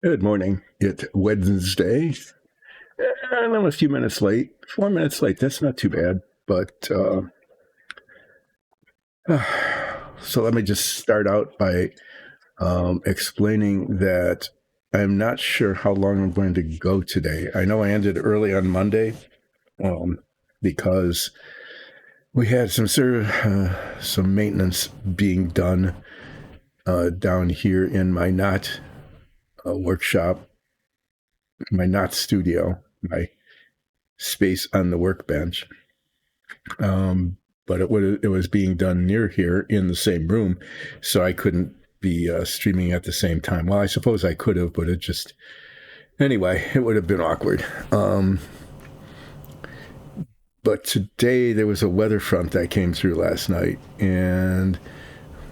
Good morning. It's Wednesday, and I'm a few minutes late. 4 minutes late. That's not too bad. But so let me just start out by explaining that I'm not sure how long I'm going to go today. I know I ended early on Monday because we had some maintenance being done down here in my knot workshop, my knot studio, my space on the workbench. But it was being done near here in the same room, so I couldn't be streaming at the same time. Well, I suppose I could have, but anyway, it would have been awkward. But today there was a weather front that came through last night, and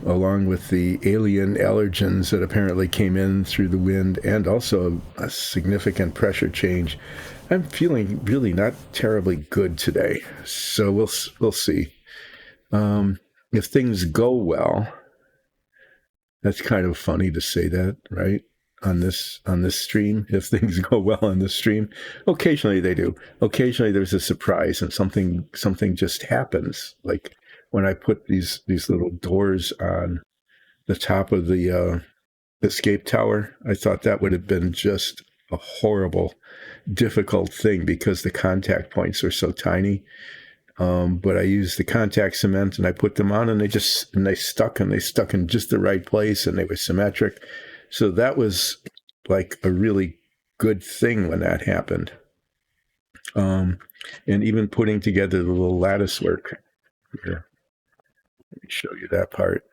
along with the alien allergens that apparently came in through the wind, and also a significant pressure change, I'm feeling really not terribly good today. So we'll see. If things go well, that's kind of funny to say that, right? On this stream, if things go well on this stream, occasionally they do. Occasionally there's a surprise and something just happens. Like when I put these little doors on the top of the escape tower, I thought that would have been just a horrible, difficult thing because the contact points are so tiny. But I used the contact cement and I put them on, and they stuck in just the right place, and they were symmetric. So that was like a really good thing when that happened. And even putting together the little lattice work. Here, let me show you that part.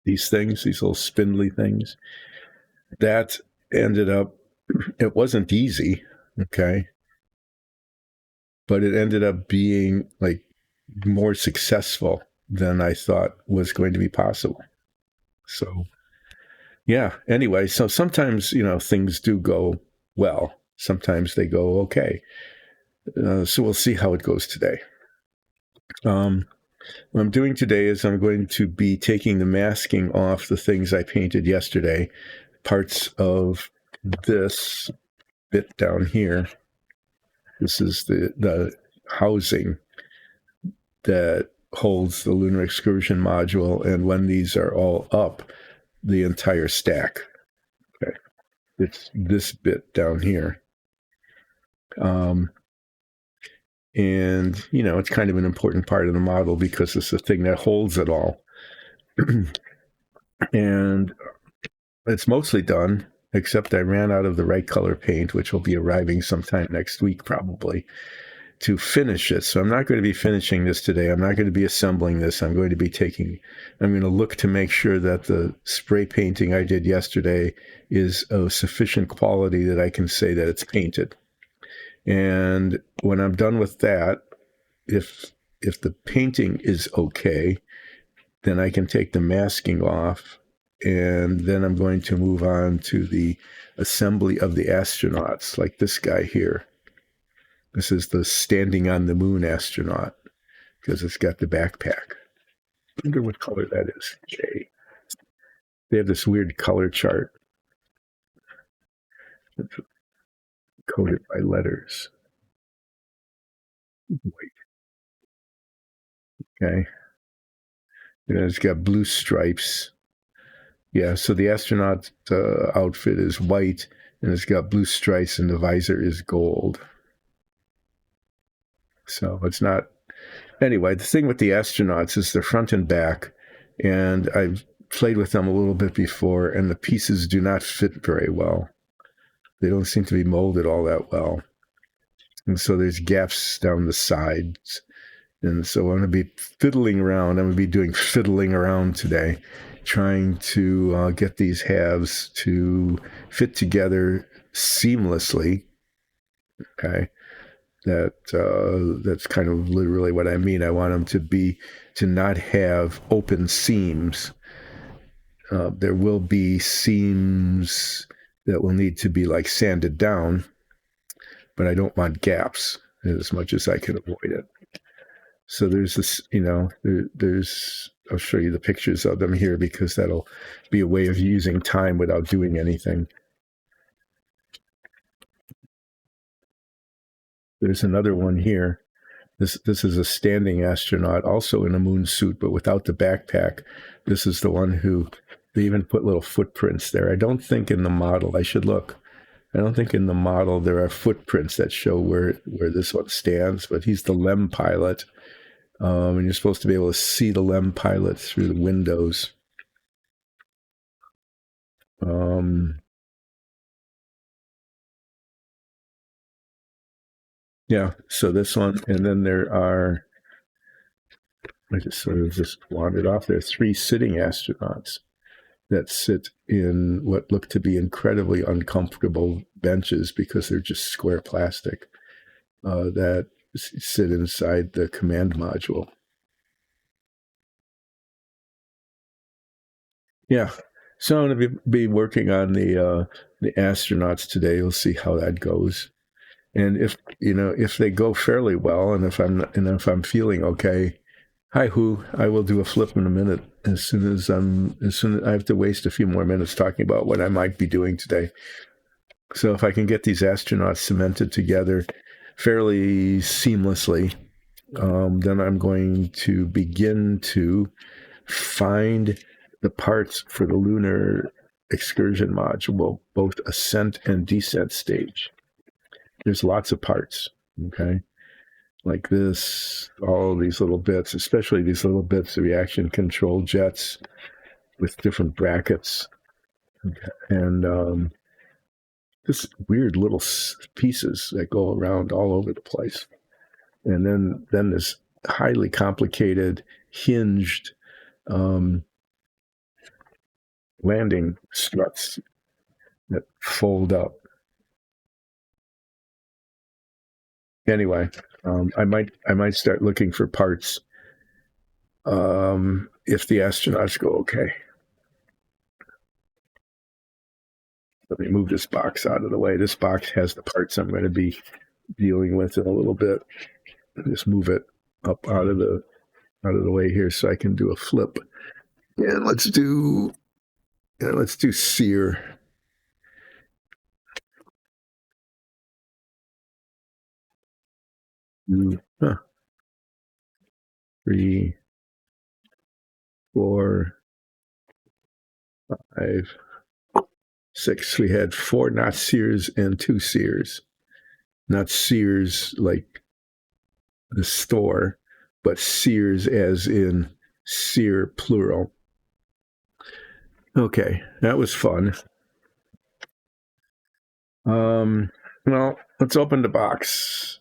These little spindly things, that ended up, it wasn't easy, okay? But it ended up being like more successful than I thought was going to be possible. So, yeah, anyway, so sometimes, things do go well. Sometimes they go okay. So we'll see how it goes today. What I'm doing today is I'm going to be taking the masking off the things I painted yesterday, parts of this bit down here. This is the housing that holds the lunar excursion module, and when these are all up, the entire stack. Okay, it's this bit down here. And it's kind of an important part of the model because it's the thing that holds it all. And it's mostly done, except I ran out of the right color paint, which will be arriving sometime next week probably, to finish it. So I'm not going to be finishing this today. I'm not going to be assembling this. I'm going to look to make sure that the spray painting I did yesterday is of sufficient quality that I can say that it's painted. And when I'm done with that, if the painting is okay, then I can take the masking off, and then I'm going to move on to the assembly of the astronauts, like this guy here. This is the Standing on the Moon astronaut, because it's got the backpack. I wonder what color that is. J. They have this weird color chart. It's coded by letters. White. Okay. And it's got blue stripes. Yeah, so the astronaut outfit is white, and it's got blue stripes, and the visor is gold. So it's not. Anyway, the thing with the astronauts is the front and back, and I've played with them a little bit before, and the pieces do not fit very well. They don't seem to be molded all that well. And so there's gaps down the sides. And so I'm going to be fiddling around. I'm going to be doing fiddling around today, trying to get these halves to fit together seamlessly. Okay. That's kind of literally what I mean. I want them to not have open seams. There will be seams that will need to be like sanded down, but I don't want gaps as much as I can avoid it. So there's this, there's, I'll show you the pictures of them here because that'll be a way of using time without doing anything. There's another one here. This is a standing astronaut, also in a moon suit, but without the backpack. This is the one who they even put little footprints there. I don't think in the model, I should look. I don't think in the model there are footprints that show where this one stands, but he's the LEM pilot. And you're supposed to be able to see the LEM pilot through the windows. Yeah, so this one, and then there are, I just sort of just wandered off. There are 3 sitting astronauts that sit in what look to be incredibly uncomfortable benches because they're just square plastic that sit inside the command module. Yeah, so I'm going to be working on the astronauts today. We'll see how that goes, and if they go fairly well, and if I'm feeling okay, hi Who, I will do a flip in a minute. As soon as I have to waste a few more minutes talking about what I might be doing today. So if I can get these astronauts cemented together fairly seamlessly, then I'm going to begin to find the parts for the lunar excursion module, both ascent and descent stage. There's lots of parts, okay? Like this, all these little bits, especially these little bits of reaction control jets with different brackets. Okay. And this weird little pieces that go around all over the place. And then this highly complicated hinged landing struts that fold up. Anyway, I might start looking for parts if the astronauts go okay. Let me move this box out of the way. This box has the parts I'm going to be dealing with in a little bit. Just move it up out of the way here so I can do a flip. And let's do SEER. Huh. 3, 4, 5, 6. We had 4 not SEERs and 2 SEERs. Not SEERs like the store, but SEERs as in SEER plural. Okay, that was fun. Well, let's open the box.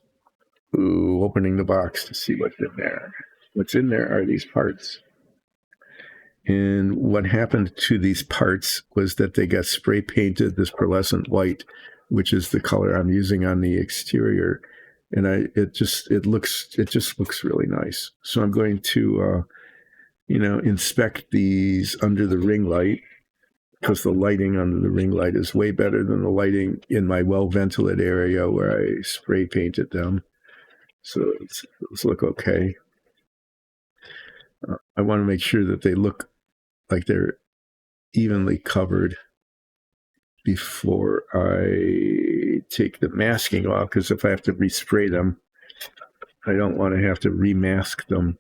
Ooh, opening the box to see what's in there. What's in there are these parts. And what happened to these parts was that they got spray painted this pearlescent white, which is the color I'm using on the exterior. And it just looks really nice. So I'm going to, inspect these under the ring light, because the lighting under the ring light is way better than the lighting in my well-ventilated area where I spray painted them. So those look okay. I want to make sure that they look like they're evenly covered before I take the masking off, because if I have to respray them, I don't want to have to remask them.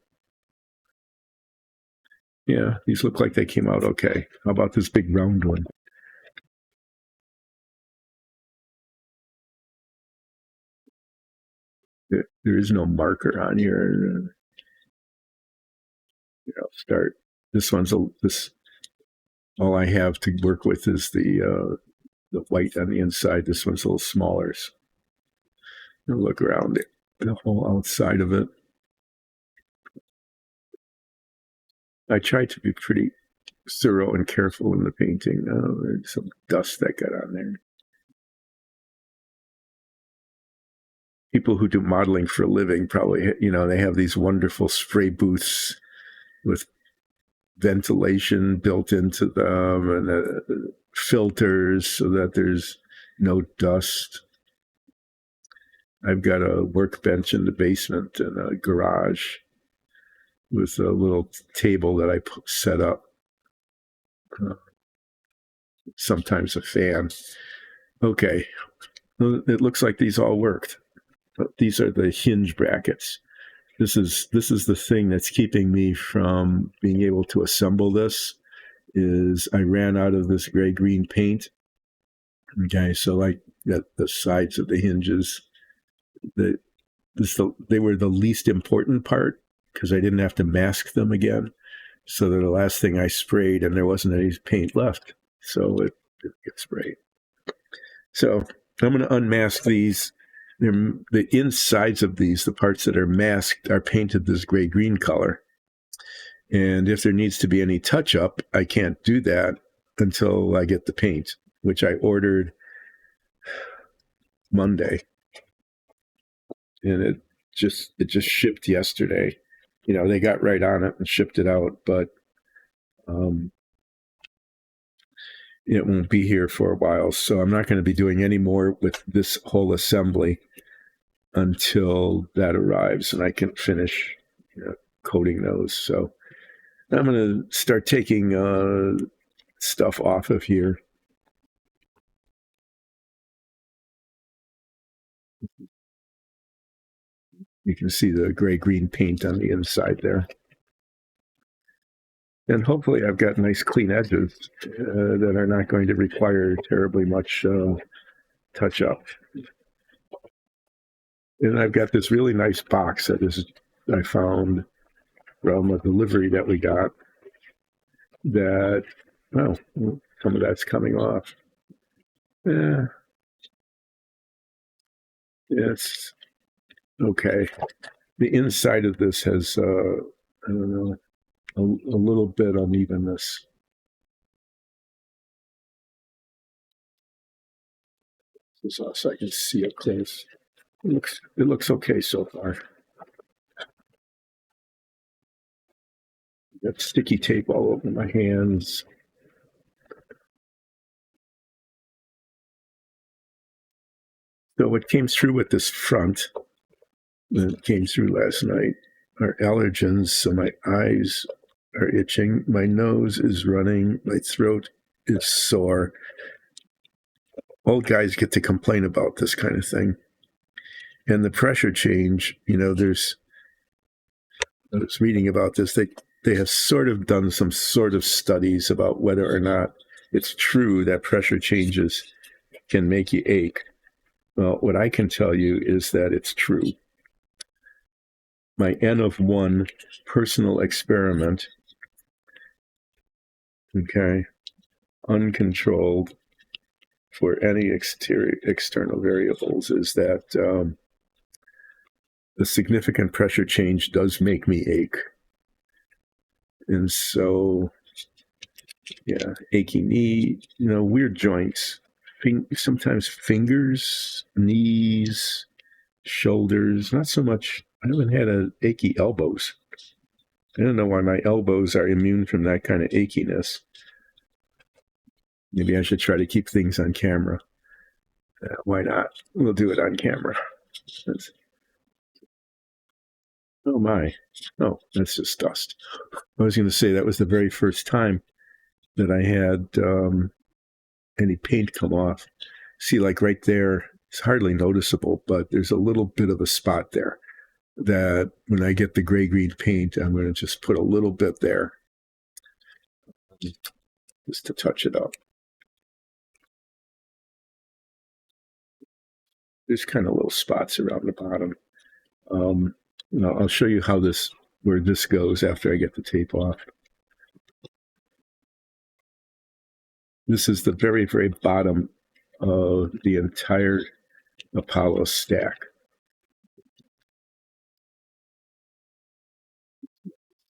Yeah, these look like they came out okay. How about this big round one? There is no marker on here. I'll start. This one's this. All I have to work with is the white on the inside. This one's a little smaller. So I'll look around it, the whole outside of it. I tried to be pretty thorough and careful in the painting. There's some dust that got on there. People who do modeling for a living probably, they have these wonderful spray booths with ventilation built into them and filters so that there's no dust. I've got a workbench in the basement and a garage with a little table that I set up. Sometimes a fan. Okay, it looks like these all worked. These are the hinge brackets. This is the thing that's keeping me from being able to assemble this. Is I ran out of this gray green paint. Okay, so like the sides of the hinges, they were the least important part because I didn't have to mask them again. So they're the last thing I sprayed, and there wasn't any paint left, so it gets sprayed. So I'm going to unmask these. The insides of these, the parts that are masked, are painted this gray-green color. And if there needs to be any touch-up, I can't do that until I get the paint, which I ordered Monday. And it just shipped yesterday. You know, they got right on it and shipped it out, but it won't be here for a while. So I'm not going to be doing any more with this whole assembly until that arrives and I can finish coating those. So I'm going to start taking stuff off of here. You can see the gray-green paint on the inside there. And hopefully I've got nice clean edges that are not going to require terribly much touch-up. And I've got this really nice box that I found from a delivery that we got that, well, some of that's coming off. Yeah, it's okay. The inside of this has, I don't know, a little bit unevenness. So I can see it close. It looks okay so far. Got sticky tape all over my hands. So what came through with this front, that came through last night, are allergens. So my eyes are itching, my nose is running, my throat is sore. Old guys get to complain about this kind of thing. And the pressure change, I was reading about this. They have sort of done some sort of studies about whether or not it's true that pressure changes can make you ache. Well, what I can tell you is that it's true. My N of 1 personal experiment, okay, uncontrolled for any external variables, is that the significant pressure change does make me ache. And so, yeah, achy knee, weird joints, sometimes fingers, knees, shoulders, not so much. I haven't had achy elbows. I don't know why my elbows are immune from that kind of achiness. Maybe I should try to keep things on camera. Why not? We'll do it on camera. Oh my. Oh, that's just dust. I was going to say that was the very first time that I had any paint come off. See, like right there, it's hardly noticeable, but there's a little bit of a spot there that when I get the gray-green paint, I'm going to just put a little bit there just to touch it up. There's kind of little spots around the bottom. I'll show you where this goes after I get the tape off. This is the very, very bottom of the entire Apollo stack.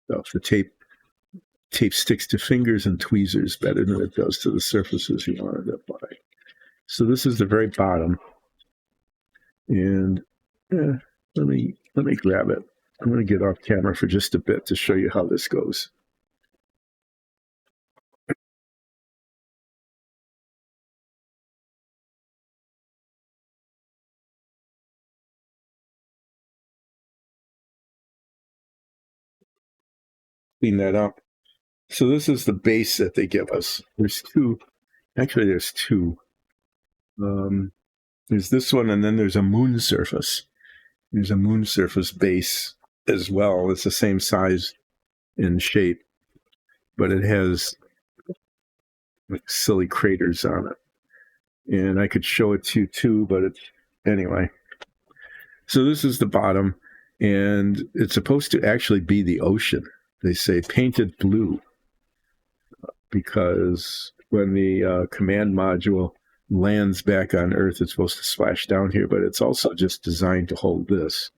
So if the tape sticks to fingers and tweezers better than it does to the surfaces you want to apply. So this is the very bottom. And let me grab it. I'm going to get off camera for just a bit to show you how this goes. clean that up. So this is the base that they give us. There's two. Actually, there's two. There's this one, and then there's a moon surface. There's a moon surface base as well. It's the same size and shape, but it has like silly craters on it. And I could show it to you too, but it's anyway. So this is the bottom, and it's supposed to actually be the ocean. They say painted blue because when the command module lands back on Earth, it's supposed to splash down here, but it's also just designed to hold this,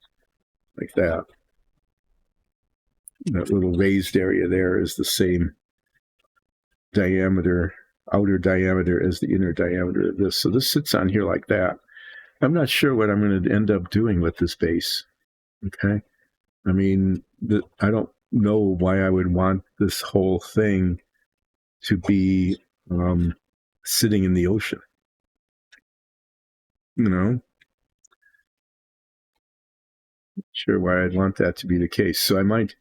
like that. That little raised area there is the same diameter, outer diameter as the inner diameter of this. So this sits on here like that. I'm not sure what I'm going to end up doing with this base. Okay. I mean, I don't know why I would want this whole thing to be sitting in the ocean. You know, not sure why I'd want that to be the case. So I might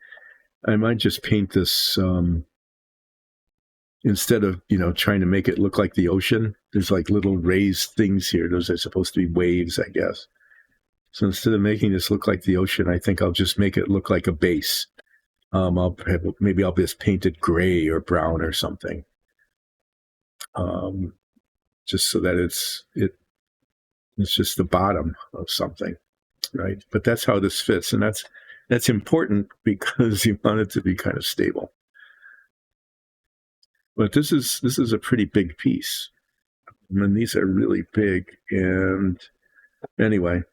just paint this instead of, trying to make it look like the ocean. There's like little raised things here. Those are supposed to be waves, I guess. So instead of making this look like the ocean, I think I'll just make it look like a base. Maybe I'll just paint it gray or brown or something, just so that it's just the bottom of something, right? But that's how this fits, and that's important because you want it to be kind of stable. But this is a pretty big piece. I mean, these are really big, and anyway.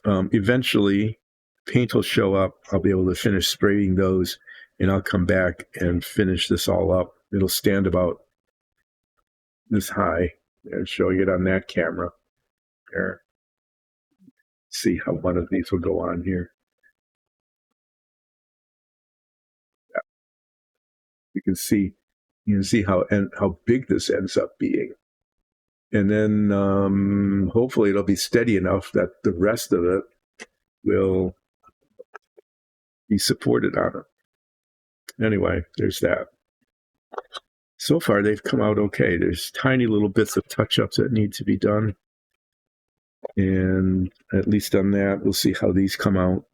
Eventually, paint will show up. I'll be able to finish spraying those, and I'll come back and finish this all up. It'll stand about this high. There, showing it on that camera. There. See how one of these will go on here. Yeah. You can see how big this ends up being. And then hopefully it'll be steady enough that the rest of it will be supported on it. Anyway, there's that. So far, they've come out okay. There's tiny little bits of touch-ups that need to be done. And at least on that, we'll see how these come out.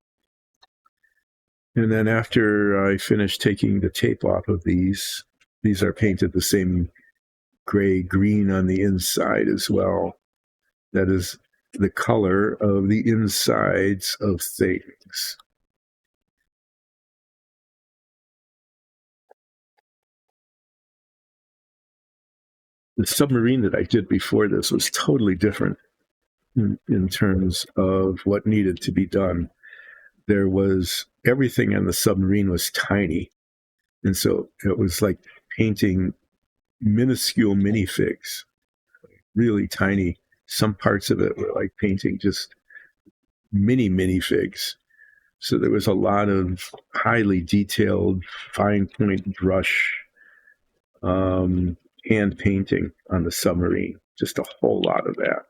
And then after I finish taking the tape off of these are painted the same gray-green on the inside as well. That is the color of the insides of things. The submarine that I did before this was totally different in terms of what needed to be done. There was everything on the submarine was tiny. And so it was like painting minuscule minifigs, really tiny. Some parts of it were like painting just minifigs. So there was a lot of highly detailed, fine point brush hand painting on the submarine, just a whole lot of that.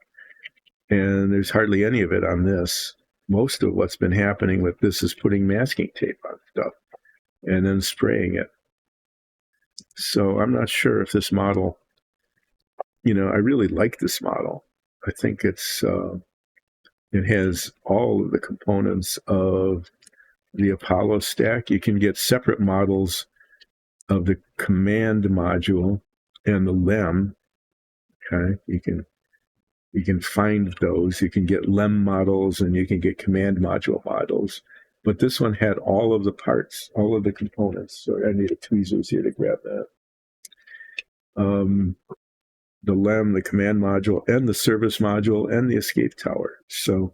And there's hardly any of it on this. Most of what's been happening with this is putting masking tape on stuff and then spraying it. So I'm not sure if this model, I really like this model. I think it has all of the components of the Apollo stack. You can get separate models of the command module and the LEM. Okay, you can find those. You can get LEM models and you can get command module models. But this one had all of the parts, all of the components. So I need a tweezers here to grab that. The LEM, the command module, and the service module, and the escape tower. So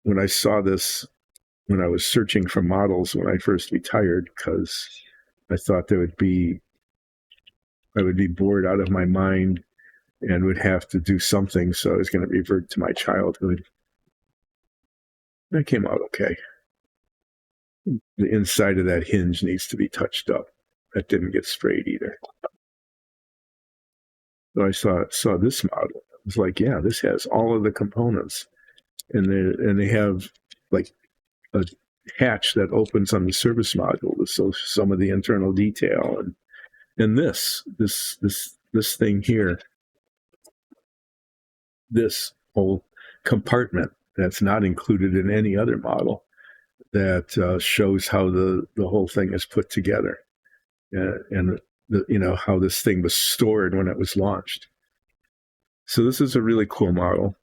when I saw this, when I was searching for models when I first retired, because I thought I would be bored out of my mind and would have to do something, so I was going to revert to my childhood. That came out okay. The inside of that hinge needs to be touched up. That didn't get sprayed either. So I saw this model. I was like, yeah, this has all of the components, and they have like a hatch that opens on the service module to show some of the internal detail. And this thing here, this whole compartment that's not included in any other model, that shows how the whole thing is put together, and how this thing was stored when it was launched. So this is a really cool model,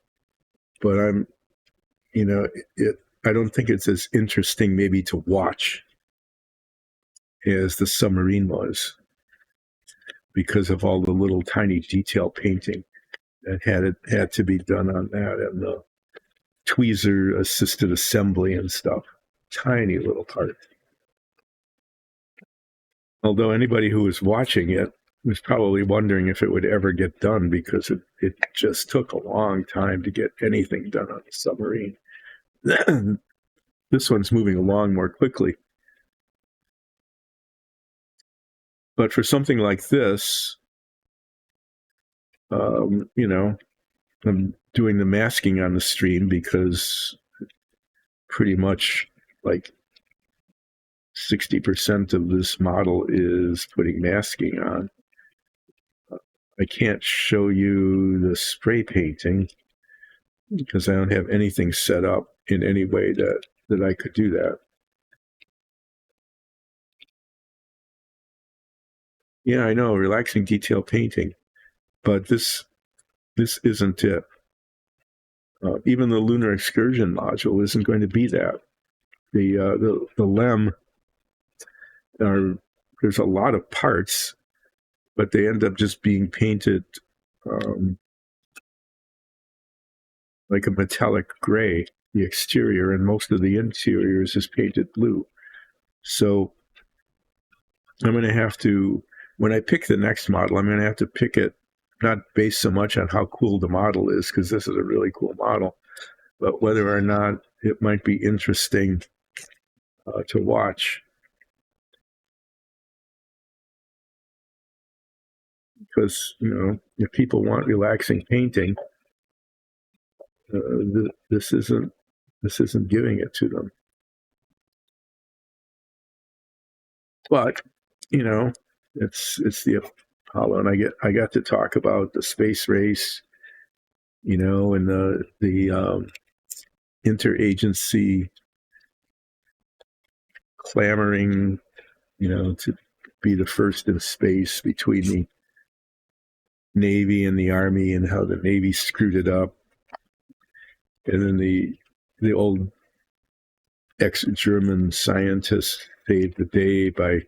but I don't think it's as interesting maybe to watch as the submarine was, because of all the little tiny detail painting that had to be done on that, and the tweezer assisted assembly and stuff. Tiny little part. Although anybody who was watching it was probably wondering if it would ever get done, because it just took a long time to get anything done on the submarine. This one's moving along more quickly. But for something like this, I'm doing the masking on the stream, because pretty much like 60% of this model is putting masking on. I can't show you the spray painting because I don't have anything set up in any way that I could do that. Yeah, I know, relaxing detail painting, but this isn't it. Even the lunar excursion module isn't going to be that. The LEM there's a lot of parts, but they end up just being painted like a metallic gray, the exterior, and most of the interior is just painted blue. So I'm going to have to, when I pick the next model, I'm going to have to pick it not based so much on how cool the model is, because this is a really cool model, but whether or not it might be interesting to watch. Because, if people want relaxing painting, this isn't giving it to them. But it's the Apollo, and I got to talk about the space race, and the interagency clamoring, to be the first in space between the Navy and the Army, and how the Navy screwed it up, and then the old ex-German scientists saved the day by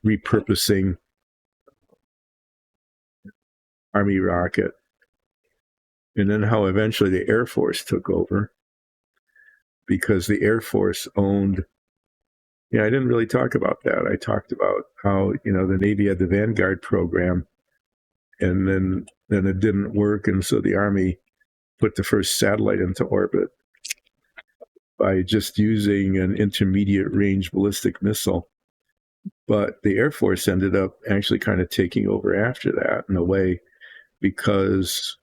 repurposing Army rocket, and then how eventually the Air Force took over, because the Air Force owned. Yeah, I didn't really talk about that. I talked about how the Navy had the Vanguard program, and then it didn't work, and so the Army put the first satellite into orbit by just using an intermediate range ballistic missile. But the Air Force ended up actually kind of taking over after that in a way, because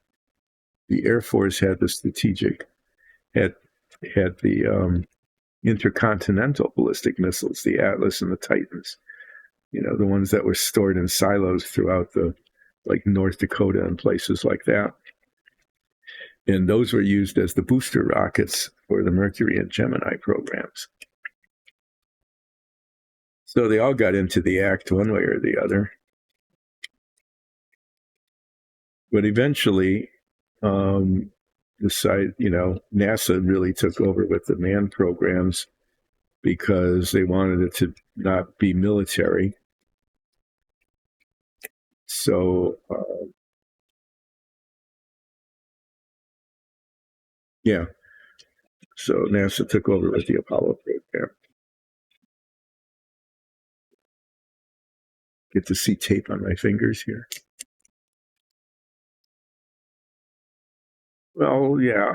the Air Force had the intercontinental ballistic missiles, the Atlas and the Titans, the ones that were stored in silos throughout like North Dakota and places like that. And those were used as the booster rockets for the Mercury and Gemini programs. So they all got into the act one way or the other. But eventually, NASA really took over with the manned programs, because they wanted it to not be military. So, so NASA took over with the Apollo program. Get to see tape on my fingers here. Well, yeah,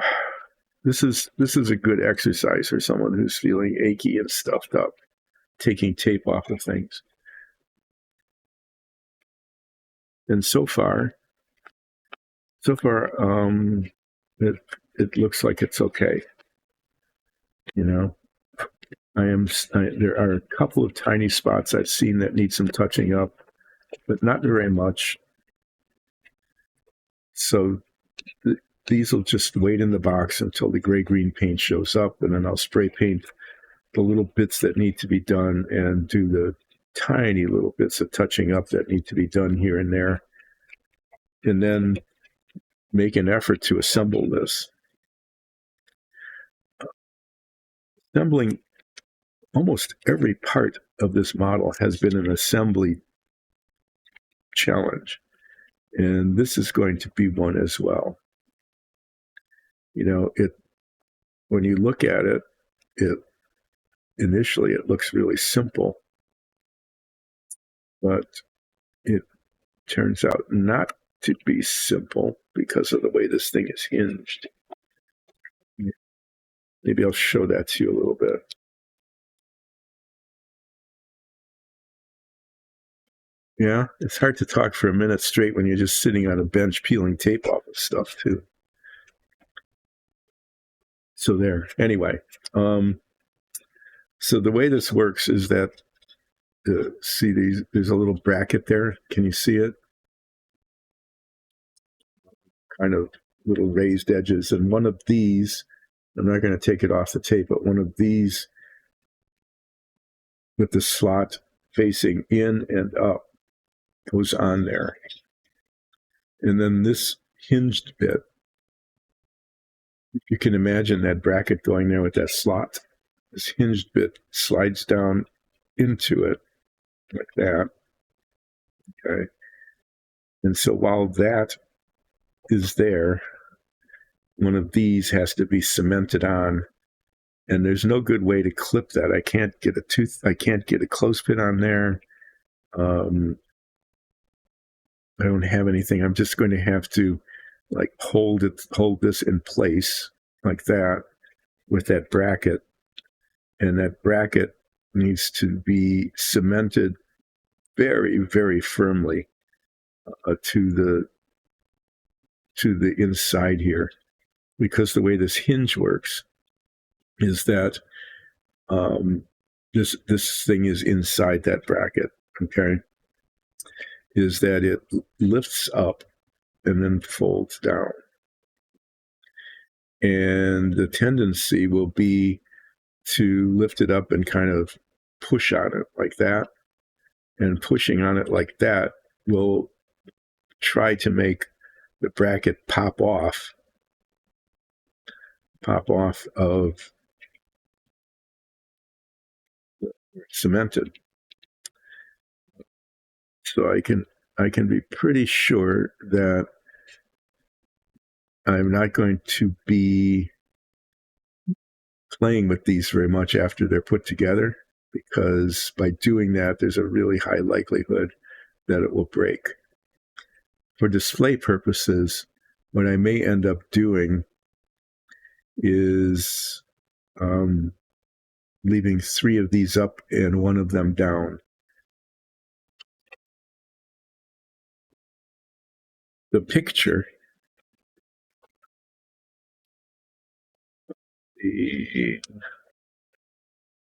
this is a good exercise for someone who's feeling achy and stuffed up, taking tape off of things. And so far, it looks like it's okay. There are a couple of tiny spots I've seen that need some touching up, but not very much. So these will just wait in the box until the gray-green paint shows up, and then I'll spray paint the little bits that need to be done and do the tiny little bits of touching up that need to be done here and there, and then make an effort to assemble this. Assembling almost every part of this model has been an assembly challenge, and this is going to be one as well. You know, when you look at it, initially it looks really simple, but it turns out not to be simple because of the way this thing is hinged. Maybe I'll show that to you a little bit. Yeah, it's hard to talk for a minute straight when you're just sitting on a bench peeling tape off of stuff too. So there. Anyway, so the way this works is that see these. There's a little bracket there. Can you see it? Kind of little raised edges, and one of these. I'm not going to take it off the tape, but one of these with the slot facing in and up goes on there. And then this hinged bit, you can imagine that bracket going there with that slot. This hinged bit slides down into it like that. Okay. And so while that is there, one of these has to be cemented on, and there's no good way to clip that. I can't get a clothespin on there. I don't have anything. I'm just going to have to like hold this in place like that with that bracket, and that bracket needs to be cemented very, very firmly to the inside here, because the way this hinge works is that this thing is inside that bracket. Okay, is that it lifts up and then folds down. And the tendency will be to lift it up and kind of push on it like that. And pushing on it like that will try to make the bracket pop off of cemented. So I can be pretty sure that I'm not going to be playing with these very much after they're put together, because by doing that, there's a really high likelihood that it will break. For display purposes, what I may end up doing is leaving 3 of these up and 1 of them down. The picture, the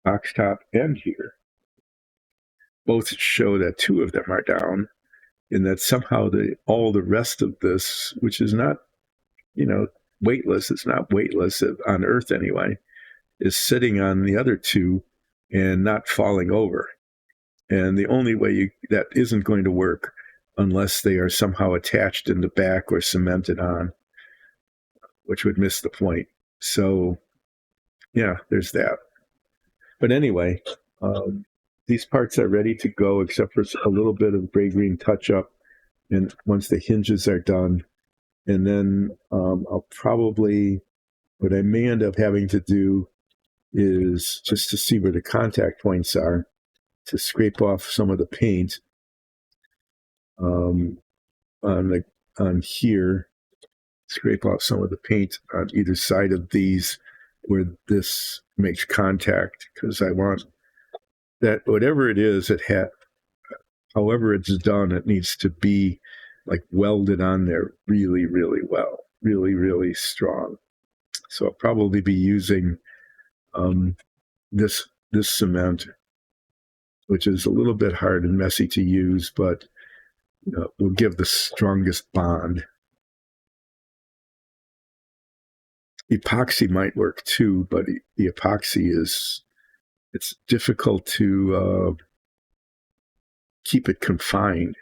box top and here, both show that 2 of them are down, and that somehow all the rest of this, which is not, weightless, it's not weightless on Earth anyway, is sitting on the other 2 and not falling over. And the only way that isn't going to work unless they are somehow attached in the back or cemented on, which would miss the point. So, yeah, there's that. But anyway, these parts are ready to go, except for a little bit of gray-green touch-up, and once the hinges are done. And then I'll probably, what I may end up having to do is, just to see where the contact points are, to scrape off some of the paint on here, scrape off some of the paint on either side of these where this makes contact, because I want that whatever it is, however it's done, it needs to be like welded on there really, really well, really, really strong. So I'll probably be using this cement, which is a little bit hard and messy to use, but will give the strongest bond. Epoxy might work too, but the epoxy it's difficult to keep it confined,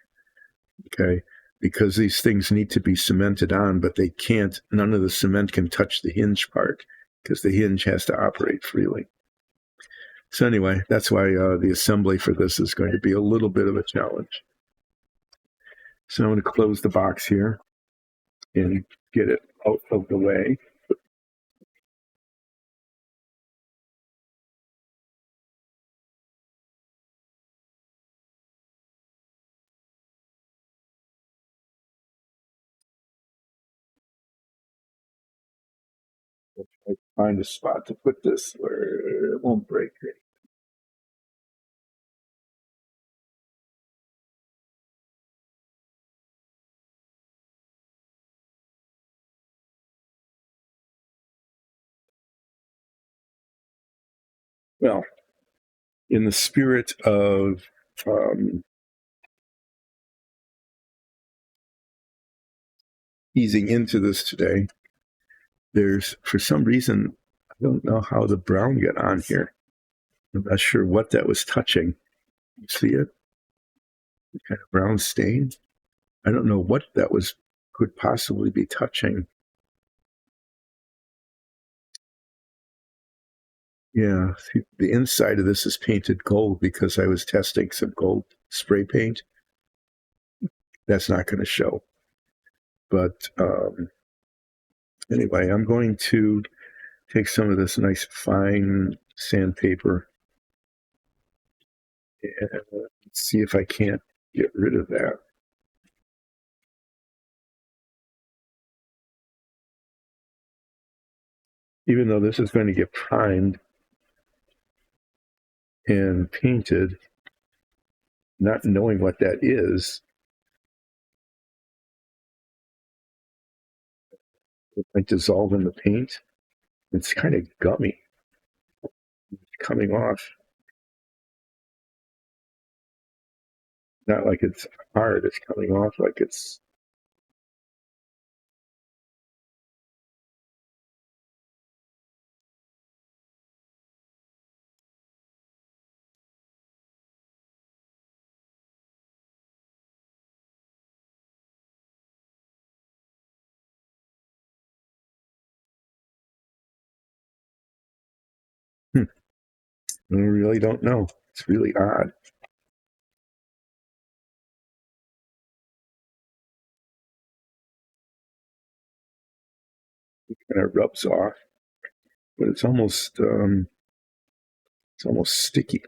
okay? Because these things need to be cemented on, but they can't, none of the cement can touch the hinge part because the hinge has to operate freely. So anyway, that's why the assembly for this is going to be a little bit of a challenge. So I'm going to close the box here and get it out of the way. I find a spot to put this where it won't break it. Well, in the spirit of easing into this today, there's, for some reason, I don't know how the brown got on here. I'm not sure what that was touching. You see it? The kind of brown stain. I don't know what that was, could possibly be touching. Yeah, see, the inside of this is painted gold because I was testing some gold spray paint. That's not going to show. But anyway, I'm going to take some of this nice fine sandpaper and see if I can't get rid of that. Even though this is going to get primed and painted, not knowing what that is, it might dissolve in the paint. It's kind of gummy. It's coming off. Not like it's hard, it's coming off like it's... I really don't know. It's really odd. It kind of rubs off, but it's almost sticky.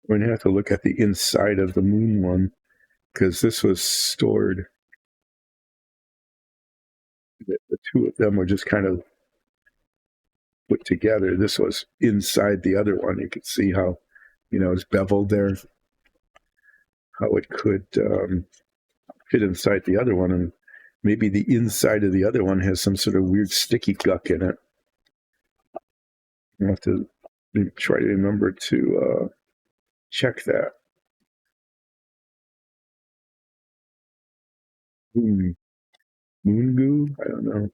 We're going to have to look at the inside of the moon one because this was stored. The two of them were just kind of put together. This was inside the other one. You could see how, it's beveled there, how it could fit inside the other one. And maybe the inside of the other one has some sort of weird sticky guck in it. I have to try to remember to check that. Moon goo? I don't know.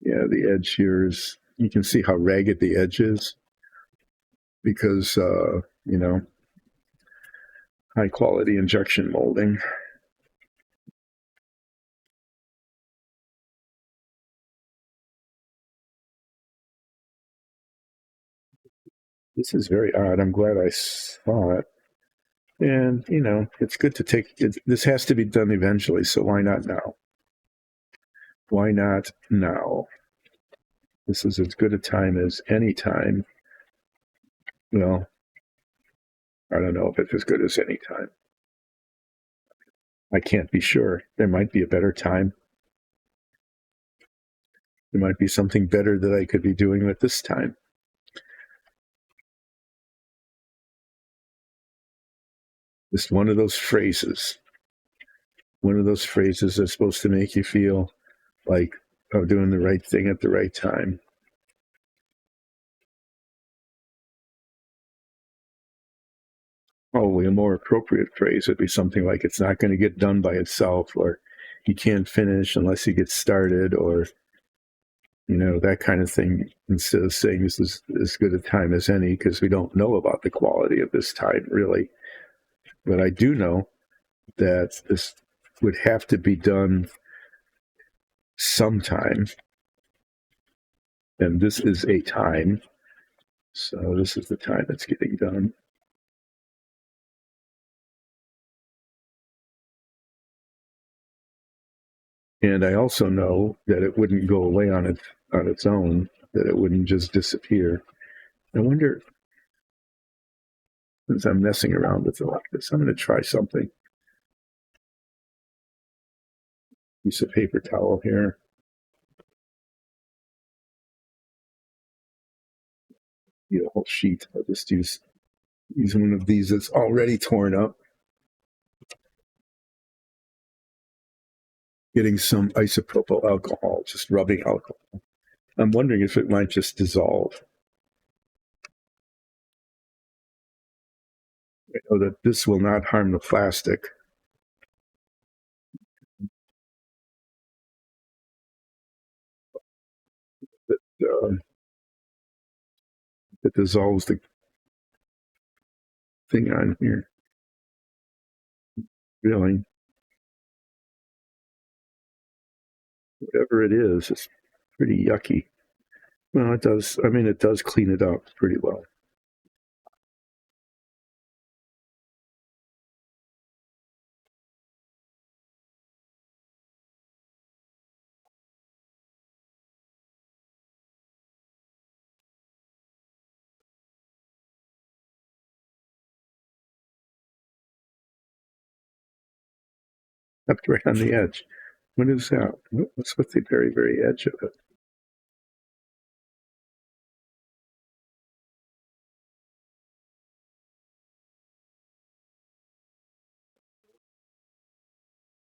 Yeah, the edge here is, you can see how ragged the edge is because, high quality injection molding. This is very odd. I'm glad I saw it. And, it's good to take it. This has to be done eventually, so why not now? Why not now? This is as good a time as any time. Well, I don't know if it's as good as any time. I can't be sure. There might be a better time. There might be something better that I could be doing with this time. Just one of those phrases. One of those phrases that's supposed to make you feel like I'm doing the right thing at the right time. Probably a more appropriate phrase would be something like, it's not going to get done by itself, or you can't finish unless you get started, or, that kind of thing, instead of saying this is as good a time as any, because we don't know about the quality of this time, really. But I do know that this would have to be done sometime, and this is a time. So this is the time it's getting done. And I also know that it wouldn't go away on its own, that it wouldn't just disappear. I wonder, since I'm messing around with it like this, I'm going to try something. Piece of paper towel here. A whole sheet. I'll just use one of these that's already torn up. Getting some isopropyl alcohol, just rubbing alcohol. I'm wondering if it might just dissolve. I know that this will not harm the plastic. It dissolves the thing on here. Really, whatever it is, it's pretty yucky. Well, it does. I mean, it does clean it up pretty well. Up right on the edge. What is that? What's with the very, very edge of it?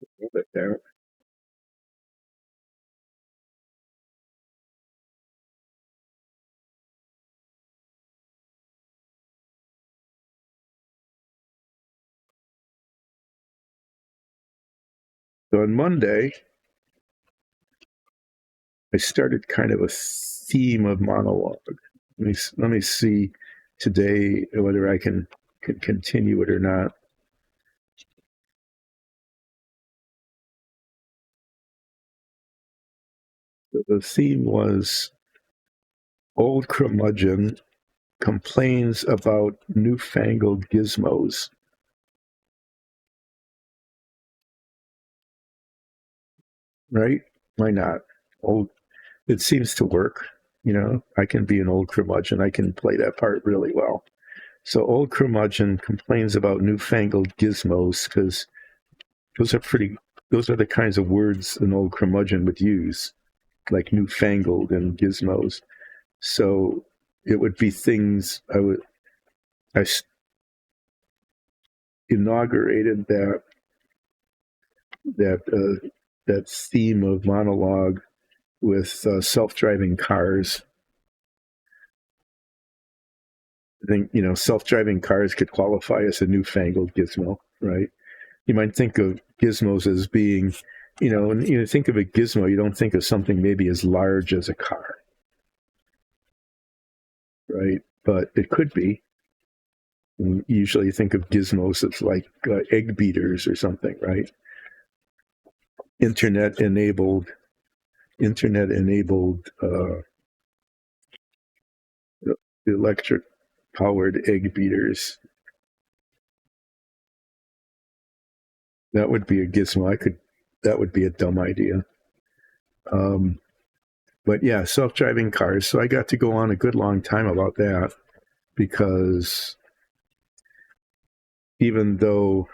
A little bit there. So on Monday, I started kind of a theme of monologue. Let me see today whether I can continue it or not. The theme was Old Curmudgeon complains about newfangled gizmos. Right? Why not? It seems to work. I can be an old curmudgeon. I can play that part really well. So old curmudgeon complains about newfangled gizmos, because those are the kinds of words an old curmudgeon would use, like newfangled and gizmos. So it would be things I inaugurated that theme of monologue with self-driving cars. I think, self-driving cars could qualify as a newfangled gizmo, right? You might think of gizmos as being, when you think of a gizmo, you don't think of something maybe as large as a car, right? But it could be. And usually you think of gizmos as like egg beaters or something, right? Internet enabled electric powered egg beaters. That would be a gizmo. That would be a dumb idea. But yeah, self-driving cars. So I got to go on a good long time about that, because even though,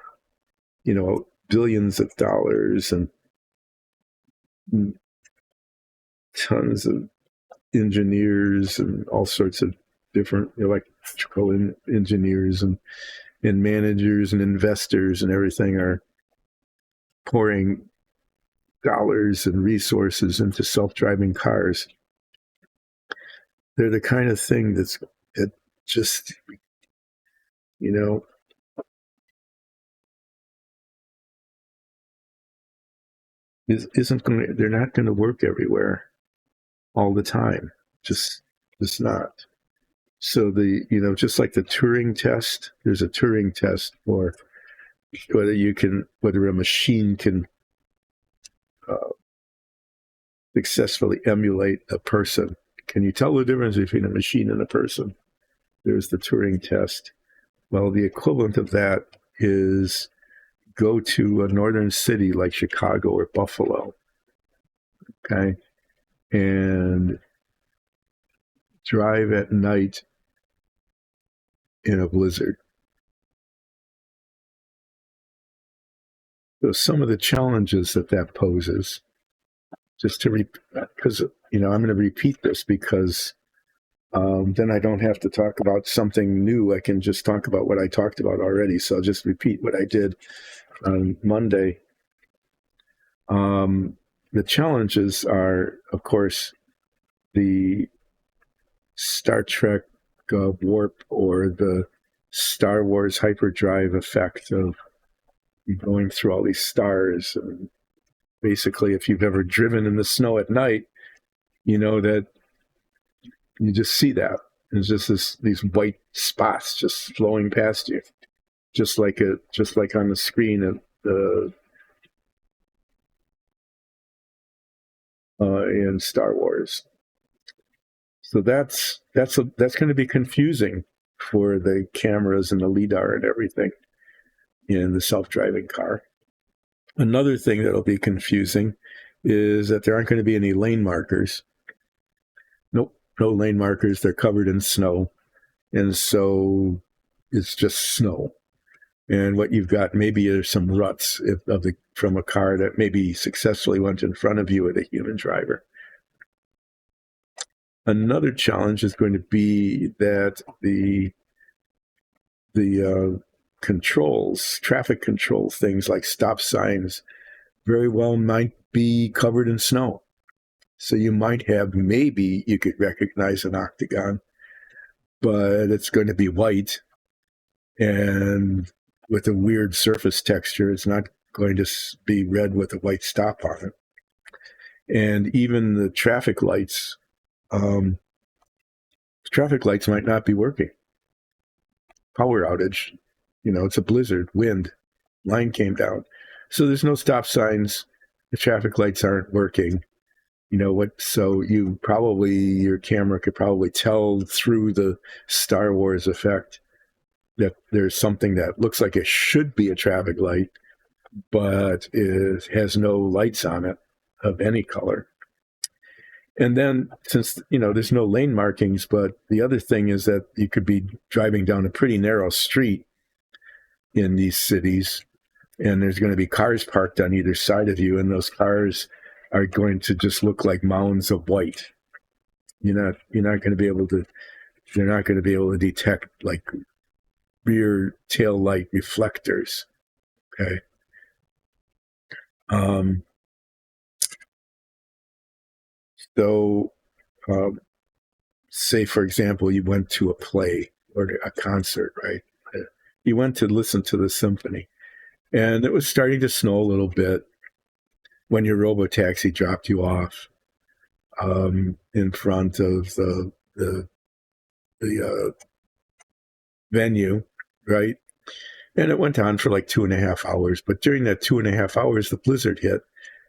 billions of dollars and tons of engineers and all sorts of different electrical engineers and and managers and investors and everything are pouring dollars and resources into self-driving cars. They're the kind of thing that just, you know, isn't going to, they're not going to work everywhere all the time. Just not. So just like the Turing test, there's a Turing test for whether a machine can successfully emulate a person. Can you tell the difference between a machine and a person? There's the Turing test. Well, the equivalent of that is go to a northern city like Chicago or Buffalo, okay, and drive at night in a blizzard. So some of the challenges that poses, just to because I'm going to repeat this because then I don't have to talk about something new. I can just talk about what I talked about already. So I'll just repeat what I did on Monday. The challenges are, of course, the Star Trek warp or the Star Wars hyperdrive effect of going through all these stars. And basically, if you've ever driven in the snow at night, you know that you just see that. There's just these white spots just flowing past you, just like on the screen of the in Star Wars. So that's going to be confusing for the cameras and the LiDAR and everything in the self-driving car. Another thing that'll be confusing is that there aren't going to be any lane markers. Nope, no lane markers. They're covered in snow. And so it's just snow. And what you've got maybe are some ruts from a car that maybe successfully went in front of you with a human driver. Another challenge is going to be that the controls, traffic control things like stop signs, very well might be covered in snow. So maybe you could recognize an octagon, but it's going to be white and with a weird surface texture. It's not going to be red with a white stop on it. And even the traffic lights might not be working. Power outage, it's a blizzard, wind, line came down. So there's no stop signs. The traffic lights aren't working. So your camera could probably tell through the Star Wars effect that there's something that looks like it should be a traffic light, but it has no lights on it of any color. And then since, there's no lane markings, but the other thing is that you could be driving down a pretty narrow street in these cities, and there's going to be cars parked on either side of you, and those cars are going to just look like mounds of white. You're not going to be able to, they're not going to be able to detect like rear tail light reflectors. Okay. So, say, for example, you went to a play or a concert, right? You went to listen to the symphony, and it was starting to snow a little bit when your robotaxi dropped you off in front of the venue, right? And it went on for like 2.5 hours. But during that 2.5 hours, the blizzard hit.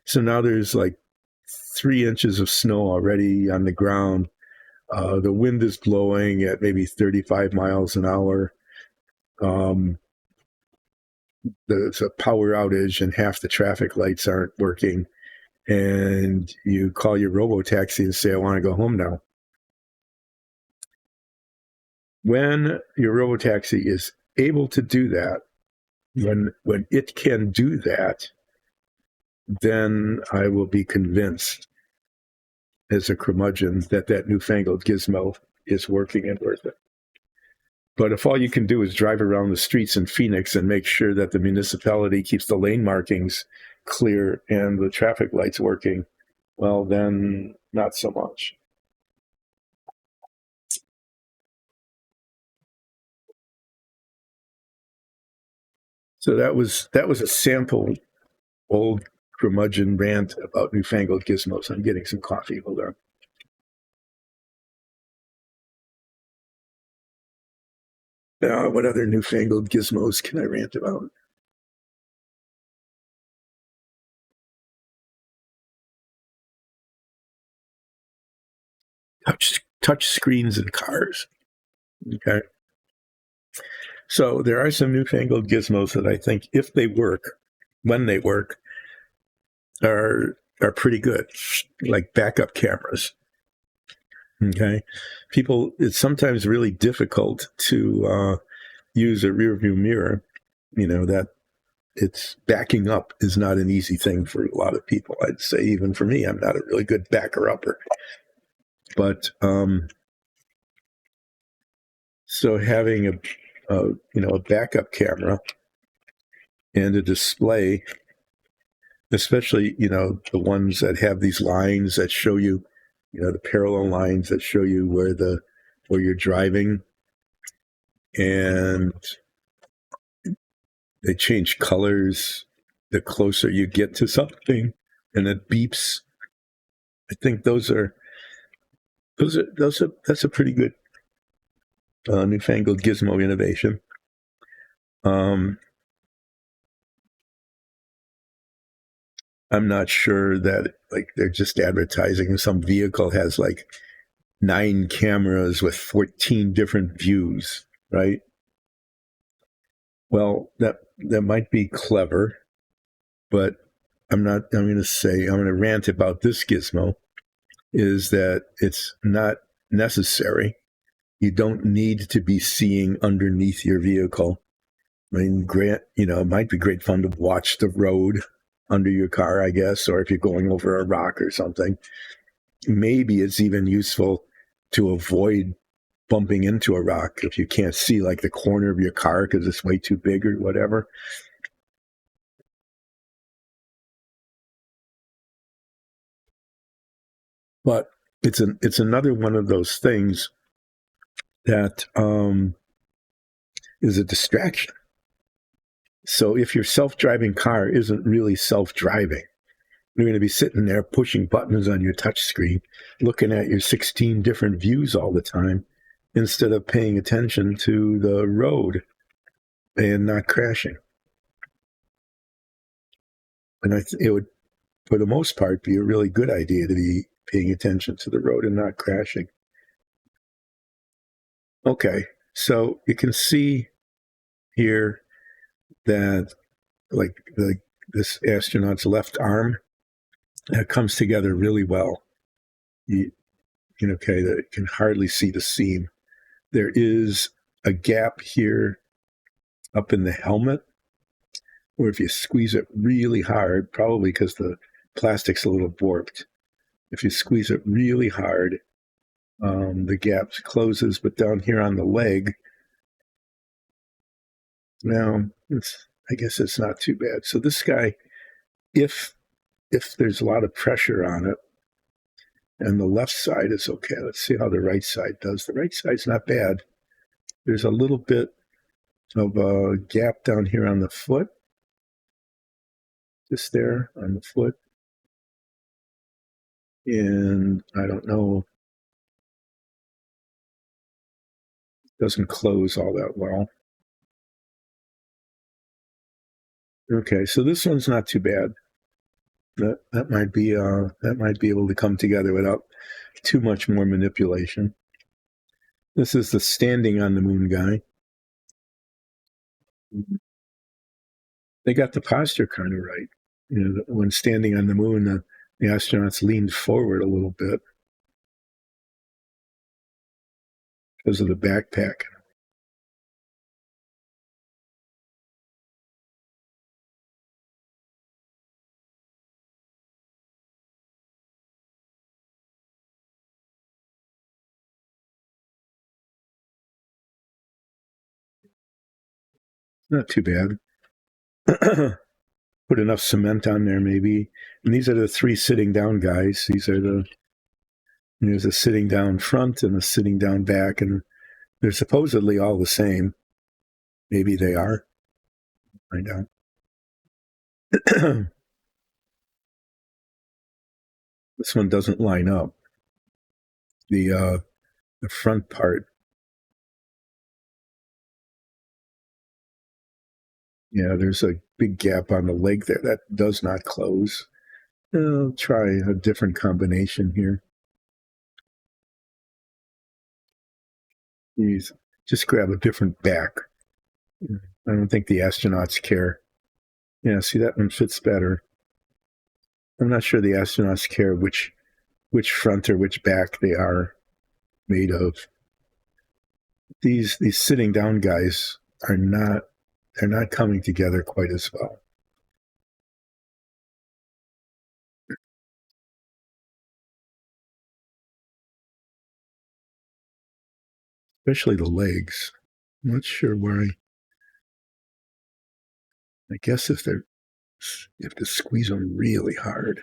So now there's like 3 inches of snow already on the ground. The wind is blowing at maybe 35 miles an hour. There's a power outage and half the traffic lights aren't working. And you call your robotaxi and say, I want to go home now. When your robotaxi is able to do that, when it can do that, then I will be convinced as a curmudgeon that newfangled gizmo is working and worth it. But if all you can do is drive around the streets in Phoenix and make sure that the municipality keeps the lane markings clear and the traffic lights working, well, then not so much. So that was a sample old curmudgeon rant about newfangled gizmos. I'm getting some coffee. Hold on. Now, what other newfangled gizmos can I rant about? Touch screens in cars. Okay. So there are some newfangled gizmos that I think, if they work, when they work, are pretty good, like backup cameras. Okay, people, it's sometimes really difficult to use a rear view mirror. You know that it's backing up is not an easy thing for a lot of people. I'd say even for me, I'm not a really good backer upper. But so having a backup camera and a display, especially the ones that have these lines that show you, the parallel lines that show you where you're driving, and they change colors the closer you get to something, and it beeps. I think that's a pretty good newfangled gizmo innovation. I'm not sure that they're just advertising. Some vehicle has 9 cameras with 14 different views, right? Well, that might be clever, but I'm going to rant about this gizmo, is that it's not necessary. You don't need to be seeing underneath your vehicle. I mean, it might be great fun to watch the road under your car, I guess, or if you're going over a rock or something. Maybe it's even useful to avoid bumping into a rock if you can't see the corner of your car because it's way too big or whatever. But it's another one of those things that is a distraction. So if your self-driving car isn't really self-driving, you're going to be sitting there pushing buttons on your touch screen, looking at your 16 different views all the time, instead of paying attention to the road and not crashing. And it would, for the most part, be a really good idea to be paying attention to the road and not crashing. Okay, so you can see here that this astronaut's left arm, that comes together really well. Okay, that can hardly see the seam. There is a gap here up in the helmet, where if you squeeze it really hard, probably because the plastic's a little warped, if you squeeze it really hard, the gap closes. But down here on the leg, now I guess it's not too bad. So this guy, if there's a lot of pressure on it, and the left side is okay. Let's see how the right side does. The right side's not bad. There's a little bit of a gap down here on the foot, just there on the foot. And I don't know, it doesn't close all that well. Okay, so this one's not too bad. That might be able to come together without too much more manipulation. This is the standing on the moon guy. They got the posture kind of right. When standing on the moon, the astronauts leaned forward a little bit because of the backpack. Not too bad. Put enough cement on there, maybe. And these are the three sitting down guys. There's a sitting down front and a sitting down back, and they're supposedly all the same. Maybe they are. Find out. This one doesn't line up. The front part. Yeah, there's a big gap on the leg there that does not close. I'll try a different combination here. Just grab a different back. I don't think the astronauts care. Yeah, see, that one fits better. I'm not sure the astronauts care which front or which back they are made of. These sitting down guys are not coming together quite as well. Especially the legs. I'm not sure why. I guess if you have to squeeze them really hard.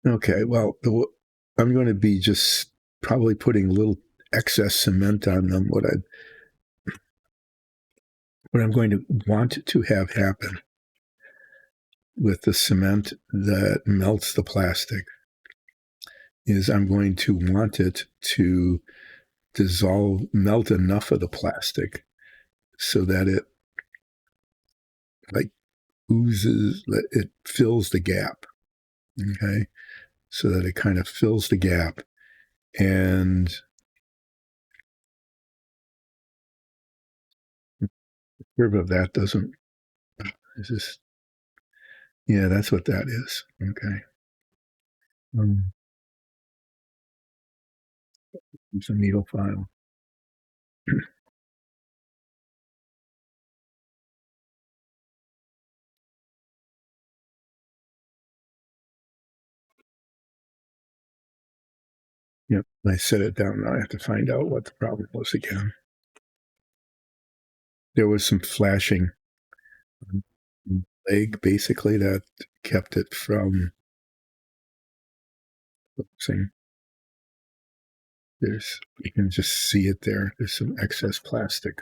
Okay, well, I'm going to be just probably putting a little excess cement on them. What I'm going to want to have happen with the cement that melts the plastic is I'm going to want it to melt enough of the plastic so that it like oozes, that it fills the gap. Okay. So that it kind of fills the gap, and the curve of that doesn't, is this, yeah, that's what that is. Okay. Use a needle file. Yep, I set it down. Now I have to find out what the problem was again. There was some flashing on the leg, basically, that kept it from focusing. You can just see it there. There's some excess plastic.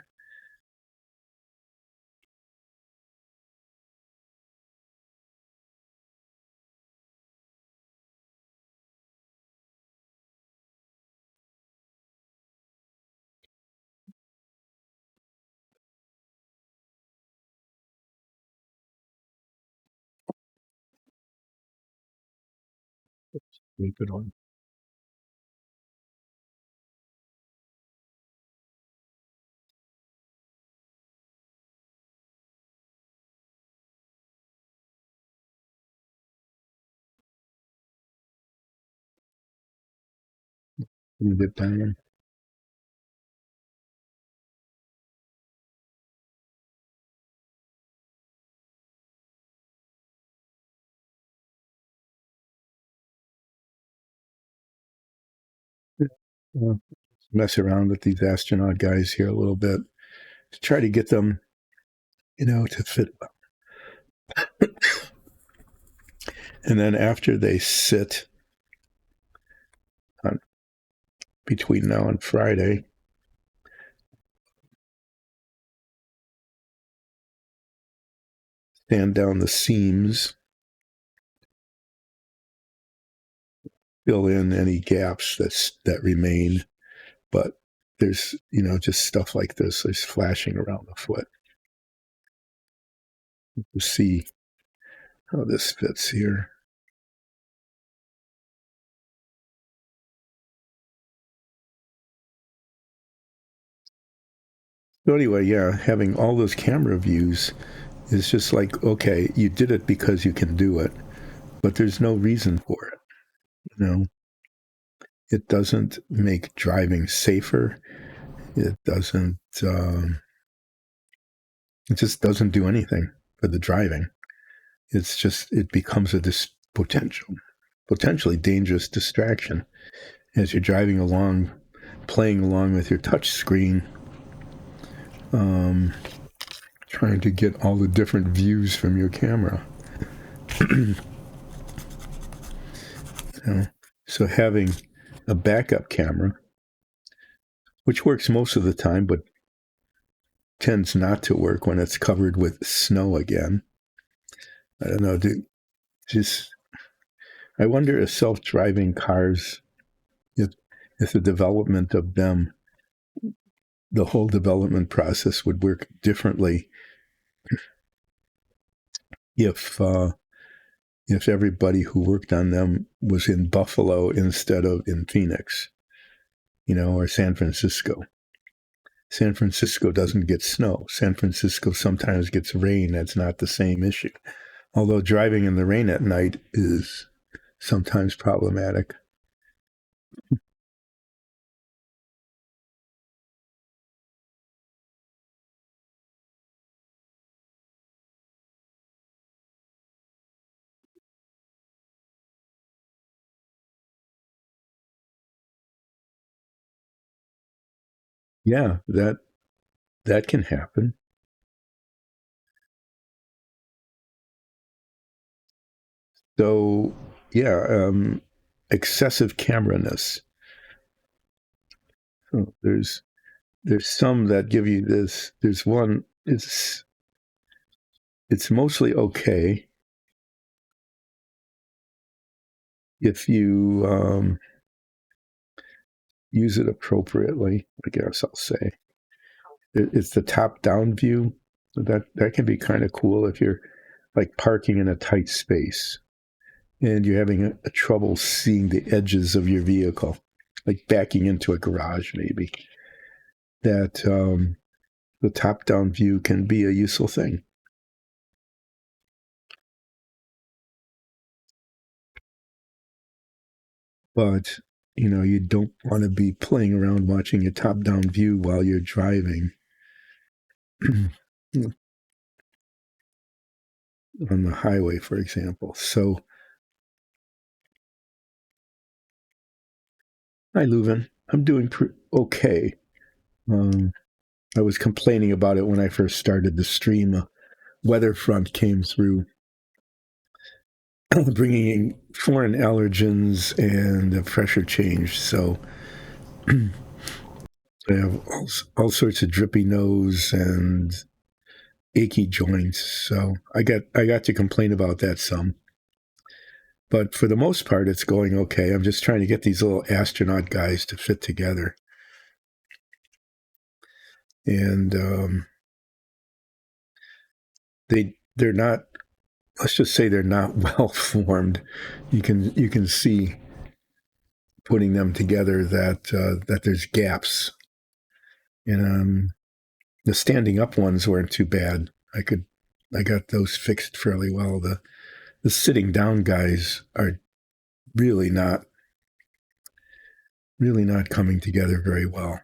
Leave it on. Leave it down. Mess around with these astronaut guys here a little bit to try to get them, to fit. And then after they sit on between now and Friday, sand down the seams, fill in any gaps that remain. But there's, just stuff like this. There's flashing around the foot. To see how this fits here. So anyway, yeah, having all those camera views is just like, okay, you did it because you can do it, but there's no reason for it. It doesn't make driving safer. It doesn't. It just doesn't do anything for the driving. It becomes a potentially dangerous distraction as you're driving along, playing along with your touch screen. trying to get all the different views from your camera. So having a backup camera, which works most of the time, but tends not to work when it's covered with snow again. I don't know, I wonder if self-driving cars, if the development of them, the whole development process would work differently if everybody who worked on them was in Buffalo instead of in Phoenix, or San Francisco. San Francisco doesn't get snow. San Francisco sometimes gets rain. That's not the same issue. Although driving in the rain at night is sometimes problematic. Yeah, that can happen. So, yeah, excessive camera-ness. So there's some that give you this. There's one. It's mostly okay if you use it appropriately. I guess I'll say it's the top-down view. That can be kind of cool if you're like parking in a tight space and you're having a trouble seeing the edges of your vehicle, like backing into a garage maybe. That the top-down view can be a useful thing. But you don't want to be playing around watching a top-down view while you're driving on the highway, for example. So, hi, Leuven. I'm doing okay. I was complaining about it when I first started the stream. A weather front came through, bringing in foreign allergens and a pressure change. So I have all sorts of drippy nose and achy joints. So I got to complain about that some. But for the most part, it's going okay. I'm just trying to get these little astronaut guys to fit together. And they're not, let's just say they're not well formed. You can see putting them together that there's gaps. And the standing up ones weren't too bad. I got those fixed fairly well. The sitting down guys are really not coming together very well.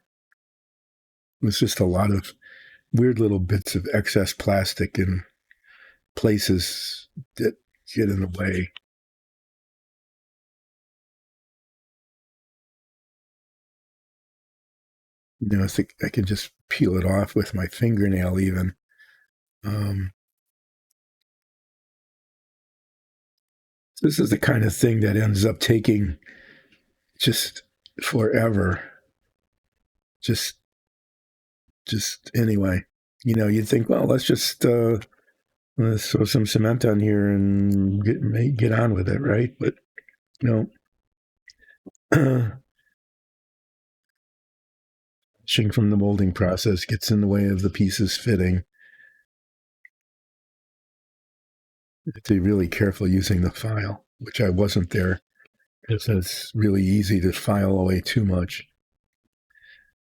It's just a lot of weird little bits of excess plastic in places that get in the way. I think I can just peel it off with my fingernail even. This is the kind of thing that ends up taking just forever. Just anyway, you'd think, well, let's just let's throw some cement on here and get on with it, right? But no. Shing from the molding process gets in the way of the pieces fitting. You have to be really careful using the file, which I wasn't there, because it's really easy to file away too much.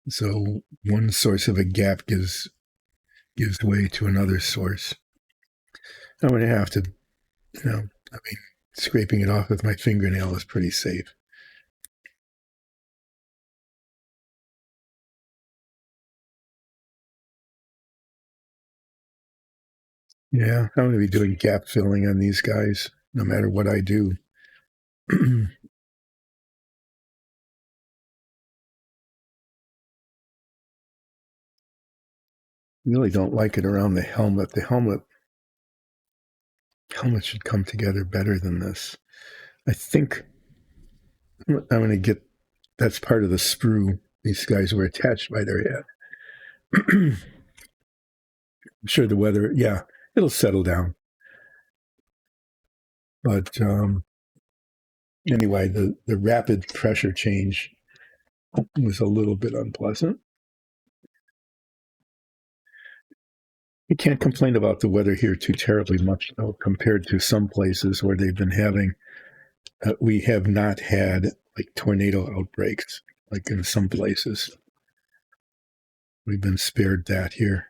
So one source of a gap gives way to another source. I'm going to have to, scraping it off with my fingernail is pretty safe. Yeah, I'm going to be doing gap filling on these guys, no matter what I do. Really don't like it around the helmet. The helmet should come together better than this. I think I'm going to get, that's part of the sprue these guys were attached by their head. I'm sure the weather, yeah, it'll settle down. But anyway, the rapid pressure change was a little bit unpleasant. You can't complain about the weather here too terribly much, though, compared to some places where they've been having, we have not had like tornado outbreaks, like in some places. We've been spared that here.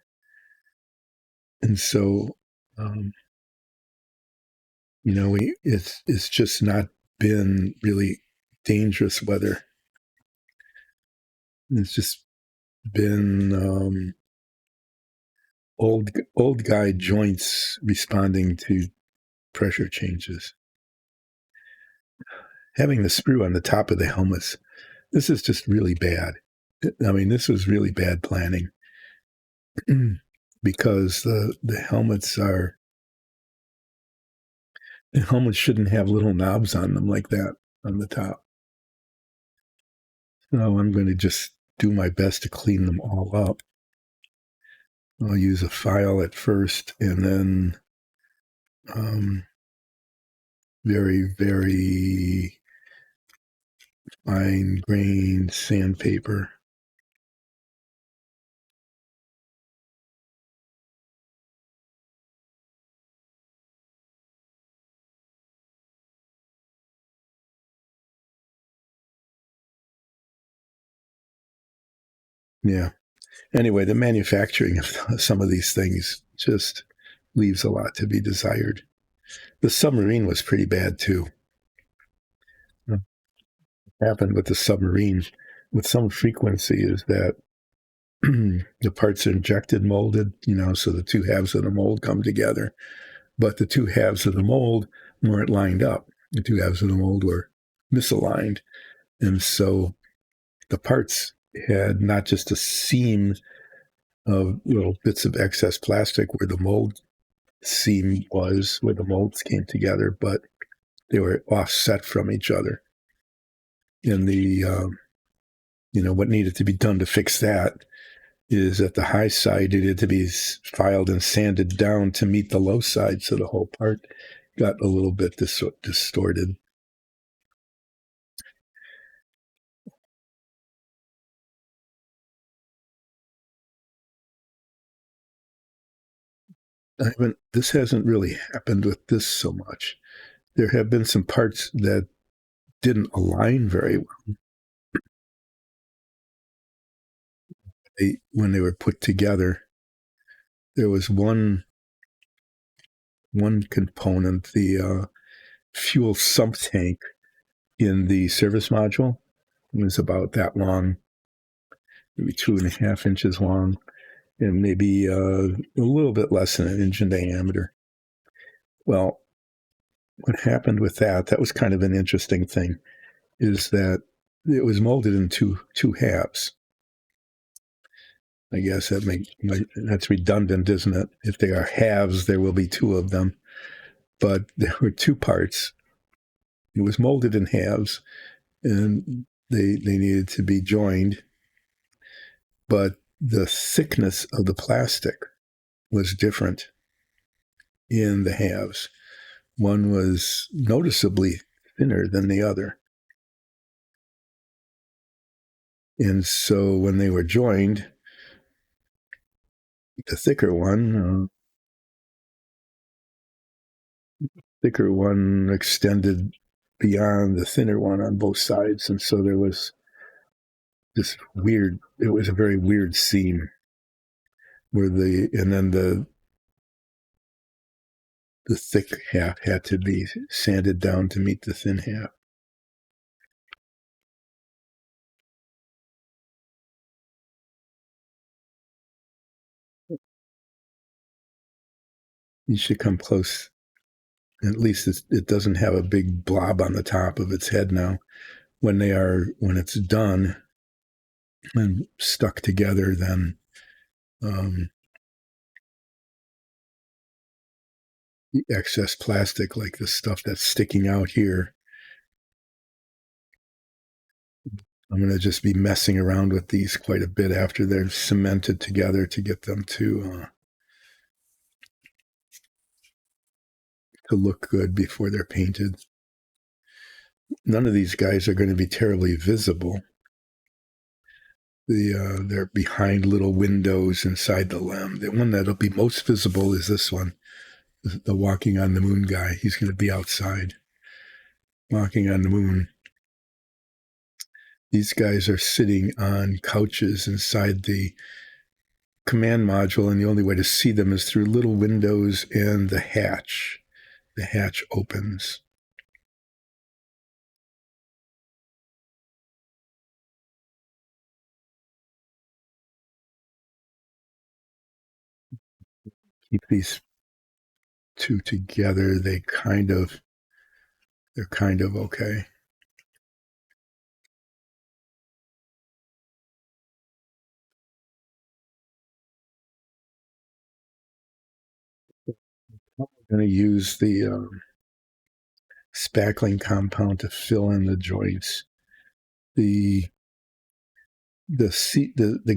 And so, it's just not been really dangerous weather. It's just been old guy joints responding to pressure changes. Having the sprue on the top of the helmets, this is just really bad. I mean, this was really bad planning because the helmets shouldn't have little knobs on them like that on the top. So I'm going to just do my best to clean them all up. I'll use a file at first and then very, very fine-grained sandpaper. Yeah. Anyway, the manufacturing of some of these things just leaves a lot to be desired. The submarine was pretty bad too. What happened with the submarine with some frequency is that the parts are injected molded, so the two halves of the mold come together, but the two halves of the mold weren't lined up. The two halves of the mold were misaligned. And so the parts had not just a seam of little bits of excess plastic where the mold seam was, where the molds came together, but they were offset from each other. And what needed to be done to fix that is at the high side, it had to be filed and sanded down to meet the low side, so the whole part got a little bit distorted. This hasn't really happened with this so much. There have been some parts that didn't align very well when they were put together. There was one component, the fuel sump tank in the service module. It was about that long, maybe 2.5 inches long, and maybe a little bit less than an inch in diameter. Well, what happened with that was kind of an interesting thing, is that it was molded in two halves. I guess that's redundant, isn't it? If they are halves, there will be two of them. But there were two parts. It was molded in halves, and they needed to be joined. But the thickness of the plastic was different in the halves. One was noticeably thinner than the other. And so when they were joined, the thicker one extended beyond the thinner one on both sides. And so there was this it was a very weird seam where the thick half had to be sanded down to meet the thin half. You should come close. At least it doesn't have a big blob on the top of its head now. When it's done and stuck together, then the excess plastic, like the stuff that's sticking out here. I'm going to just be messing around with these quite a bit after they're cemented together to get them to look good before they're painted. None of these guys are going to be terribly visible. They're behind little windows inside the lem. The one that'll be most visible is this one, the walking on the moon guy. He's going to be outside, walking on the moon. These guys are sitting on couches inside the command module, and the only way to see them is through little windows and the hatch. The hatch opens. Keep these two together. They're kind of okay. I'm going to use the spackling compound to fill in the joints. The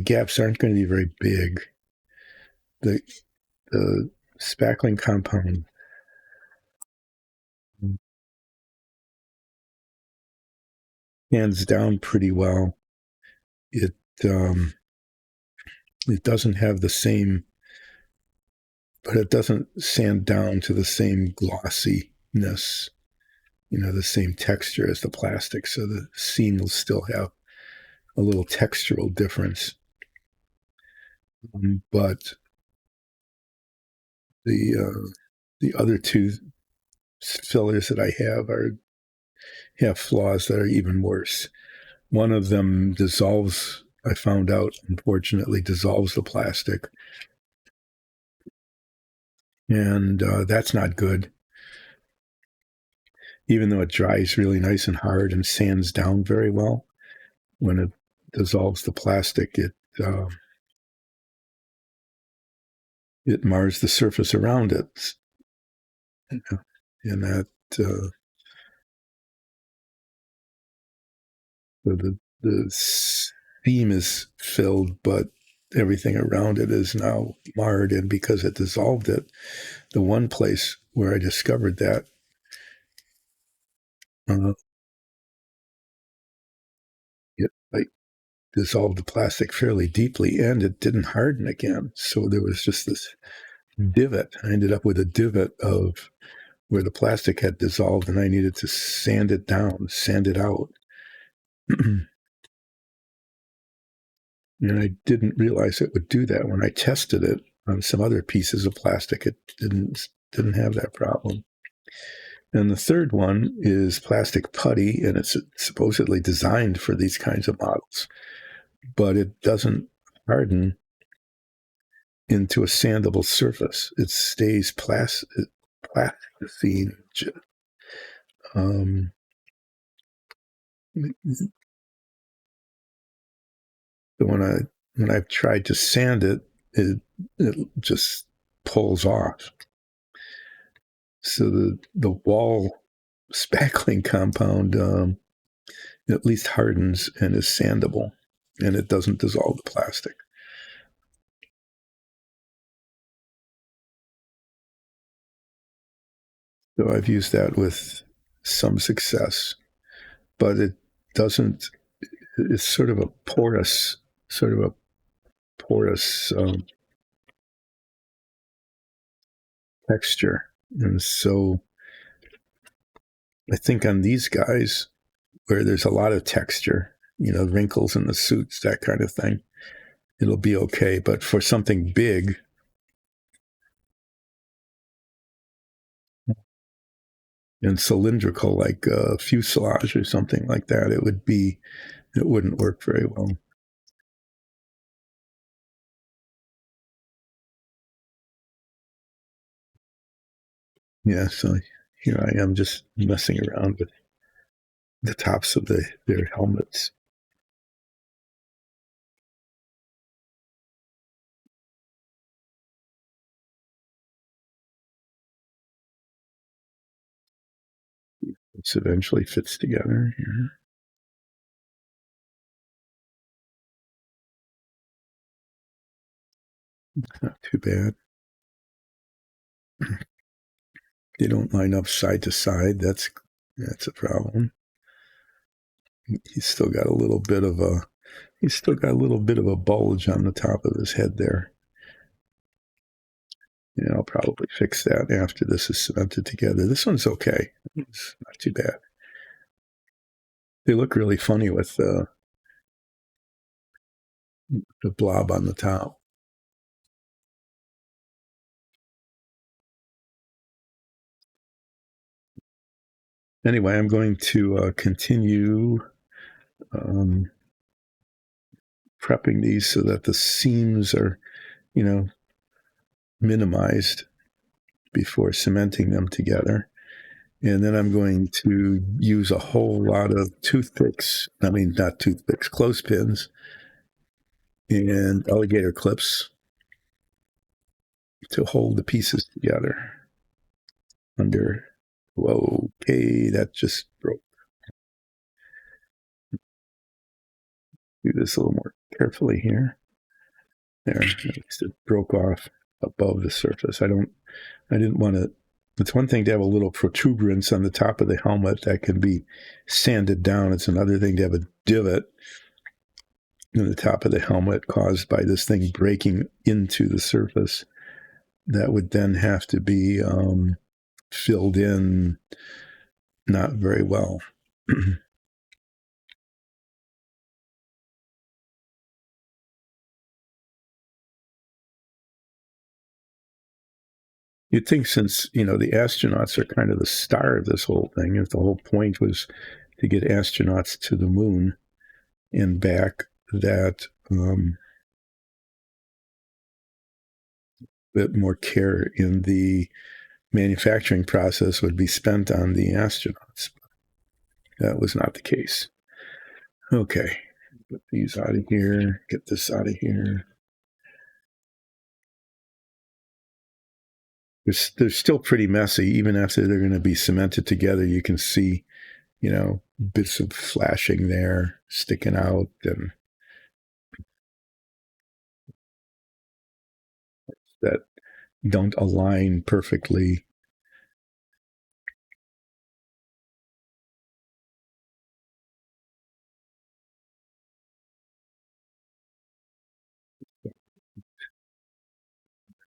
gaps aren't going to be very big. The spackling compound hands down pretty well. It doesn't have the same, but it doesn't sand down to the same glossiness, the same texture as the plastic. So the seam will still have a little textural difference. But the other two fillers that I have flaws that are even worse. One of them dissolves, I found out, unfortunately, dissolves the plastic. And that's not good. Even though it dries really nice and hard and sands down very well, when it dissolves the plastic, it mars the surface around it. And that the seam is filled, but everything around it is now marred. And because it dissolved it, the one place where I discovered that, it like dissolved the plastic fairly deeply, and it didn't harden again. So there was just this divot. I ended up with a divot of where the plastic had dissolved, and I needed to sand it down, sand it out. And I didn't realize it would do that. When I tested it on some other pieces of plastic, it didn't have that problem. And the third one is plastic putty, and it's supposedly designed for these kinds of models, but it doesn't harden into a sandable surface. It stays plasticine. When I've tried to sand it, it just pulls off. So the wall spackling compound at least hardens and is sandable, and it doesn't dissolve the plastic. So I've used that with some success, but it doesn't. It's sort of a porous texture, and so I think on these guys where there's a lot of texture, wrinkles in the suits, that kind of thing, it'll be okay. But for something big and cylindrical, like a fuselage or something like that, it wouldn't work very well. Yeah, so here I am just messing around with the tops of their helmets. This eventually fits together here. Not too bad. They don't line up side to side. That's a problem. He's still got a little bit of a bulge on the top of his head there. Yeah, I'll probably fix that after this is cemented together. This one's okay. It's not too bad. They look really funny with the blob on the top. Anyway, I'm going to continue prepping these so that the seams are, minimized before cementing them together. And then I'm going to use a whole lot of clothespins and alligator clips to hold the pieces together under. Whoa, okay, that just broke. Do this a little more carefully here. There, at least it broke off above the surface. I didn't want to. It's one thing to have a little protuberance on the top of the helmet that can be sanded down. It's another thing to have a divot in the top of the helmet caused by this thing breaking into the surface. That would then have to be filled in not very well. You'd think since, the astronauts are kind of the star of this whole thing, if the whole point was to get astronauts to the moon and back, that bit more care in the manufacturing process would be spent on the astronauts. That was not the case. Okay, put these out of here, get this out of here. They're still pretty messy, even after they're going to be cemented together. You can see, bits of flashing there sticking out, and that don't align perfectly.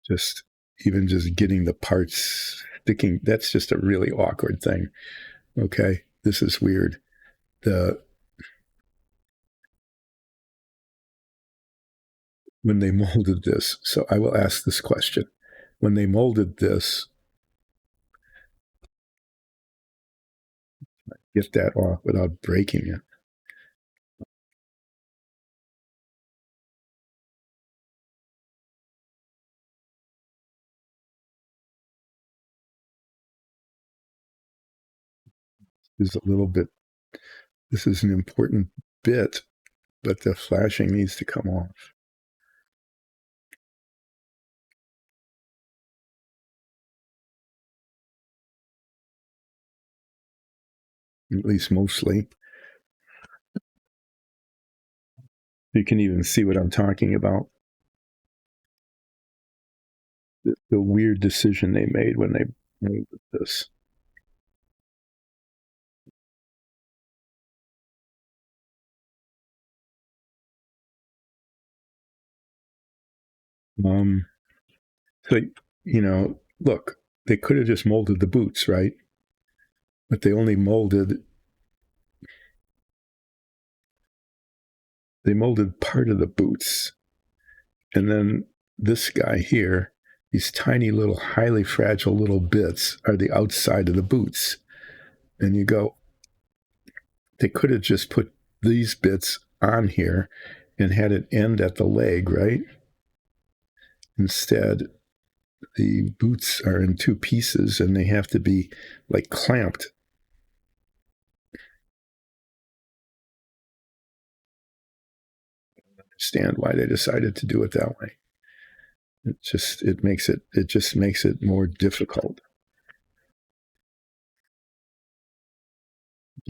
Just getting the parts sticking, that's just a really awkward thing. Okay, this is weird. When they molded this, so I will ask this question. When they molded this, get that off without breaking it. Is a little bit, this is an important bit, but the flashing needs to come off. At least mostly. You can even see what I'm talking about. The weird decision they made when they made this. So, look, they could have just molded the boots, right? But they only molded part of the boots. And then this guy here, these tiny little, highly fragile little bits are the outside of the boots. And you go, they could have just put these bits on here and had it end at the leg, right? Instead, the boots are in two pieces and they have to be like clamped. I don't understand why they decided to do it that way. It just makes it more difficult.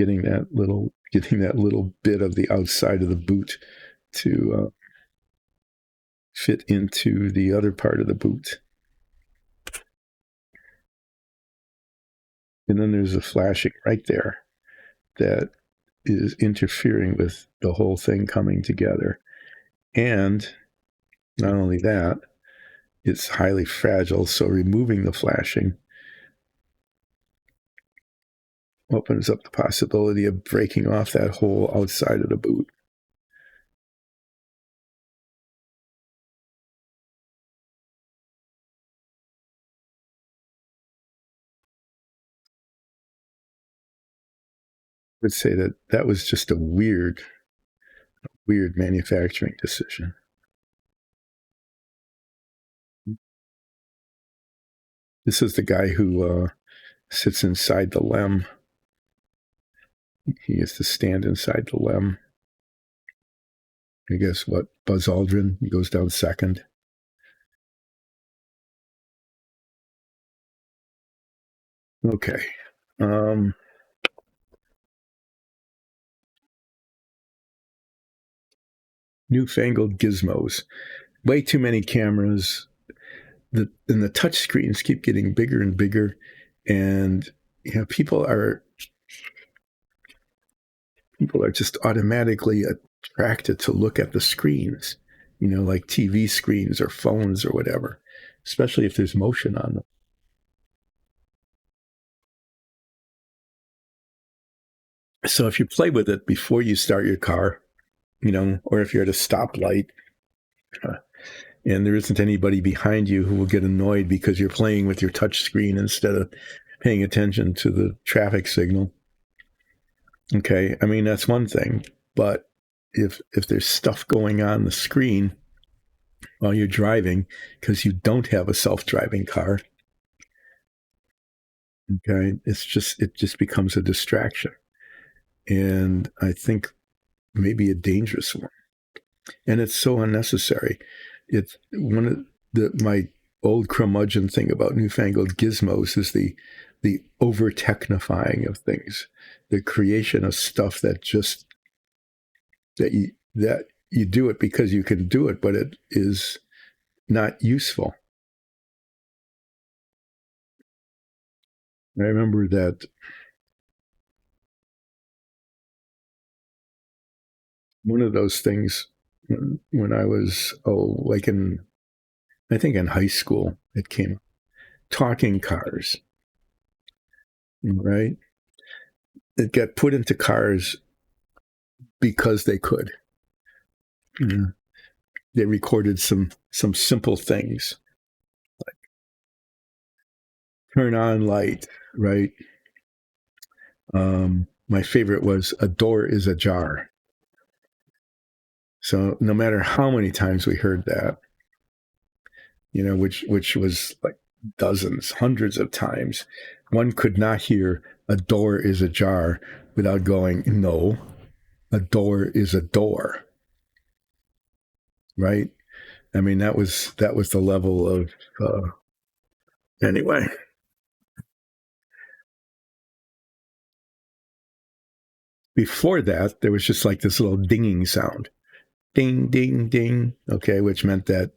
getting that little bit of the outside of the boot to fit into the other part of the boot. And then there's a flashing right there that is interfering with the whole thing coming together. And not only that, it's highly fragile, so removing the flashing opens up the possibility of breaking off that whole outside of the boot. I would say that was just a weird manufacturing decision. This is the guy who sits inside the LEM. He has to stand inside the LEM. I guess what, Buzz Aldrin, he goes down second. Okay. Newfangled gizmos. Way too many cameras. And the touch screens keep getting bigger and bigger. And people are just automatically attracted to look at the screens, like TV screens or phones or whatever, especially if there's motion on them. So if you play with it before you start your car, or if you're at a stoplight and there isn't anybody behind you who will get annoyed because you're playing with your touch screen instead of paying attention to the traffic signal. Okay, I mean, that's one thing. But if there's stuff going on the screen while you're driving because you don't have a self-driving car, okay, it just becomes a distraction. And I think maybe a dangerous one. And it's so unnecessary. It's one of my old curmudgeon thing about newfangled gizmos is the over technifying of things, the creation of stuff that just that you do it because you can do it, but it is not useful. I remember that one of those things when I was I think in high school, it came talking cars, right? It got put into cars because they could. They recorded some simple things like turn on light, right? My favorite was a door is ajar. So no matter how many times we heard that, which was like dozens, hundreds of times, one could not hear a door is ajar without going, no, a door is a door. Right? I mean, that was the level of anyway. Before that, there was just like this little dinging sound. Ding, ding, ding. Okay, which meant that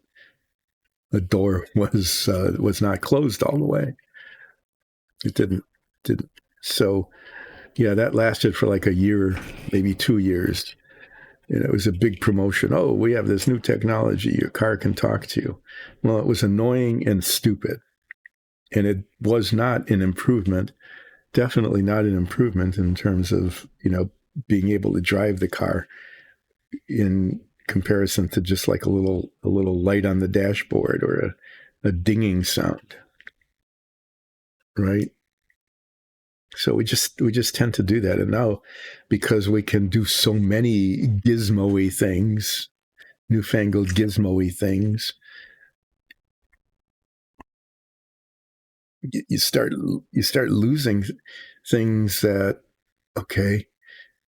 the door was not closed all the way. It didn't. So, yeah, that lasted for like a year, maybe 2 years. And it was a big promotion. Oh, we have this new technology. Your car can talk to you. Well, it was annoying and stupid. And it was not an improvement, definitely not an improvement in terms of, being able to drive the car in comparison to just like a little light on the dashboard or a dinging sound. Right? So we just tend to do that. And now, because we can do so many gizmo-y things, newfangled gizmo-y things, you start losing things that, okay,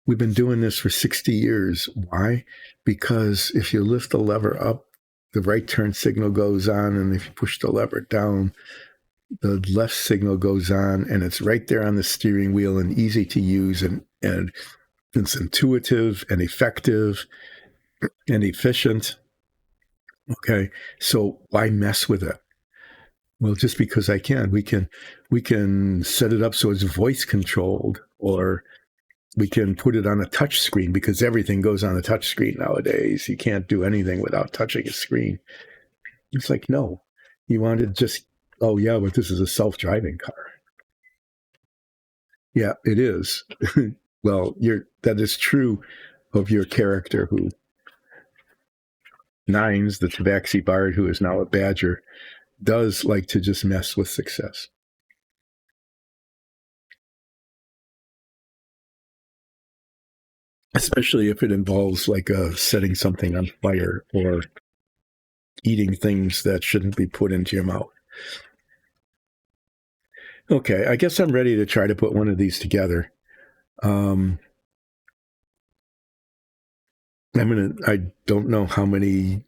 we've been doing this for 60 years. Why? Because if you lift the lever up, the right turn signal goes on, and if you push the lever down, the left signal goes on, and it's right there on the steering wheel and easy to use, and and it's intuitive and effective and efficient. Okay, so why mess with it? Well, just because I can, we can set it up so it's voice controlled, or we can put it on a touch screen, because everything goes on a touch screen nowadays. You can't do anything without touching a screen. It's like, no, you want to just, oh yeah, but this is a self-driving car. Yeah, it is. Well, that is true of your character, who Nines, the Tabaxi Bard, who is now a Badger, does like to just mess with success. Especially if it involves like setting something on fire or eating things that shouldn't be put into your mouth. Okay, I guess I'm ready to try to put one of these together. I don't know how many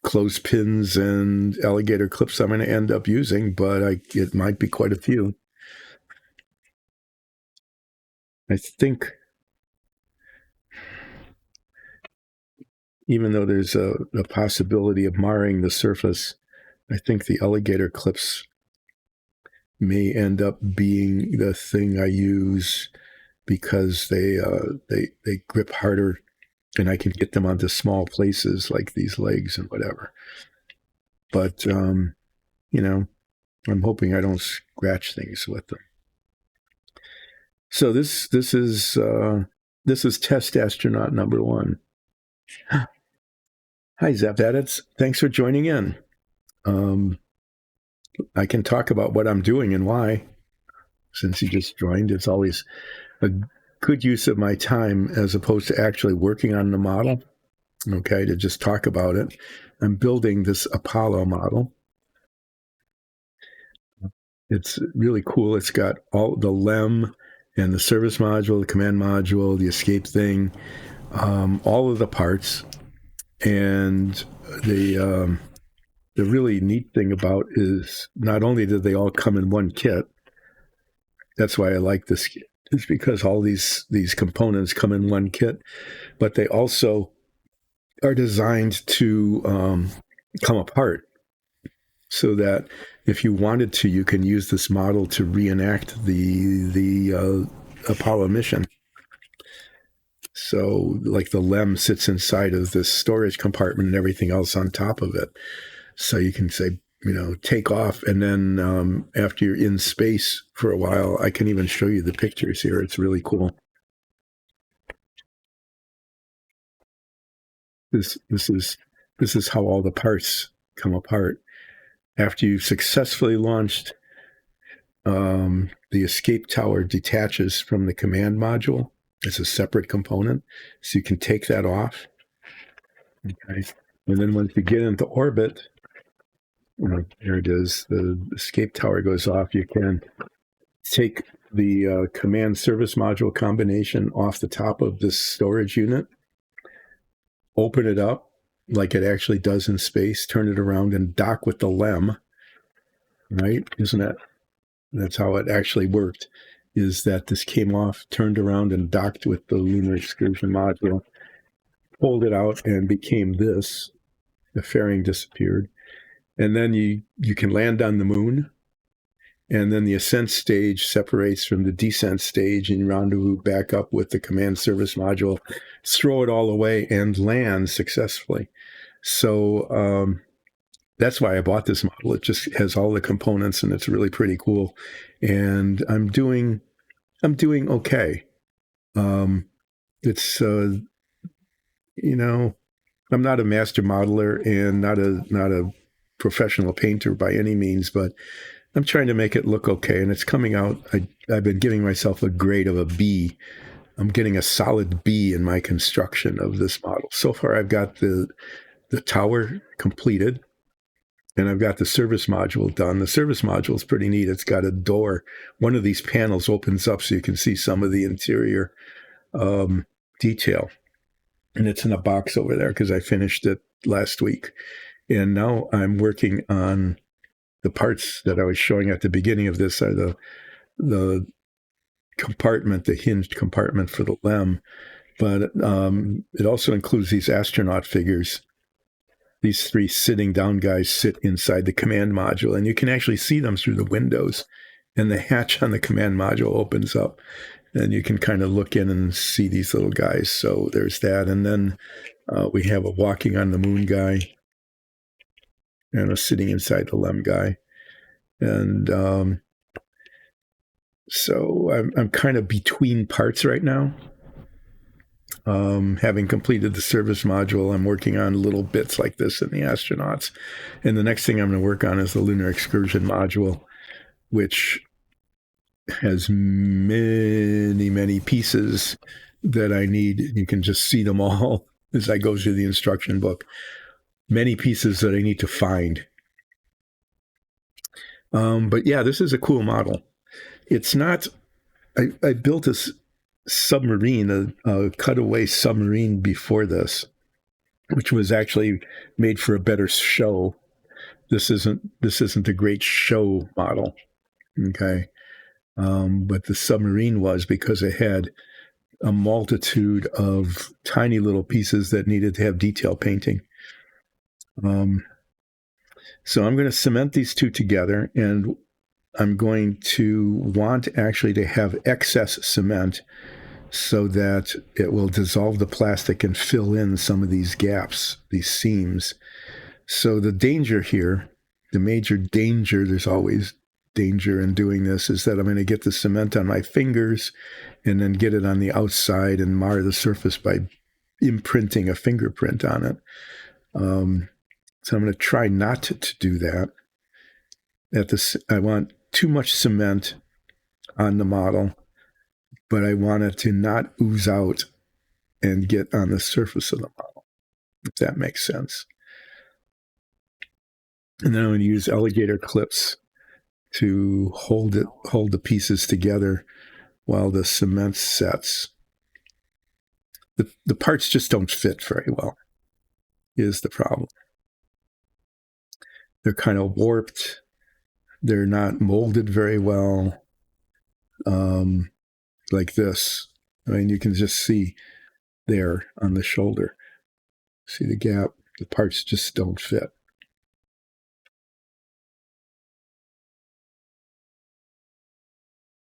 clothespins and alligator clips I'm going to end up using, but it might be quite a few. I think, even though there's a possibility of marring the surface, I think the alligator clips may end up being the thing I use, because they grip harder, and I can get them onto small places like these legs and whatever. But I'm hoping I don't scratch things with them. So this is Test Astronaut number 1. Hi, Zap Edits. Thanks for joining in. I can talk about what I'm doing and why, since you just joined. It's always a good use of my time, as opposed to actually working on the model, okay, to just talk about it. I'm building this Apollo model. It's really cool. It's got all the LEM and the service module, the command module, the escape thing, all of the parts. And the really neat thing about is, not only did they all come in one kit, that's why I like this kit, is because all these components come in one kit, but they also are designed to come apart, so that if you wanted to, you can use this model to reenact the Apollo mission. So, like, the LEM sits inside of this storage compartment and everything else on top of it. So you can say, take off, and then after you're in space for a while, I can even show you the pictures here. It's really cool. This is how all the parts come apart. After you've successfully launched, the escape tower detaches from the command module. It's a separate component, so you can take that off. Okay, and then once you get into orbit, there it is. The escape tower goes off. You can take the command service module combination off the top of this storage unit, open it up like it actually does in space, turn it around and dock with the LEM, right? Isn't that, that's how it actually worked, is that this came off, turned around and docked with the lunar excursion module, pulled it out and became this. The fairing disappeared. And then you can land on the moon, and then the ascent stage separates from the descent stage, and rendezvous back up with the command service module, throw it all away, and land successfully. So that's why I bought this model. It just has all the components, and it's really pretty cool. And I'm doing okay. It's I'm not a master modeler and not a professional painter by any means, but I'm trying to make it look okay, and it's coming out. I've been giving myself a grade of a B. I'm getting a solid B in my construction of this model. So far, I've got the tower completed, and I've got the service module done. The service module is pretty neat. It's got a door. One of these panels opens up so you can see some of the interior detail. And it's in a box over there because I finished it last week. And now I'm working on the parts that I was showing at the beginning of this, are the compartment, the hinged compartment for the LEM, but it also includes these astronaut figures. These three sitting down guys sit inside the command module, and you can actually see them through the windows. And the hatch on the command module opens up, and you can kind of look in and see these little guys. So there's that. And then we have a walking on the moon guy and a sitting inside the LEM guy. And so I'm kind of between parts right now. Having completed the service module, I'm working on little bits like this in the astronauts. And the next thing I'm going to work on is the lunar excursion module, which has many, many pieces that I need. You can just see them all as I go through the instruction book. Many pieces that I need to find. But yeah, this is a cool model. It's not, I built a submarine, a cutaway submarine before this, which was actually made for a better show. This isn't a great show model. Okay. But the submarine was, because it had a multitude of tiny little pieces that needed to have detail painting. So I'm going to cement these two together, and I'm going to want actually to have excess cement so that it will dissolve the plastic and fill in some of these gaps, these seams. So the danger here, the major danger, there's always danger in doing this, is that I'm going to get the cement on my fingers and then get it on the outside and mar the surface by imprinting a fingerprint on it. So I'm going to try not to do that. I want too much cement on the model, but I want it to not ooze out and get on the surface of the model, if that makes sense. And then I'm going to use alligator clips to hold the pieces together while the cement sets. The parts just don't fit very well, is the problem. They're kind of warped. They're not molded very well. Like this. I mean, you can just see there on the shoulder. See the gap? The parts just don't fit.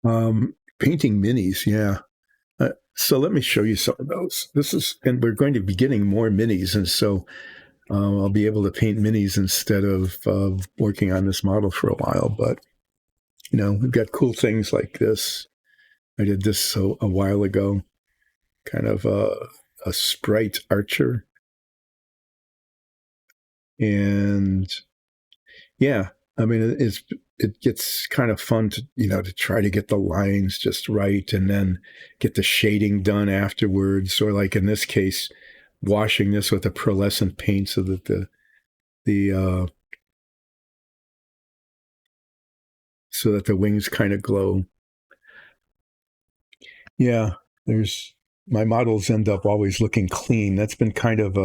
Painting minis, yeah. So let me show you some of those. And we're going to be getting more minis, and so I'll be able to paint minis instead of working on this model for a while. But, we've got cool things like this. I did this a while ago, kind of a sprite archer. And yeah, I mean, it gets kind of fun to, to try to get the lines just right and then get the shading done afterwards. Or like in this case, washing this with a pearlescent paint so that the wings kind of glow. Yeah, my models end up always looking clean. That's been kind of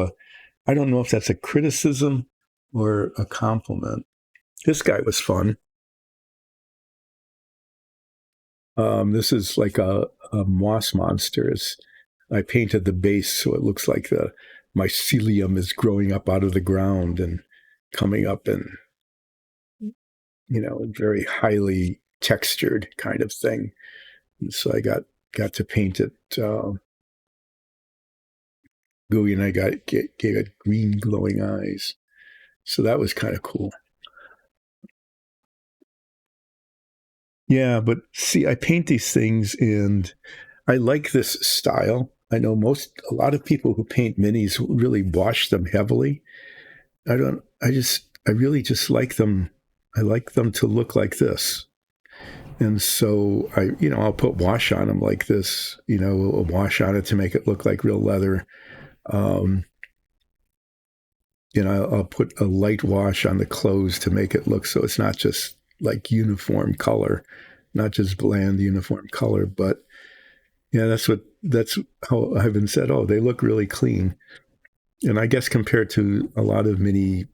I don't know if that's a criticism or a compliment. This guy was fun. This is like a moss monster. I painted the base so it looks like the mycelium is growing up out of the ground and coming up and, very highly textured kind of thing. And so I got to paint it gooey, and I gave it green glowing eyes. So that was kind of cool. Yeah, but see, I paint these things and I like this style. I know a lot of people who paint minis really wash them heavily. I really just like them. I like them to look like this. And so I'll put wash on them like this, a wash on it to make it look like real leather. I'll put a light wash on the clothes to make it look so it's not just like uniform color, not just bland uniform color. But yeah, that's how I've been said, oh, they look really clean. And I guess compared to a lot of minis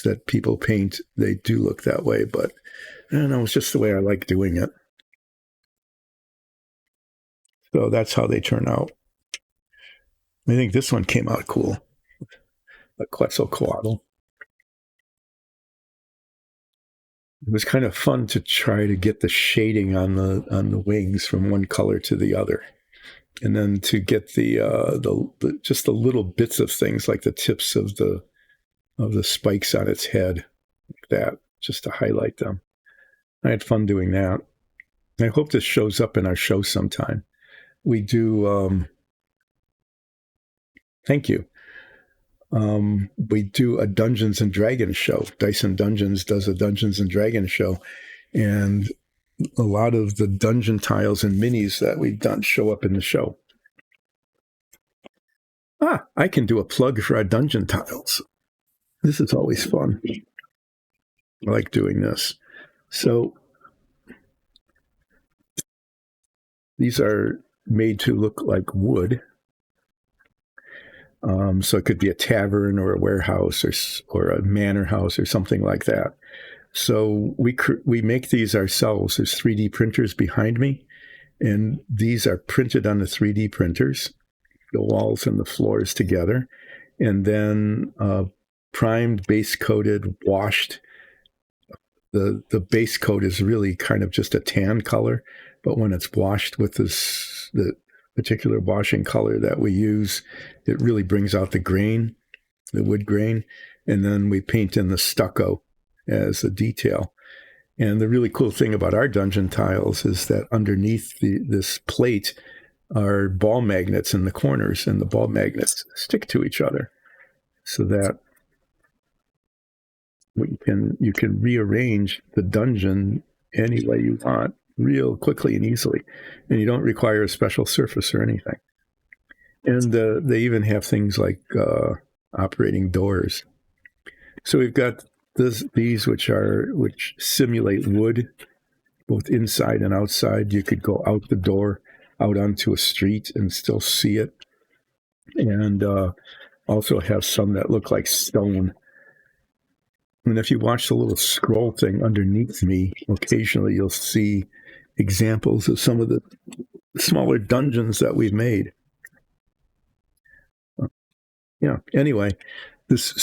that people paint, they do look that way. But I don't know, it's just the way I like doing it. So that's how they turn out. I think this one came out cool. The Quetzalcoatl. It was kind of fun to try to get the shading on the wings from one color to the other, and then to get the just the little bits of things like the tips of the spikes on its head, like that, just to highlight them. I had fun doing that. I hope this shows up in our show sometime. We do. Thank you. We do a Dungeons and Dragons show. Dyson Dungeons does a Dungeons and Dragons show, and a lot of the dungeon tiles and minis that we've done show up in the show. I can do a plug for our dungeon tiles. This is always fun. I like doing this. So these are made to look like wood. So it could be a tavern or a warehouse or a manor house or something like that. So we make these ourselves. There's 3D printers behind me, and these are printed on the 3D printers, the walls and the floors together, and then primed, base coated, washed. The base coat is really kind of just a tan color, but when it's washed with the particular washing color that we use, it really brings out the grain, the wood grain, and then we paint in the stucco as a detail. And the really cool thing about our dungeon tiles is that underneath this plate are ball magnets in the corners, and the ball magnets stick to each other so that you can rearrange the dungeon any way you want real quickly and easily, and you don't require a special surface or anything. And they even have things like operating doors. So we've got these which simulate wood, both inside and outside. You could go out the door, out onto a street, and still see it. And also have some that look like stone. And if you watch the little scroll thing underneath me, occasionally you'll see examples of some of the smaller dungeons that we've made. Yeah. Anyway, this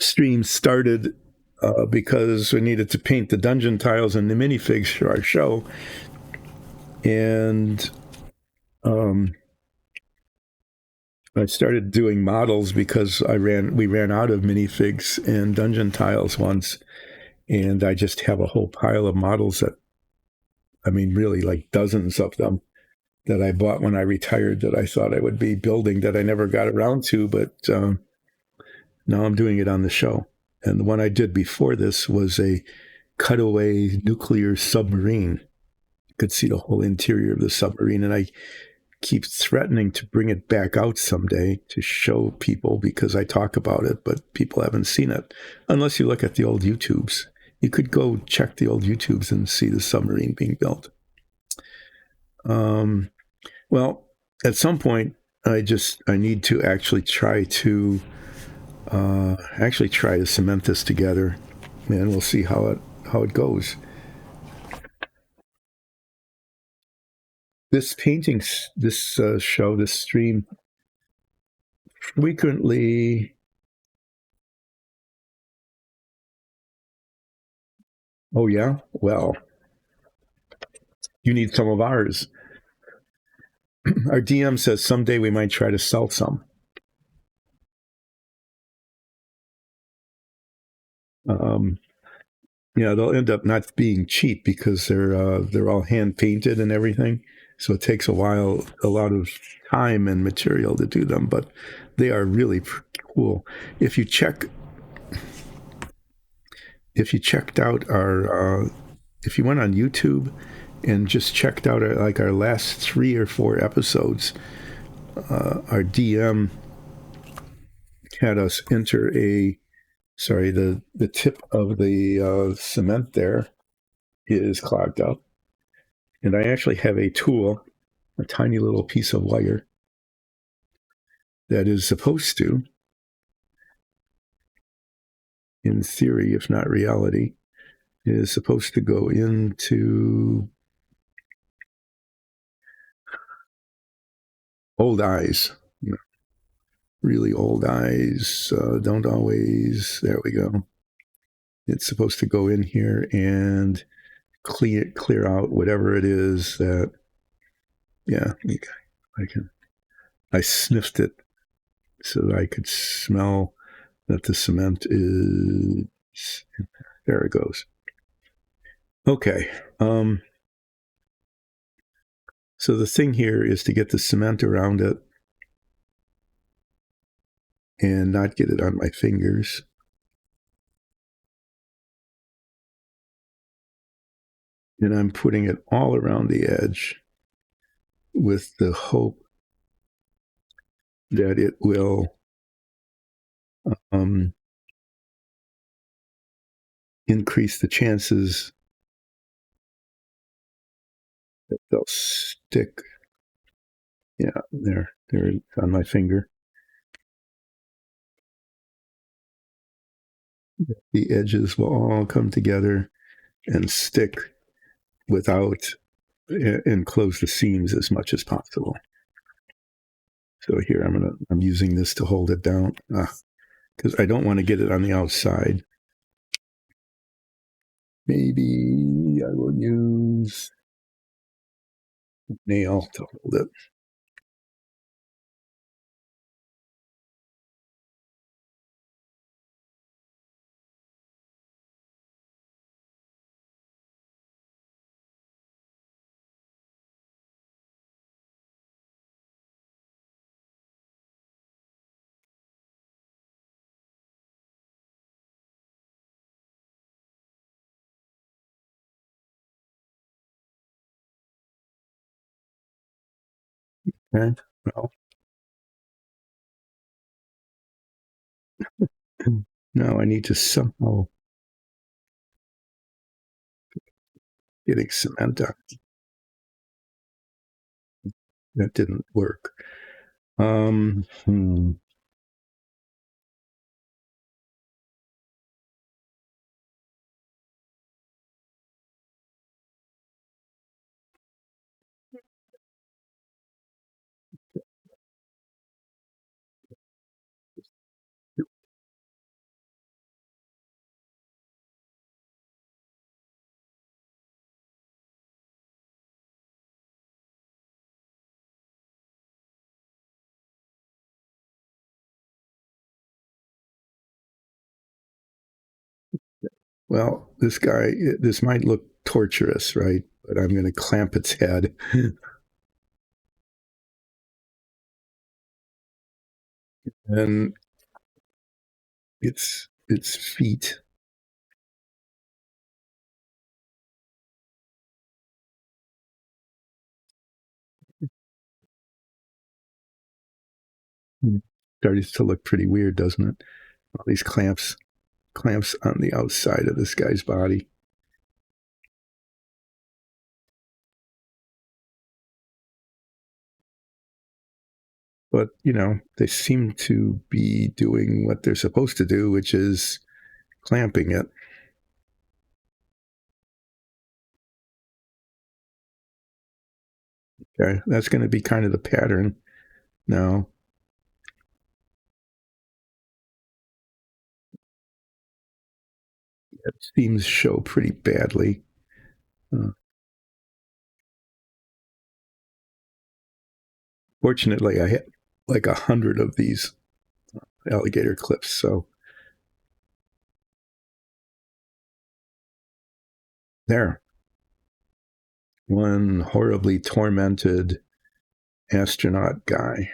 stream started because we needed to paint the dungeon tiles and the minifigs for our show, and I started doing models because we ran out of minifigs and dungeon tiles once, and I just have a whole pile of models really like dozens of them that I bought when I retired that I thought I would be building that I never got around to, but now I'm doing it on the show. And the one I did before this was a cutaway nuclear submarine. You could see the whole interior of the submarine, and I keep threatening to bring it back out someday to show people because I talk about it, but people haven't seen it unless you look at the old YouTubes. You could go check the old YouTubes and see the submarine being built. Well, at some point, I need to actually try to cement this together, and we'll see how it goes. This painting, this show, this stream, frequently. Oh yeah, well, you need some of ours. Our DM says someday we might try to sell some. They'll end up not being cheap because they're all hand painted and everything. So it takes a lot of time and material to do them, but they are really cool. If you checked out if you went on YouTube and just checked out our last 3 or 4 episodes, our DM had us enter the tip of the cement there is clogged up. And I actually have a tool, a tiny little piece of wire that is supposed to, in theory, if not reality, is supposed to go into old eyes, really old eyes. Don't always. There we go. It's supposed to go in here and clear out whatever it is that. Yeah, I sniffed it so that I could smell that the cement is. There it goes. Okay. So the thing here is to get the cement around it and not get it on my fingers. And I'm putting it all around the edge with the hope that it will increase the chances that they'll stick. Yeah, there on my finger. The edges will all come together and stick without and close the seams as much as possible. So here I'm using this to hold it down because I don't want to get it on the outside. Maybe I will use a nail to hold it. Okay. Well, now I need to somehow getting cement on. That didn't work. Well, this might look torturous, right? But I'm going to clamp its head. And its feet. Starts to look pretty weird, doesn't it? All these clamps on the outside of this guy's body. But, they seem to be doing what they're supposed to do, which is clamping it. Okay, that's going to be kind of the pattern now. It seems show pretty badly. Fortunately, I had like 100 of these alligator clips, so there. One horribly tormented astronaut guy.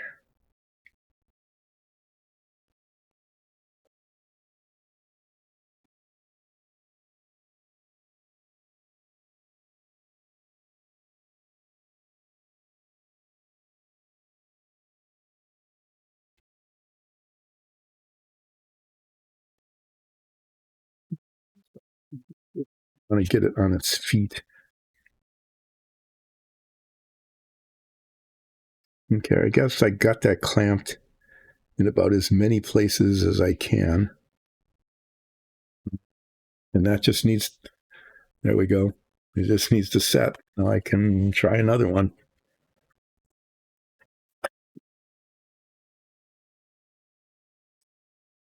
I want to get it on its feet. Okay, I guess I got that clamped in about as many places as I can. And that just needs, there we go. It just needs to set. Now I can try another one.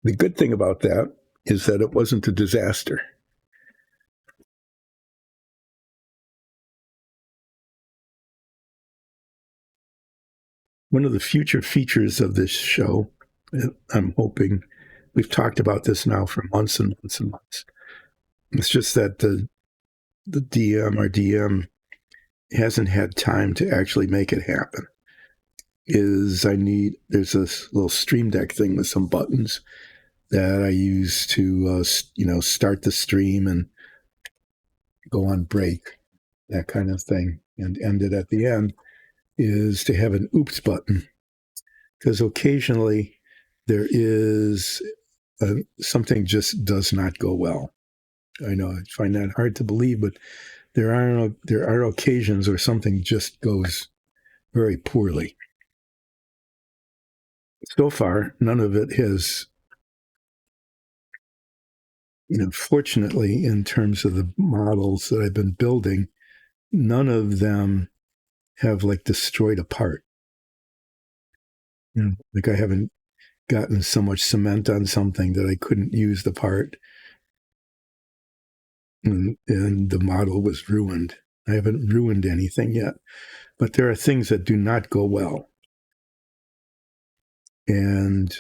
The good thing about that is that it wasn't a disaster. One of the future features of this show, I'm hoping, we've talked about this now for months and months and months. It's just that the DM, our DM, hasn't had time to actually make it happen. There's this little Stream Deck thing with some buttons that I use to, start the stream and go on break, that kind of thing, and end it at the end, is to have an oops button. Because occasionally there is something just does not go well. I know I find that hard to believe, but there are occasions where something just goes very poorly. So far, none of it has, fortunately, in terms of the models that I've been building, none of them have like destroyed a part. Like I haven't gotten so much cement on something that I couldn't use the part, and the model was ruined. I haven't ruined anything yet, but there are things that do not go well. And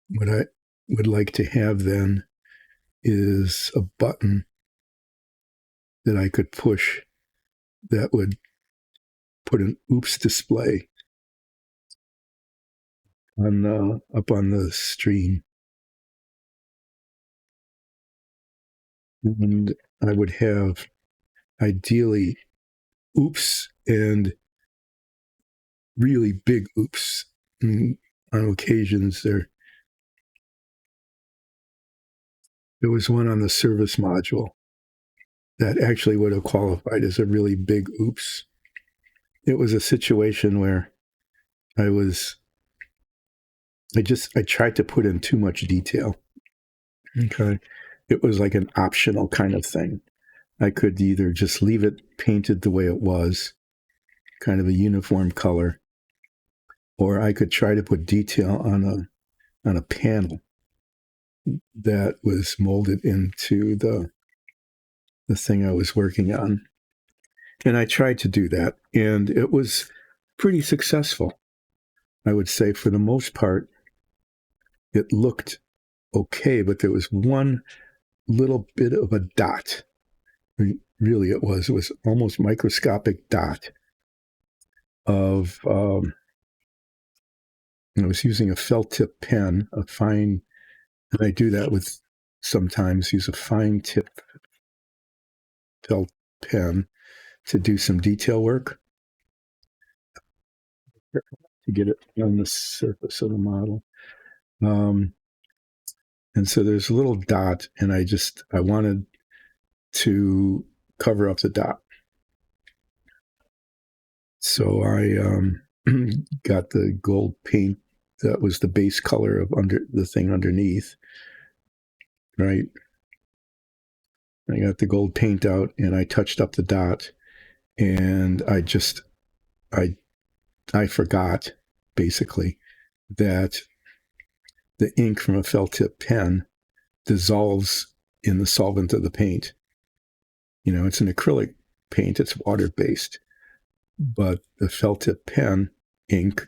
what I would like to have then is a button that I could push that would put an oops display on up on the stream. And I would have ideally oops and really big oops. And on occasions there was one on the service module that actually would have qualified as a really big oops. It was a situation where I tried to put in too much detail. Okay. It was like an optional kind of thing. I could either just leave it painted the way it was, kind of a uniform color, or I could try to put detail on a panel that was molded into the thing I was working on. And I tried to do that, and it was pretty successful. I would say for the most part, it looked okay, but there was one little bit of a dot. I mean, really, it was almost microscopic dot of, I was using a felt tip pen, and I do that with sometimes use a fine tip felt pen to do some detail work to get it on the surface of the model. And so there's a little dot, and I wanted to cover up the dot. So I got the gold paint that was the base color of the thing underneath, right? I got the gold paint out, and I touched up the dot, and I forgot basically that the ink from a felt tip pen dissolves in the solvent of the paint. It's an acrylic paint, it's water based, but the felt tip pen ink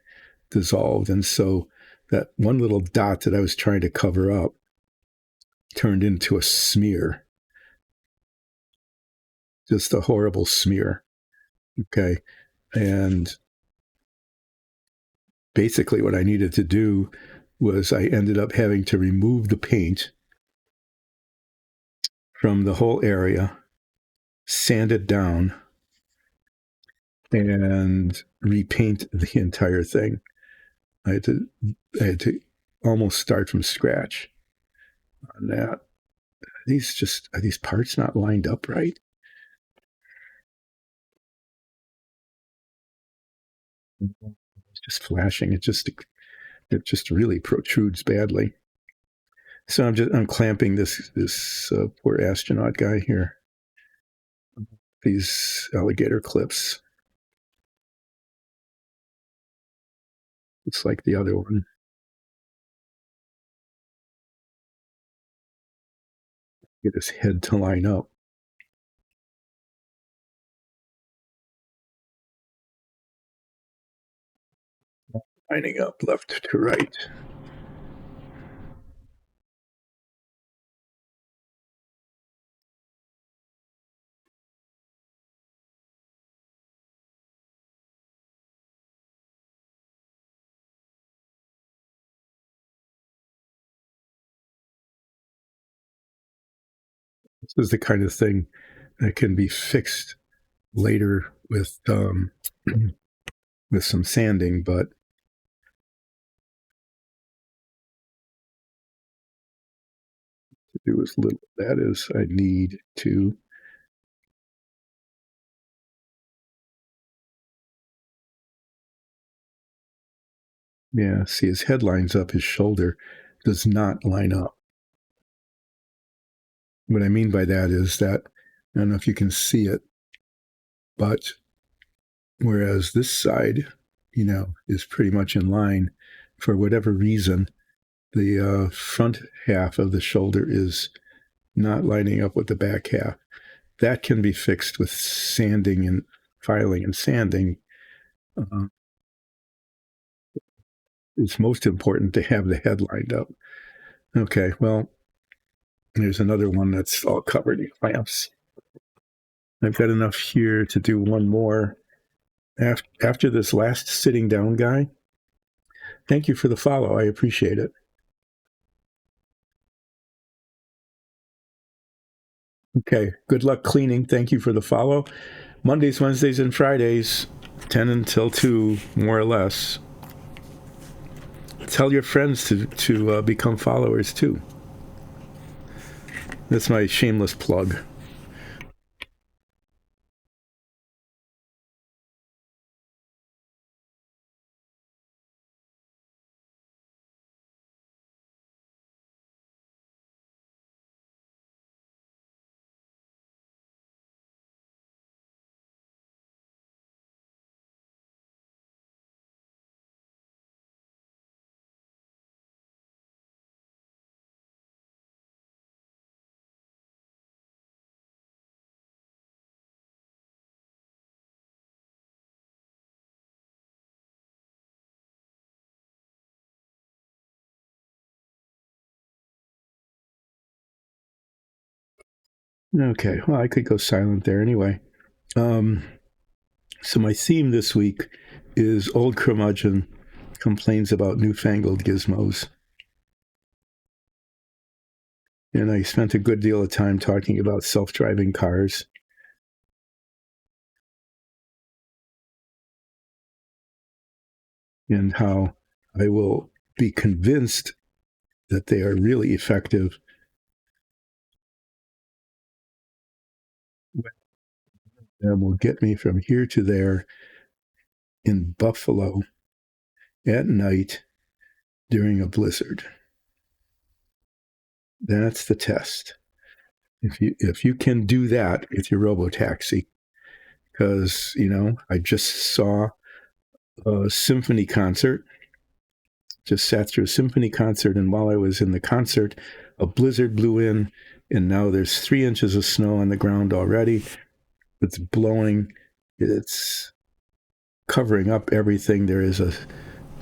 dissolved. And so that one little dot that I was trying to cover up turned into a smear, just a horrible smear. Okay. And basically what I needed to do was I ended up having to remove the paint from the whole area, sand it down, and repaint the entire thing. I had to almost start from scratch on that. Are these parts not lined up right? It's just flashing. It just really protrudes badly. So I'm clamping this poor astronaut guy here. These alligator clips. It's like the other one. get his head to line up. Lining up left to right. This is the kind of thing that can be fixed later with with some sanding, but to do as little that is I need to see his head lines up, his shoulder does not line up. What I mean by that is that I don't know if you can see it, but whereas this side, is pretty much in line, for whatever reason, the front half of the shoulder is not lining up with the back half. That can be fixed with sanding and filing and sanding. It's most important to have the head lined up. Okay, well, there's another one that's all covered in clamps. I've got enough here to do one more. After this last sitting down guy, thank you for the follow. I appreciate it. Okay, good luck cleaning. Thank you for the follow. Mondays, Wednesdays, and Fridays, 10 until 2, more or less. Tell your friends to become followers, too. That's my shameless plug. Okay, well, I could go silent there anyway. So my theme this week is Old Curmudgeon complains about newfangled gizmos. And I spent a good deal of time talking about self-driving cars. And how I will be convinced that they are really effective and will get me from here to there in Buffalo at night during a blizzard. That's the test. If you can do that with your robotaxi, because I just saw a symphony concert, just sat through a symphony concert, and while I was in the concert, a blizzard blew in, and now there's 3 inches of snow on the ground already. It's blowing, it's covering up everything. There is a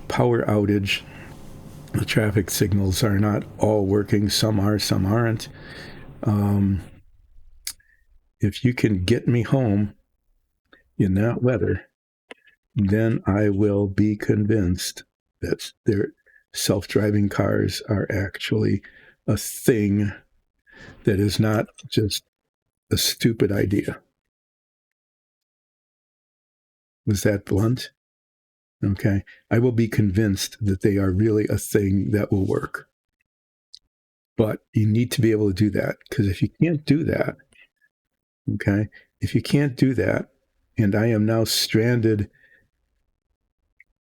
power outage. The traffic signals are not all working. Some are, some aren't. If you can get me home in that weather, then I will be convinced that their self-driving cars are actually a thing that is not just a stupid idea. Was that blunt? Okay. I will be convinced that they are really a thing that will work. But you need to be able to do that, because if you can't do that, okay, if you can't do that, and I am now stranded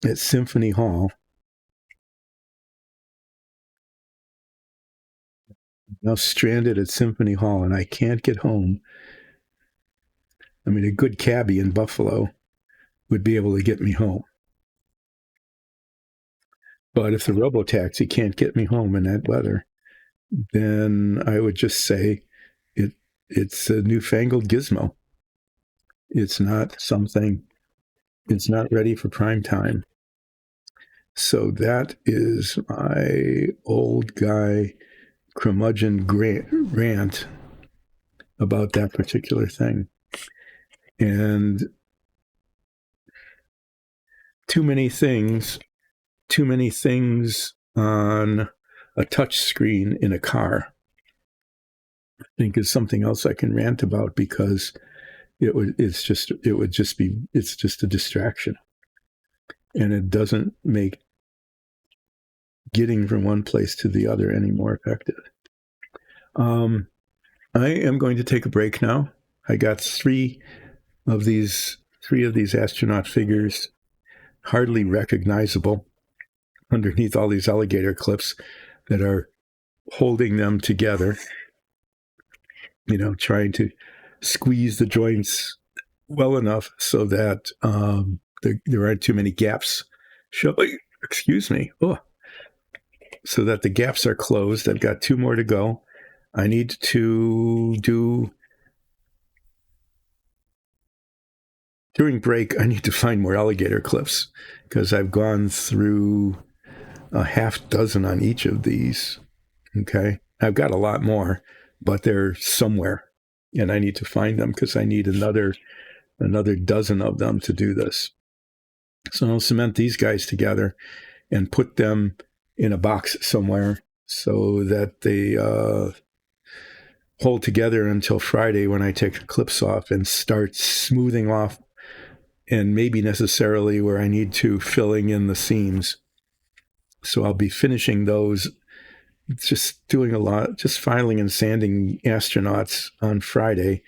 at Symphony Hall, and I can't get home, I mean, a good cabbie in Buffalo would be able to get me home. But if the robotaxi can't get me home in that weather, then I would just say, it's a newfangled gizmo. It's not something, it's not ready for prime time. So that is my old guy curmudgeon rant about that particular thing. And too many things on a touch screen in a car, I think, is something else I can rant about, because it's just a distraction, and it doesn't make getting from one place to the other any more effective. I am going to take a break now. I got three of these astronaut figures, hardly recognizable, underneath all these alligator clips that are holding them together, trying to squeeze the joints well enough so that there aren't too many gaps showing. Excuse me. Oh. So that the gaps are closed. I've got 2 more to go. I need to do, during break, I need to find more alligator clips, because I've gone through a half dozen on each of these. Okay. I've got a lot more, but they're somewhere, and I need to find them, because I need another dozen of them to do this. So I'll cement these guys together and put them in a box somewhere so that they hold together until Friday, when I take the clips off and start smoothing off, and maybe necessarily where I need to, filling in the seams. So I'll be finishing those, just doing a lot, just filing and sanding astronauts on Friday,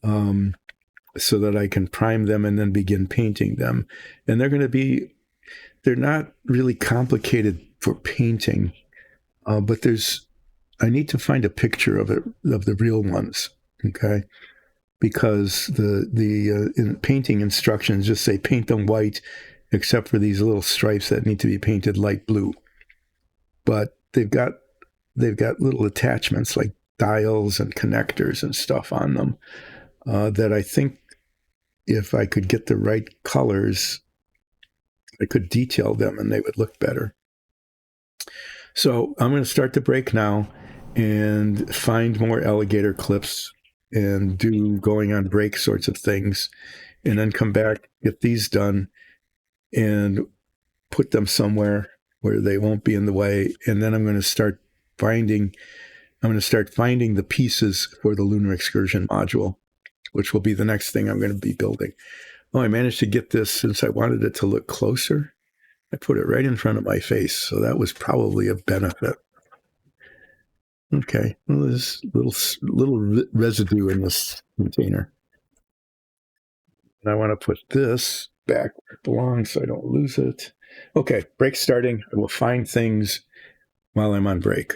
so that I can prime them and then begin painting them. And they're not really complicated for painting, but I need to find a picture of the real ones, okay? Because the painting instructions just say paint them white, except for these little stripes that need to be painted light blue. But they've got little attachments like dials and connectors and stuff on them, that I think, if I could get the right colors, I could detail them and they would look better. So I'm going to start the break now and find more alligator clips and do going on break sorts of things, and then come back, get these done, and put them somewhere where they won't be in the way. And then I'm going to start finding the pieces for the lunar excursion module, which will be the next thing I'm going to be building. Oh, I managed to get this, since I wanted it to look closer, I put it right in front of my face. So that was probably a benefit. Okay, well, there's little residue in this container. And I want to put this back where it belongs so I don't lose it. Okay, break starting. I will find things while I'm on break.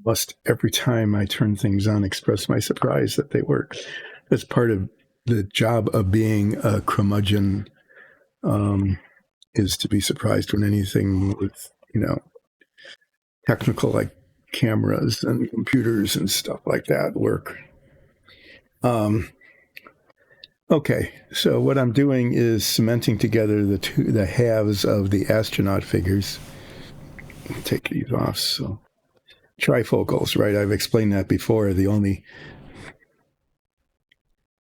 Must, every time I turn things on, express my surprise that they work. That's part of the job of being a curmudgeon, is to be surprised when anything with, technical, like cameras and computers and stuff like that, work. Okay, so what I'm doing is cementing together the halves of the astronaut figures. Take these off. So trifocals, right? I've explained that before. You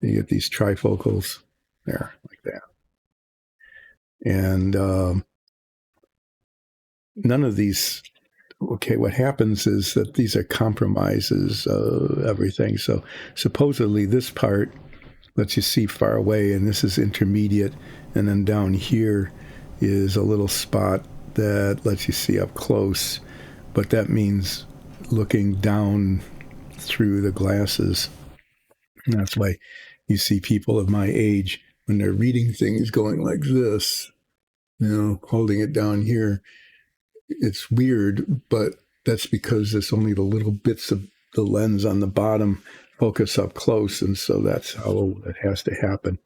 get these trifocals there, like that. And none of these, okay, what happens is that these are compromises of everything. So supposedly this part lets you see far away, and this is intermediate. And then down here is a little spot that lets you see up close. But that means looking down through the glasses. And that's why you see people of my age, when they're reading things, going like this, holding it down here. It's weird, but that's because there's only the little bits of the lens on the bottom focus up close, and so that's how it has to happen.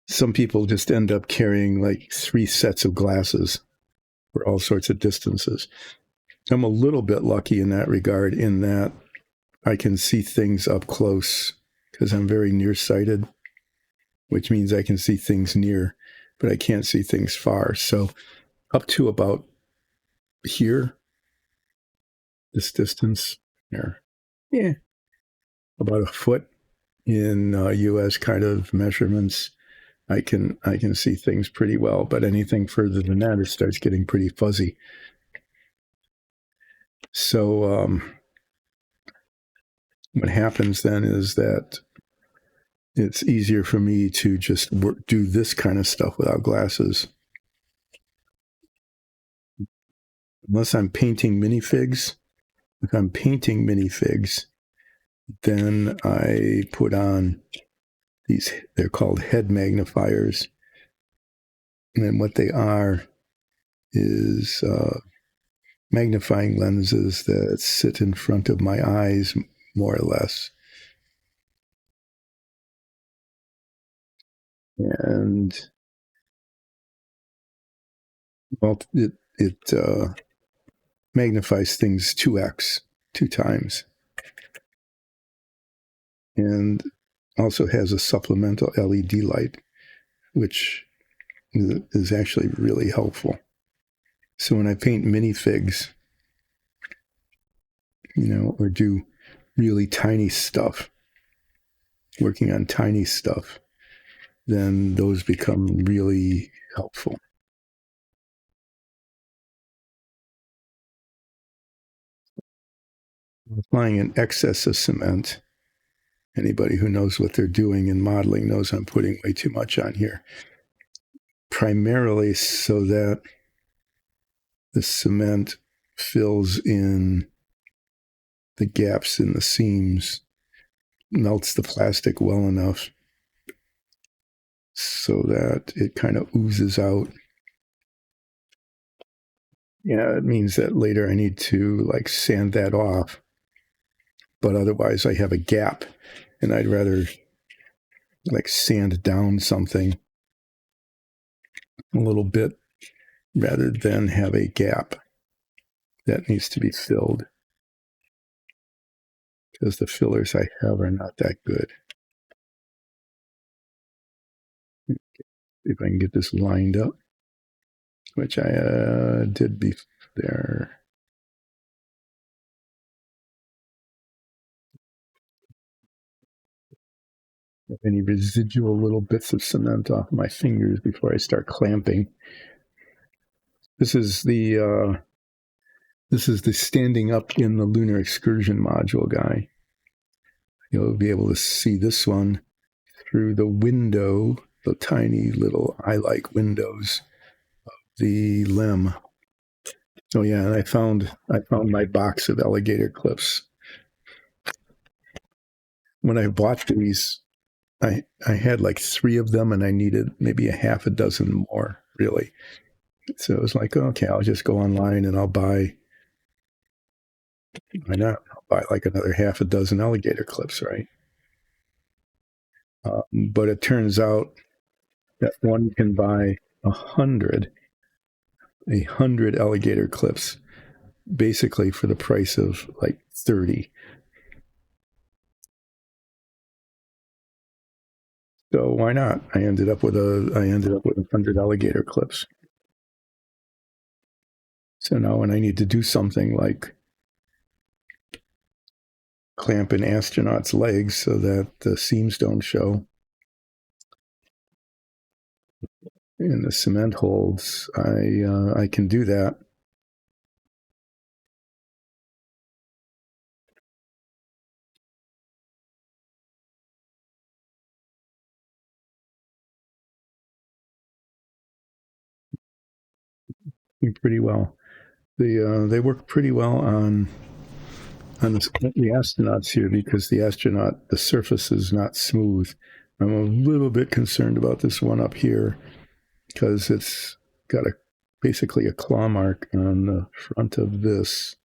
Some people just end up carrying like 3 sets of glasses for all sorts of distances. I'm a little bit lucky in that regard, in that I can see things up close because I'm very nearsighted, which means I can see things near, but I can't see things far. So up to about here, this distance there, yeah, about a foot in US kind of measurements, I can see things pretty well. But anything further than that, it starts getting pretty fuzzy. So what happens then is that it's easier for me to just do this kind of stuff without glasses. Unless I'm painting minifigs. If I'm painting minifigs, then I put on these, they're called head magnifiers. And what they are is magnifying lenses that sit in front of my eyes, more or less. And well, it magnifies things 2x, 2 times. And also has a supplemental LED light, which is actually really helpful. So when I paint minifigs, or do really tiny stuff, working on tiny stuff, then those become really helpful. Applying an excess of cement, anybody who knows what they're doing in modeling knows I'm putting way too much on here. Primarily so that the cement fills in the gaps in the seams, melts the plastic well enough so that it kind of oozes out. Yeah, it means that later I need to sand that off, but otherwise I have a gap, and I'd rather sand down something a little bit rather than have a gap that needs to be filled, because the fillers I have are not that good. If I can get this lined up, which I did there. Any residual little bits of cement off my fingers before I start clamping. This is the standing up in the lunar excursion module guy. You'll be able to see this one through the window, the tiny little eye-like windows of the LEM. Oh yeah, and I found my box of alligator clips. When I bought these, I had 3 of them, and I needed maybe a half a dozen more, really. So it was like, okay, I'll just go online and I'll buy, why not? I'll buy another half a dozen alligator clips, right? But it turns out that one can buy 100 alligator clips, basically for the price of 30. So why not? I ended up with 100 alligator clips. So now when I need to do something like clamp an astronaut's legs so that the seams don't show and the cement holds, I can do that. Pretty well. They work pretty well on the astronauts here, because the surface is not smooth. I'm a little bit concerned about this one up here because it's got basically a claw mark on the front of this.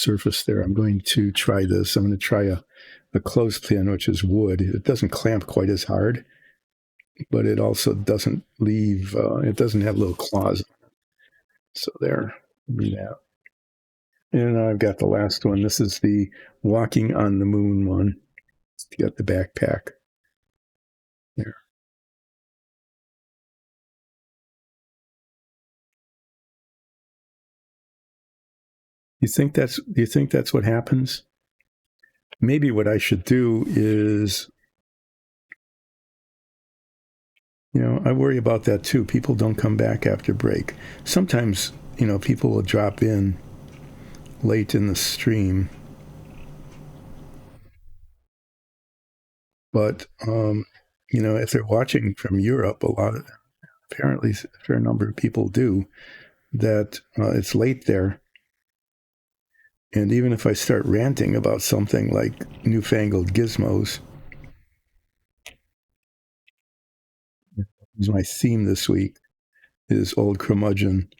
surface there. I'm going to try this. I'm going to try a clothespin, which is wood. It doesn't clamp quite as hard, but it also doesn't leave, it doesn't have little claws. So there, do that. And I've got the last one. This is the Walking on the Moon one. You got the backpack there. Do you think that's what happens? Maybe what I should do is, I worry about that too. People don't come back after break. Sometimes, people will drop in late in the stream. But, if they're watching from Europe, apparently a fair number of people do, that it's late there. And even if I start ranting about something like newfangled gizmos, my theme this week is Old Curmudgeon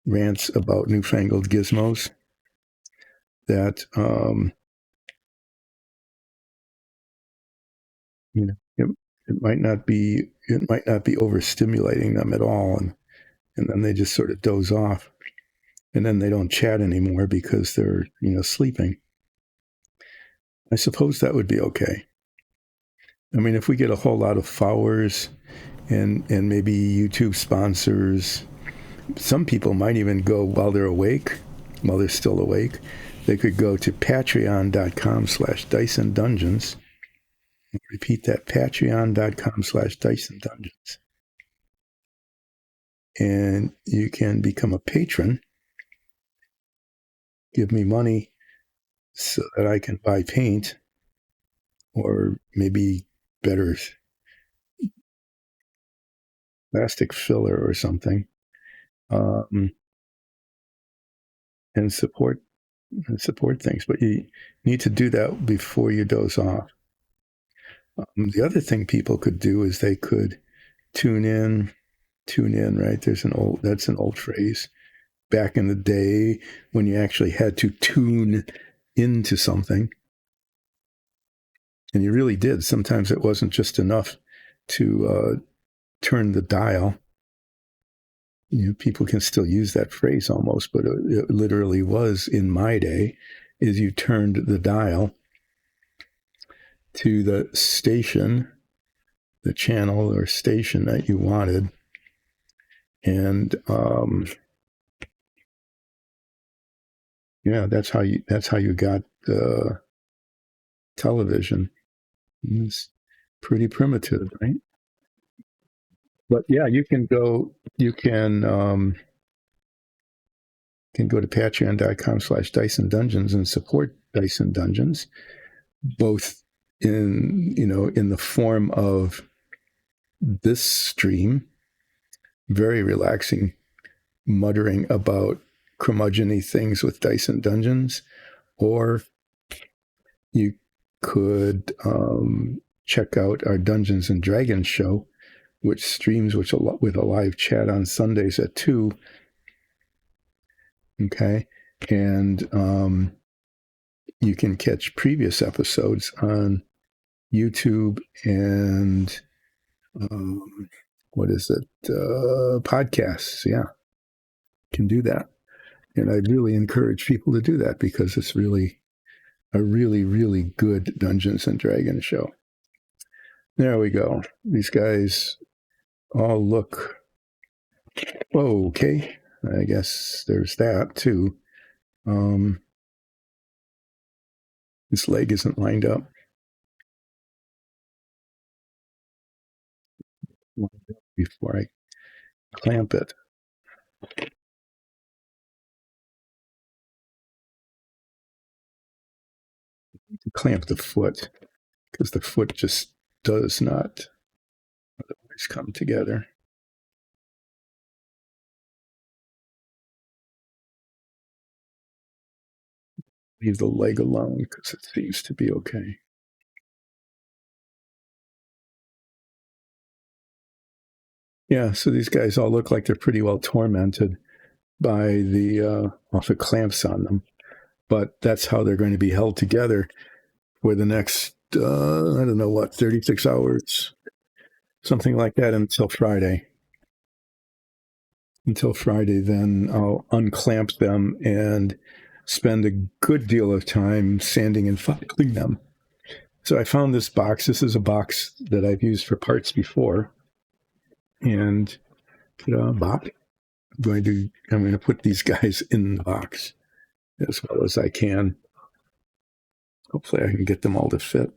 rants about newfangled gizmos, that, it might not be overstimulating them at all. And then they just sort of doze off. And then they don't chat anymore because they're, sleeping. I suppose that would be okay. I mean, if we get a whole lot of followers and maybe YouTube sponsors, some people might even go while they're still awake. They could go to patreon.com/DysonDungeons. Repeat that, patreon.com/DysonDungeons. And you can become a patron. Give me money so that I can buy paint, or maybe better, plastic filler or something, and support things. But you need to do that before you doze off. The other thing people could do is they could tune in, right? That's an old phrase. Back in the day when you actually had to tune into something. And you really did. Sometimes it wasn't just enough to turn the dial. People can still use that phrase almost, but it literally was in my day, is you turned the dial to the station, the channel or station that you wanted. And that's how you got television. It's pretty primitive, right? But yeah, you can go to patreon.com/DysonDungeons and support Dyson Dungeons, both in the form of this stream, very relaxing, muttering about curmudgeon-y things with Dyson Dungeons, or you could check out our Dungeons and Dragons show, which streams with a live chat on Sundays at 2. Okay. And you can catch previous episodes on YouTube and podcasts. Yeah, can do that. And I really encourage people to do that because it's really a really, really good Dungeons and Dragons show. There we go. These guys all look okay. I guess there's that too. This leg isn't lined up. Before I clamp it. To clamp the foot, because the foot just does not otherwise come together. Leave the leg alone because it seems to be okay. Yeah, so these guys all look like they're pretty well tormented by the clamps on them. but that's how they're going to be held together for the next, I don't know what, 36 hours, something like that, until Friday. Until Friday, then I'll unclamp them and spend a good deal of time sanding and filing them. So I found this box. This is a box that I've used for parts before. And I'm going to put these guys in the box as well as I can. Hopefully I can get them all to fit.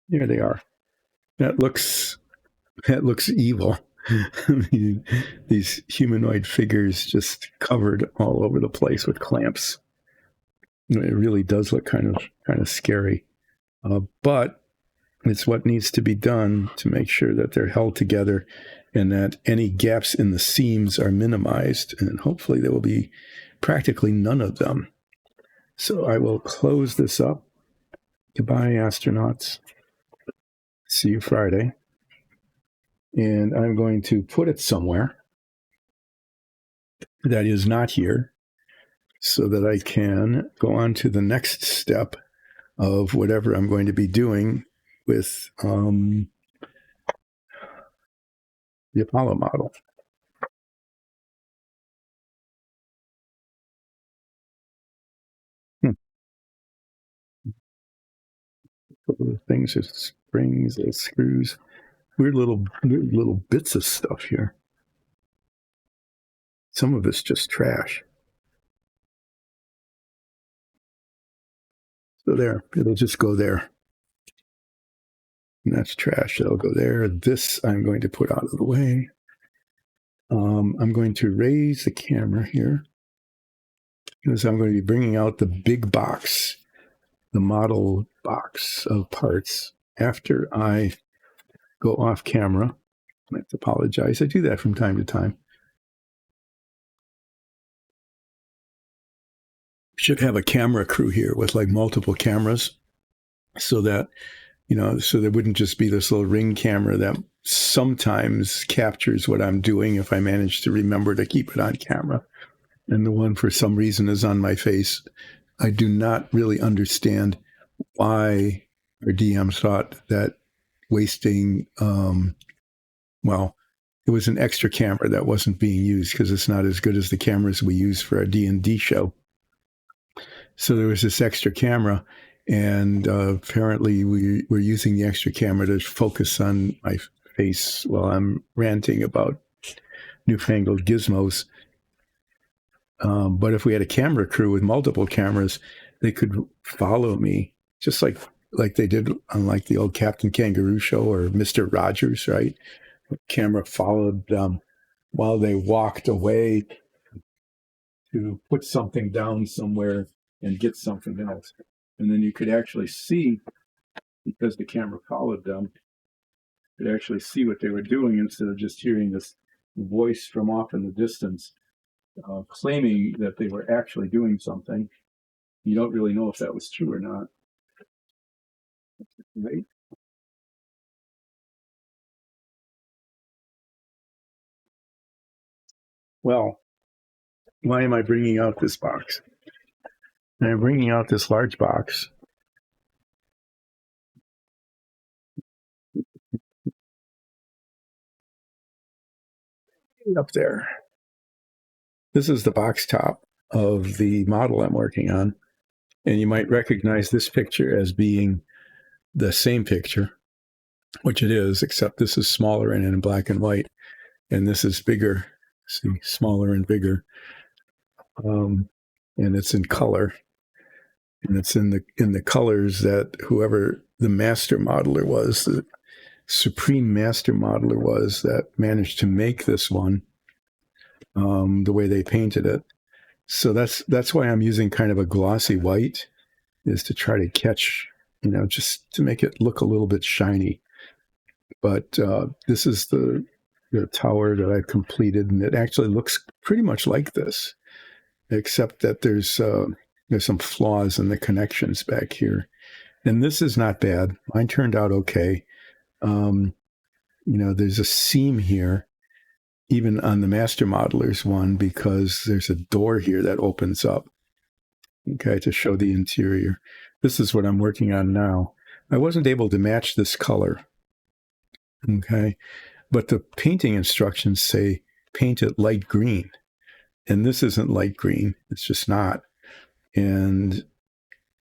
There they are. That looks evil. These humanoid figures just covered all over the place with clamps. It really does look kind of scary, but it's what needs to be done to make sure that they're held together and that any gaps in the seams are minimized, and hopefully there will be practically none of them. So I will close this up. Goodbye, astronauts. See you Friday. And I'm going to put it somewhere that is not here so that I can go on to the next step of whatever I'm going to be doing with the Apollo model. Couple of things, there's springs, there's screws, weird little bits of stuff here. Some of it's just trash. So there, it'll just go there. And that's trash. It'll go there. This I'm going to put out of the way. I'm going to raise the camera here because I'm going to be bringing out the big box, the model box of parts, after I go off camera. I have to apologize. I do that from time to time. Should have a camera crew here with like multiple cameras so that, so there wouldn't just be this little ring camera that sometimes captures what I'm doing if I manage to remember to keep it on camera. And the one for some reason is on my face. I do not really understand why our DM thought that wasting, it was an extra camera that wasn't being used because it's not as good as the cameras we use for our D&D show. So there was this extra camera, and apparently we were using the extra camera to focus on my face while I'm ranting about newfangled gizmos. But if we had a camera crew with multiple cameras, they could follow me, just like they did on like the old Captain Kangaroo show or Mr. Rogers, right? The camera followed them while they walked away to put something down somewhere and get something else. And then you could actually see, because the camera followed them, you could actually see what they were doing instead of just hearing this voice from off in the distance claiming that they were actually doing something. You don't really know if that was true or not. Right? Well, why am I bringing out this box? I'm bringing out this large box. Up there. This is the box top of the model I'm working on. And you might recognize this picture as being the same picture, which it is, except this is smaller and in black and white. And this is bigger, see, smaller and bigger. And it's in color. And it's in the colors that whoever the master modeler was, the supreme master modeler was that managed to make this one the way they painted it. So that's why I'm using kind of a glossy white, is to try to catch, just to make it look a little bit shiny. But this is the the tower that I've completed, and it actually looks pretty much like this, except that there's some flaws in the connections back here. And this is not bad. Mine turned out okay. There's a seam here, even on the Master Modelers one, because there's a door here that opens up, okay, to show the interior. This is what I'm working on now. I wasn't able to match this color, okay, but the painting instructions say paint it light green, and this isn't light green. It's just not. And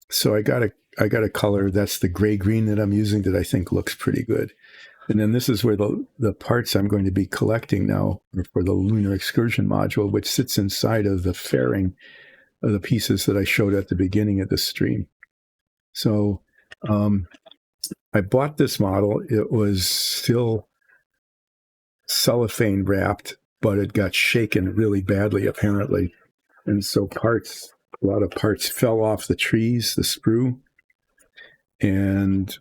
so I got a color that's the gray green that I'm using that I think looks pretty good. And then this is where the parts I'm going to be collecting now are for the Lunar Excursion module, which sits inside of the fairing of the pieces that I showed at the beginning of the stream. So I bought this model. It was still cellophane wrapped, but it got shaken really badly, apparently. And so a lot of parts fell off the trees, the sprue, and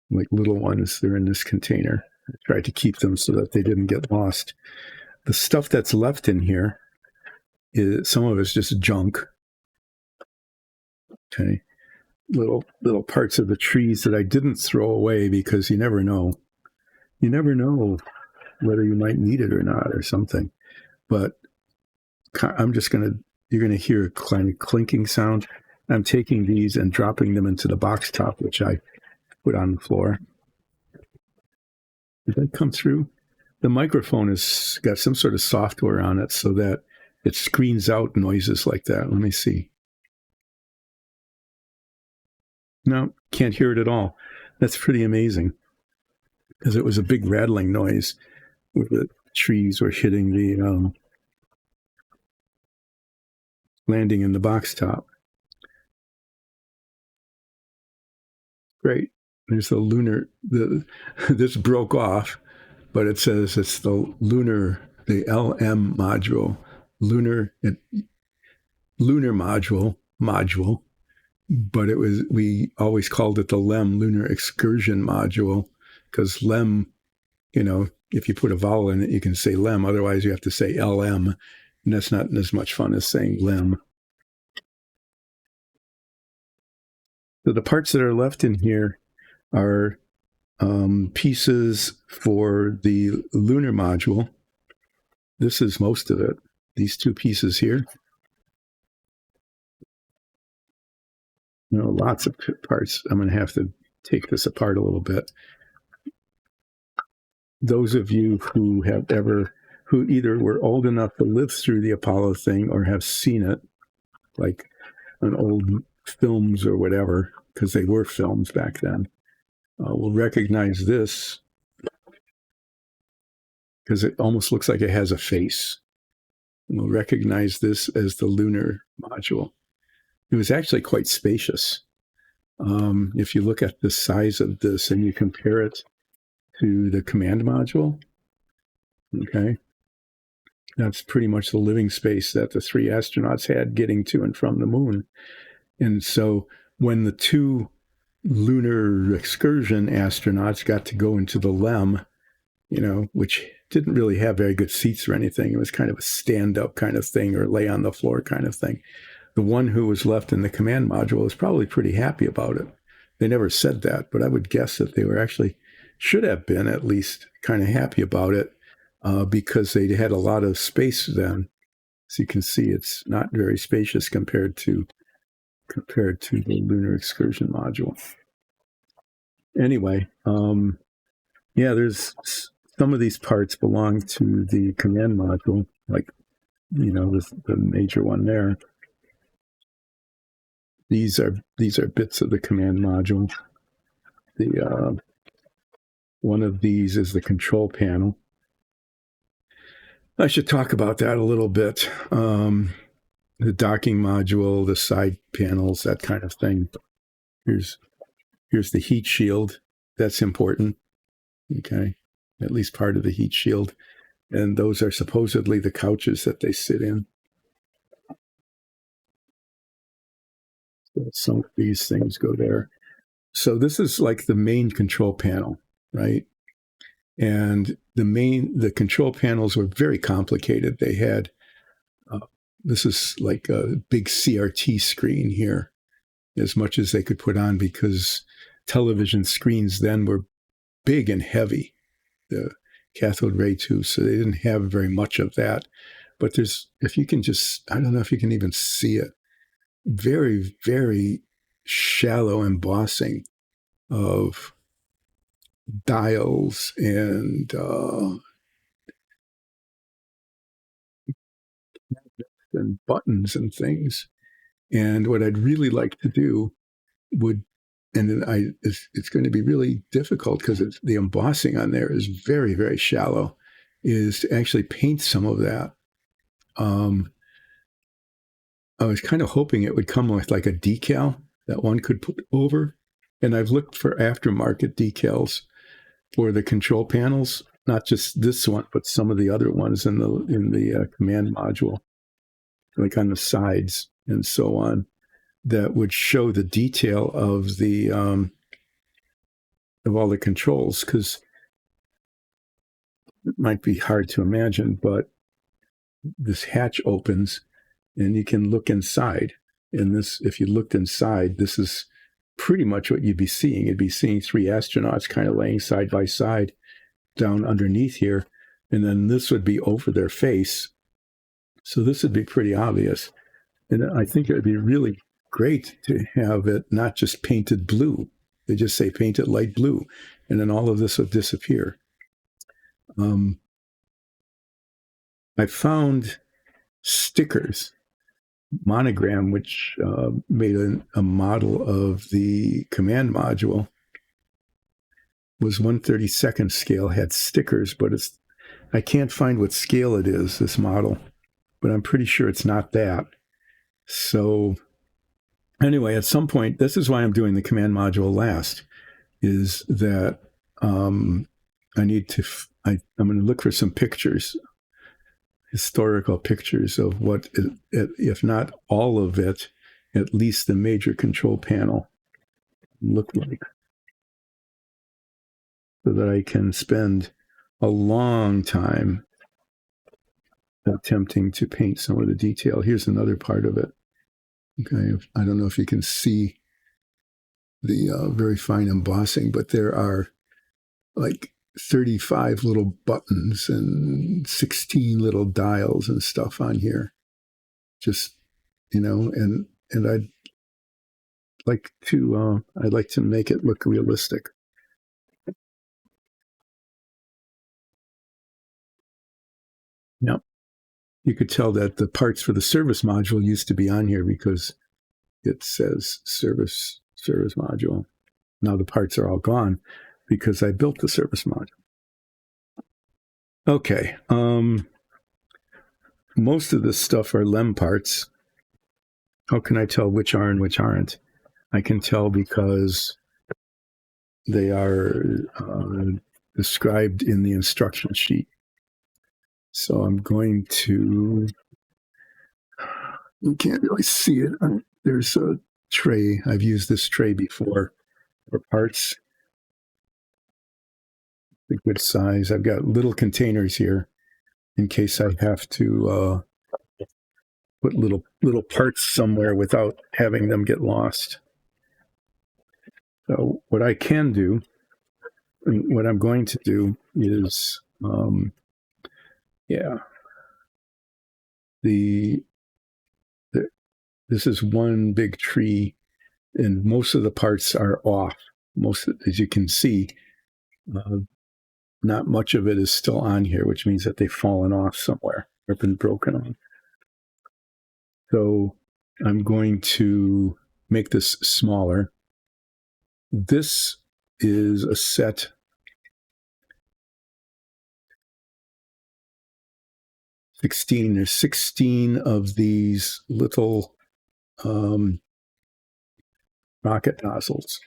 like little ones, they're in this container. I tried to keep them so that they didn't get lost. The stuff that's left in here, some of it's just junk. Okay. Little parts of the trees that I didn't throw away, because you never know. You never know whether you might need it or not or something. But you're going to hear a kind of clinking sound. I'm taking these and dropping them into the box top, which I put on the floor. Did that come through? The microphone has got some sort of software on it so that it screens out noises like that. Let me see. No, can't hear it at all. That's pretty amazing, because it was a big rattling noise where the trees were hitting the landing in the box top. Great. There's the lunar, this broke off, but it says it's the LM module, lunar module, but we always called it the LEM, Lunar Excursion module, because LEM, if you put a vowel in it, you can say LEM, otherwise you have to say LM, and that's not as much fun as saying LEM. So the parts that are left in here are pieces for the lunar module. This is most of it. These two pieces here. Lots of parts. I'm going to have to take this apart a little bit. Those of you who either were old enough to live through the Apollo thing or have seen it, like on old films or whatever, because they were films back then, will recognize this, because it almost looks like it has a face. And we'll recognize this as the lunar module. It was actually quite spacious. If you look at the size of this and you compare it to the command module, okay, that's pretty much the living space that the 3 astronauts had getting to and from the moon. And so when the 2 lunar excursion astronauts got to go into the LEM, which didn't really have very good seats or anything, it was kind of a stand-up kind of thing or lay on the floor kind of thing. The one who was left in the command module was probably pretty happy about it. They never said that, but I would guess that they should have been at least kind of happy about it, because they had a lot of space then. So you can see it's not very spacious compared to the lunar excursion module. Anyway, there's some of these parts belong to the command module, like, the major one there. These are bits of the command module. The one of these is the control panel. I should talk about that a little bit. The docking module, the side panels, that kind of thing. Here's the heat shield. That's important. Okay, at least part of the heat shield. And those are supposedly the couches that they sit in. Some of these things go there. So this is like the main control panel, right? And the control panels were very complicated. They had, this is like a big CRT screen here, as much as they could put on, because television screens then were big and heavy, the cathode ray tubes, so they didn't have very much of that. But there's, if you can just, I don't know if you can even see it, very, very shallow embossing of dials and buttons and things. And what I'd really like to do would, and it's going to be really difficult because the embossing on there is very, very shallow, is to actually paint some of that. I was kind of hoping it would come with like a decal that one could put over. And I've looked for aftermarket decals for the control panels, not just this one, but some of the other ones in the command module, like on the sides and so on, that would show the detail of the of all the controls, because it might be hard to imagine, but this hatch opens and you can look inside. And this, if you looked inside, this is pretty much what you'd be seeing. You'd be seeing three astronauts kind of laying side by side down underneath here. And then this would be over their face. So this would be pretty obvious. And I think it would be really great to have it not just painted blue. They just say painted light blue, and then all of this would disappear. I found stickers, Monogram, which made a model of the command module, was 1/32 scale, had stickers, but I can't find what scale it is, this model, but I'm pretty sure it's not that. So anyway, at some point, this is why I'm doing the command module last, is that I need to, I'm going to look for some pictures, historical pictures of what, if not all of it, at least the major control panel looked like, so that I can spend a long time attempting to paint some of the detail. Here's another part of it. Okay, I don't know if you can see the very fine embossing, but there are like 35 little buttons and 16 little dials and stuff on here. Just, and I'd like to make it look realistic. Yep. You could tell that the parts for the service module used to be on here because it says service module. Now the parts are all gone because I built the service module. Okay. Most of this stuff are LEM parts. How can I tell which are and which aren't? I can tell because they are described in the instruction sheet. So I'm going to, you can't really see it. There's a tray. I've used this tray before for parts. A good size. I've got little containers here in case I have to put little parts somewhere without having them get lost. So what I can do, and what I'm going to do is, this is one big tree, and most of the parts are off. As you can see, not much of it is still on here, which means that they've fallen off somewhere or been broken on. So I'm going to make this smaller. This is a set . There's 16 of these little rocket nozzles.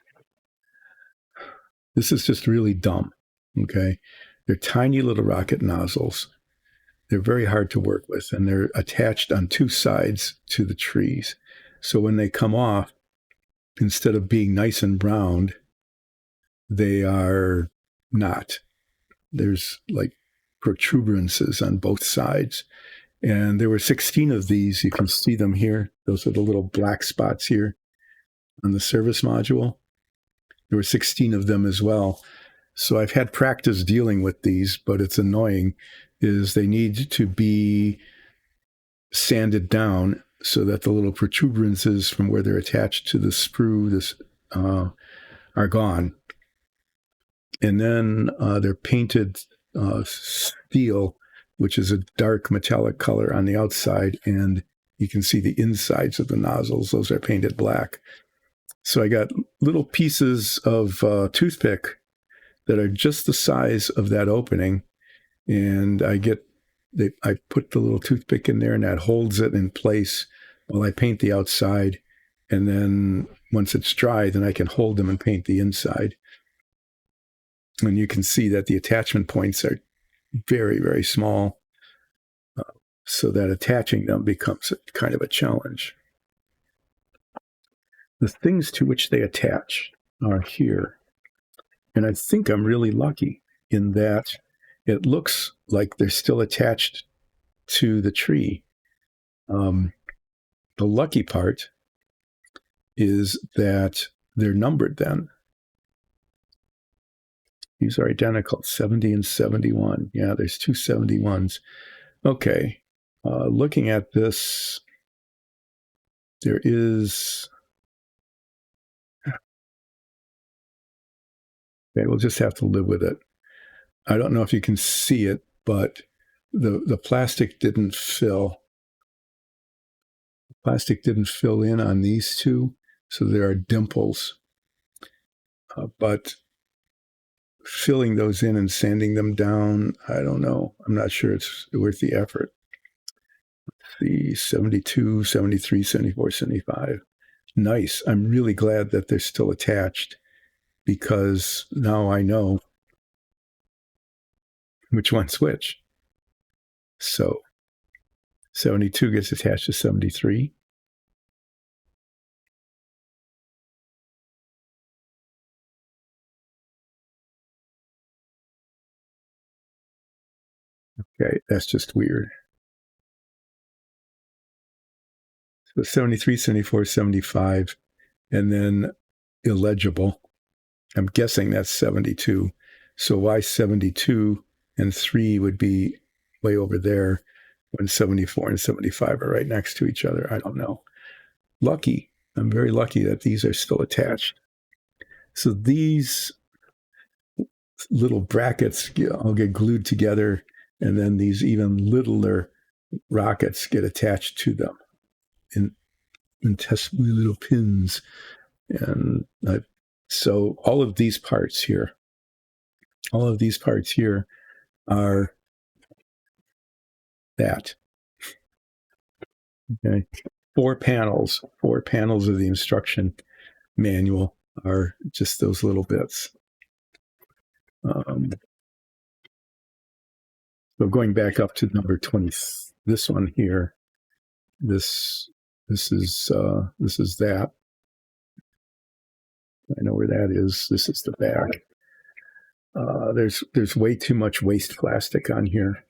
This is just really dumb, okay? They're tiny little rocket nozzles. They're very hard to work with, and they're attached on two sides to the trees. So when they come off, instead of being nice and browned, they are not. there's like protuberances on both sides. And there were 16 of these. You can see them here. Those are the little black spots here on the service module. There were 16 of them as well. So I've had practice dealing with these, but it's annoying, is they need to be sanded down so that the little protuberances from where they're attached to the sprue are gone. And then they're painted steel, which is a dark metallic color on the outside, and you can see the insides of the nozzles. Those are painted black. So I got little pieces of toothpick that are just the size of that opening, and I put the little toothpick in there, and that holds it in place while I paint the outside. And then once it's dry, then I can hold them and paint the inside. And you can see that the attachment points are very, very small, so that attaching them becomes kind of a challenge. The things to which they attach are here. And I think I'm really lucky in that it looks like they're still attached to the tree. The lucky part is that they're numbered then. These are identical, 70 and 71. Yeah, there's two 71s. Okay, looking at this, there is... Okay, we'll just have to live with it. I don't know if you can see it, but the plastic didn't fill. The plastic didn't fill in on these two, so there are dimples. But filling those in and sanding them down, I don't know. I'm not sure it's worth the effort. The 72, 73, 74, 75. Nice. I'm really glad that they're still attached, because now I know which one's which. So 72 gets attached to 73. Okay, that's just weird. So 73, 74, 75, and then illegible. I'm guessing that's 72. So why 72 and 3 would be way over there when 74 and 75 are right next to each other? I don't know. Lucky. I'm very lucky that these are still attached. So these little brackets all get glued together, and then these even littler rockets get attached to them in tiny little pins. And so all of these parts here are that. Okay. Four panels of the instruction manual are just those little bits. So going back up to number 20, this one here, this is that. I know where that is. This is the back. There's way too much waste plastic on here,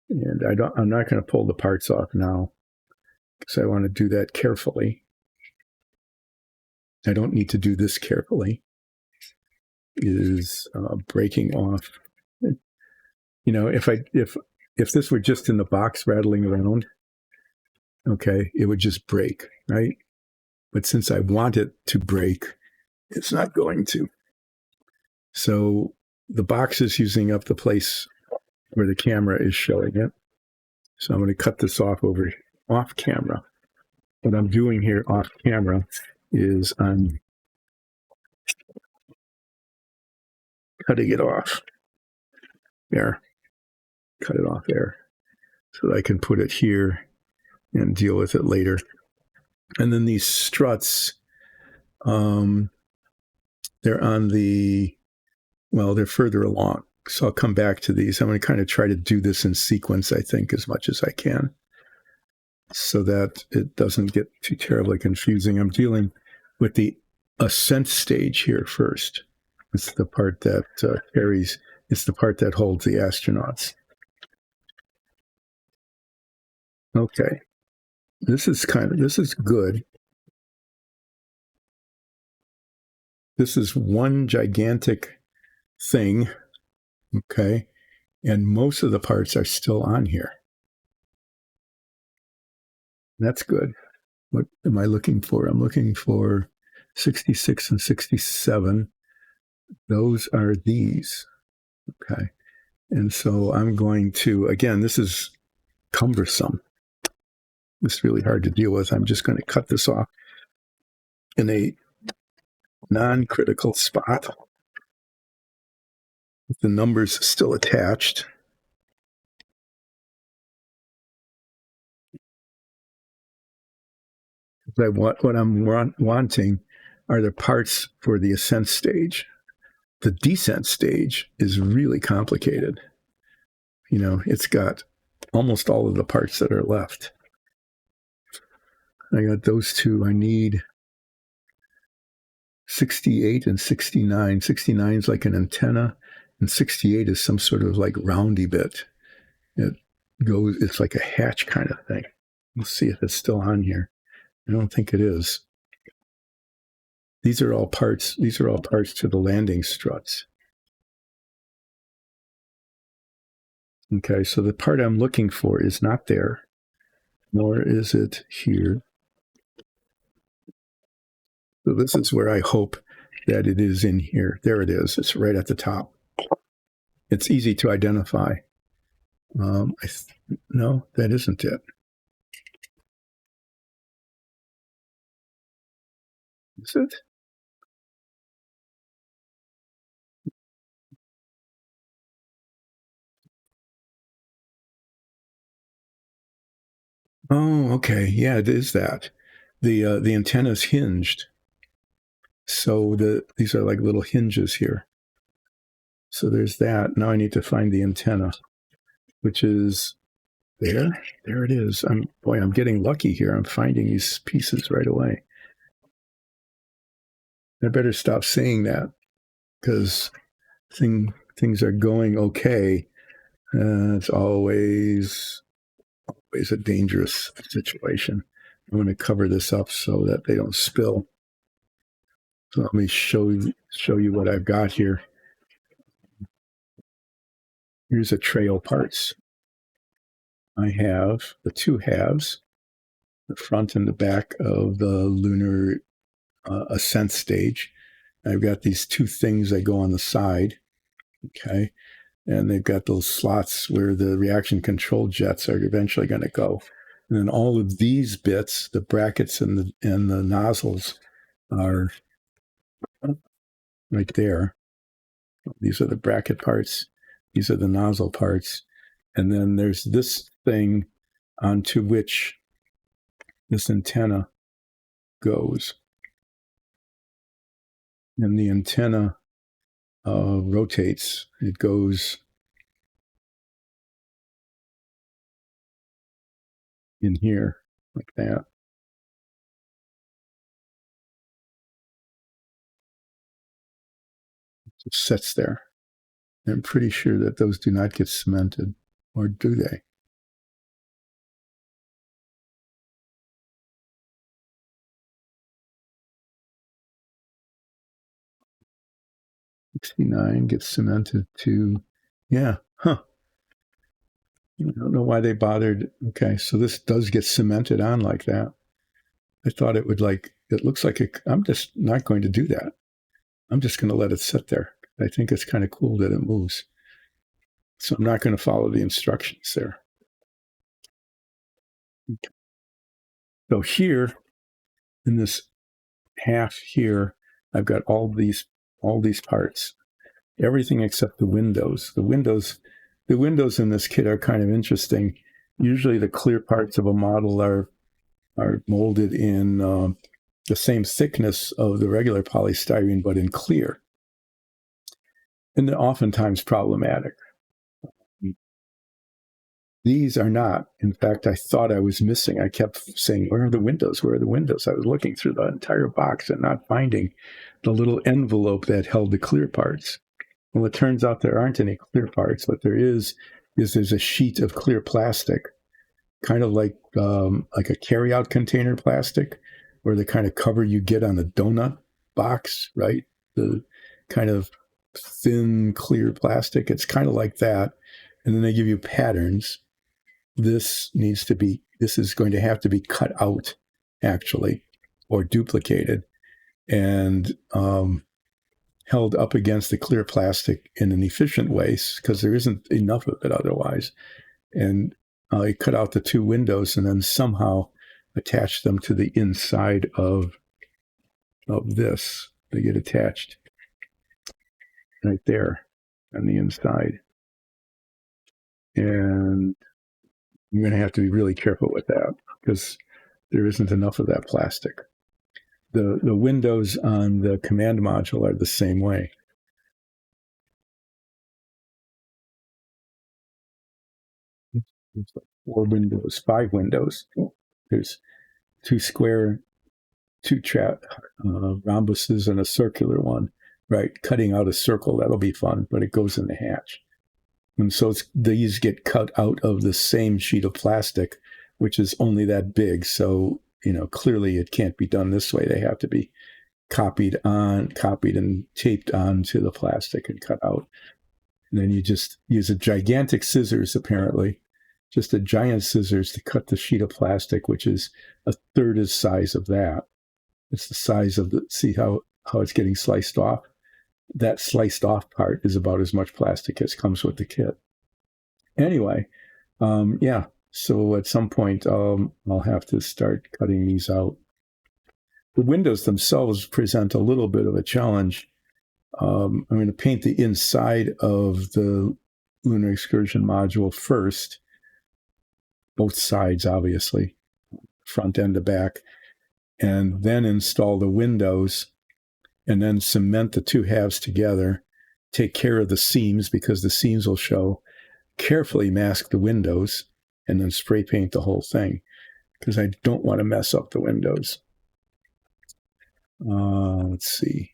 and I'm not going to pull the parts off now, because I want to do that carefully. I don't need to do this carefully. It is breaking off. You know, if this were just in the box rattling around, okay, it would just break, right? But since I want it to break, it's not going to. So the box is using up the place where the camera is showing it. So I'm going to cut this off camera. What I'm doing here off camera is I'm cutting it off there. Cut it off there so that I can put it here and deal with it later. And then these struts, they're on they're further along. So I'll come back to these. I'm going to kind of try to do this in sequence, I think, as much as I can, so that it doesn't get too terribly confusing. I'm dealing with the ascent stage here first. It's the part that carries It's the part that holds the astronauts. Okay. This is good. This is one gigantic thing, okay? And most of the parts are still on here. That's good. What am I looking for? I'm looking for 66 and 67. Those are these, okay? And so I'm going to, again, this is cumbersome. It's really hard to deal with. I'm just going to cut this off in a non-critical spot with the numbers still attached. What I'm wanting are the parts for the ascent stage. The descent stage is really complicated. You know, it's got almost all of the parts that are left. I got those two. I need 68 and 69. 69 is like an antenna, and 68 is some sort of like roundy bit. It's like a hatch kind of thing. We'll see if it's still on here. I don't think it is. These are all parts to the landing struts. Okay, so the part I'm looking for is not there, nor is it here. So this is where I hope that it is in here. There it is. It's right at the top. It's easy to identify. No, that isn't it. Is it? Oh, okay. Yeah, it is that. The antenna's hinged. So these are like little hinges here. So there's that. Now I need to find the antenna, which is there. There it is. I'm getting lucky here. I'm finding these pieces right away. I better stop saying that because things are going okay. It's always a dangerous situation. I'm going to cover this up so that they don't spill. So let me show you what I've got here. Here's a trail parts. I have the two halves, the front and the back of the lunar ascent stage. I've got these two things that go on the side, okay? And they've got those slots where the reaction control jets are eventually going to go. And then all of these bits, the brackets and the nozzles are right there. These are the bracket parts. These are the nozzle parts. And then there's this thing onto which this antenna goes. And the antenna rotates. It goes in here like that. It just sits there. I'm pretty sure that those do not get cemented, or do they? $69 gets cemented to, yeah, huh. I don't know why they bothered. Okay, so this does get cemented on like that. I thought it would it looks like I'm just not going to do that. I'm just going to let it sit there. I think it's kind of cool that it moves. So I'm not going to follow the instructions there. Okay. So here, in this half here, I've got all these parts, everything except the windows. The windows in this kit are kind of interesting. Usually the clear parts of a model are molded in the same thickness of the regular polystyrene, but in clear. And they're oftentimes problematic. These are not. In fact, I thought I was missing. I kept saying, where are the windows? Where are the windows? I was looking through the entire box and not finding the little envelope that held the clear parts. Well, it turns out there aren't any clear parts. What there is there's a sheet of clear plastic, kind of like a carryout container plastic, or the kind of cover you get on a donut box, right? The kind of thin, clear plastic. It's kind of like that. And then they give you patterns. This is going to have to be cut out, actually, or duplicated, and held up against the clear plastic in an efficient way, because there isn't enough of it otherwise. And I cut out the two windows and then somehow attach them to the inside of this. They get attached right there on the inside. And I'm going to have to be really careful with that because there isn't enough of that plastic. The windows on the command module are the same way. There's like 4 windows, 5 windows. There's 2 square, 2 rhombuses and a circular one, right? Cutting out a circle, that'll be fun, but it goes in the hatch. And so these get cut out of the same sheet of plastic, which is only that big. So, clearly it can't be done this way. They have to be copied and taped onto the plastic and cut out. And then you just use a gigantic scissors, apparently, just a giant scissors to cut the sheet of plastic, which is a third the size of that. It's the size of see how it's getting sliced off? That sliced off part is about as much plastic as comes with the kit. Anyway, yeah. So at some point, I'll have to start cutting these out. The windows themselves present a little bit of a challenge. I'm going to paint the inside of the Lunar Excursion module first, both sides, obviously, front and the back, and then install the windows, and then cement the 2 halves together, take care of the seams because the seams will show, carefully mask the windows, and then spray paint the whole thing because I don't want to mess up the windows. Let's see.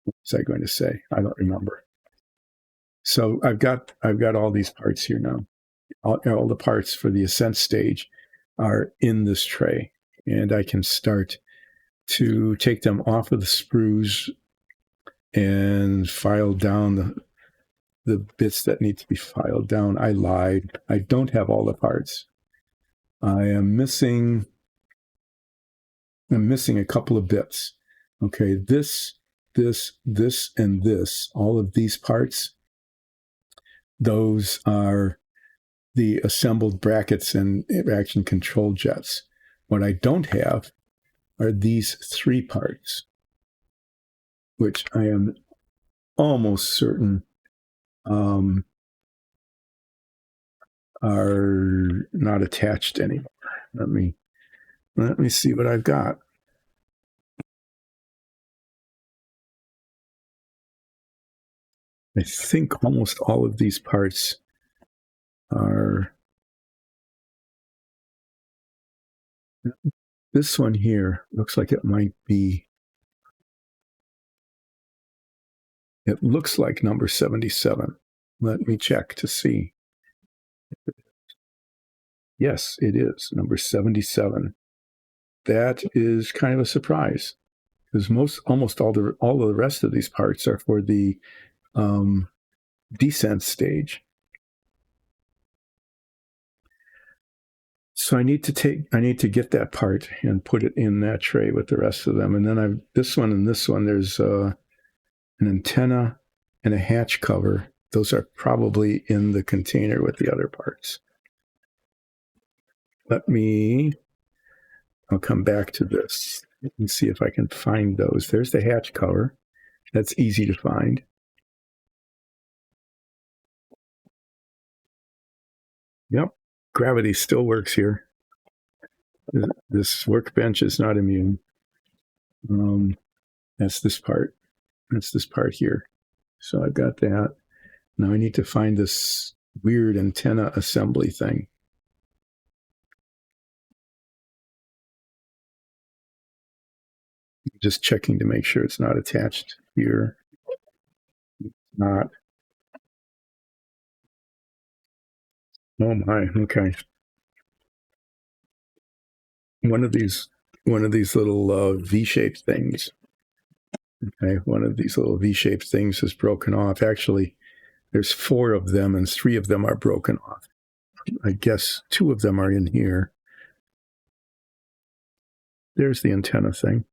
What was I going to say? I don't remember. So I've got all these parts here now. All the parts for the ascent stage are in this tray, and I can start to take them off of the sprues and file down the bits that need to be filed down. I lied. I don't have all the parts. I'm missing a couple of bits. Okay, this, and this, all of these parts, those are the assembled brackets and reaction control jets. What I don't have are these 3 parts, which I am almost certain are not attached anymore. Let me see what I've got. I think almost all of these parts are. This one here looks like it might be. It looks like number 77. Let me check to see. Yes, it is number 77. That is kind of a surprise because almost all of the rest of these parts are for the descent stage. So I need to get that part and put it in that tray with the rest of them. And then this one and this one, there's an antenna and a hatch cover. Those are probably in the container with the other parts. I'll come back to this and see if I can find those. There's the hatch cover. That's easy to find. Yep, gravity still works here. This workbench is not immune. That's this part. That's this part here. So I've got that. Now I need to find this weird antenna assembly thing. Just checking to make sure it's not attached here. It's not. Oh my, okay. One of these little V-shaped things. Okay, one of these little V-shaped things is broken off. Actually, there's 4 of them, and 3 of them are broken off. I guess 2 of them are in here. There's the antenna thing.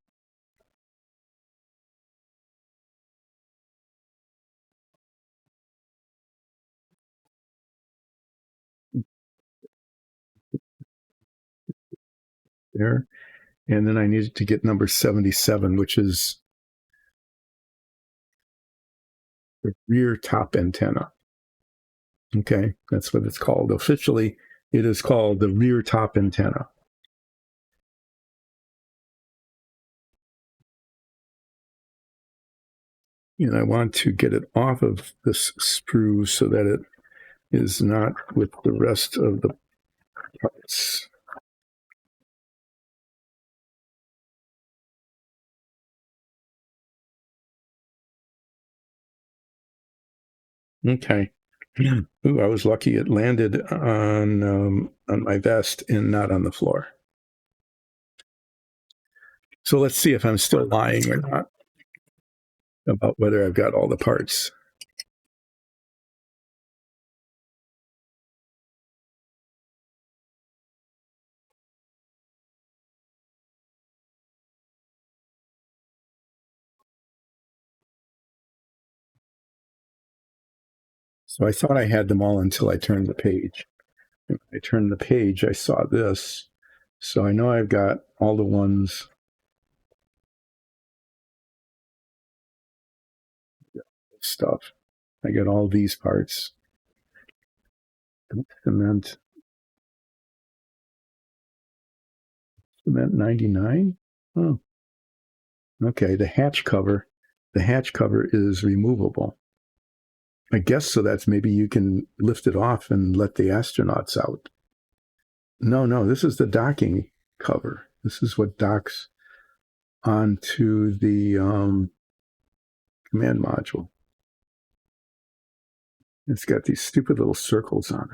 There. And then I needed to get number 77, which is the rear top antenna. Okay, that's what it's called. Officially, it is called the rear top antenna. And I want to get it off of this sprue so that it is not with the rest of the parts. Okay. Ooh, I was lucky it landed on my vest and not on the floor. So let's see if I'm still lying or not about whether I've got all the parts. So I thought I had them all until I turned the page. When I turned the page, I saw this. So I know I've got all the ones. Stuff. I got all these parts. Cement 99. Oh, okay. The hatch cover is removable. I guess so that's maybe you can lift it off and let the astronauts out. No, this is the docking cover. This is what docks onto the command module. It's got these stupid little circles on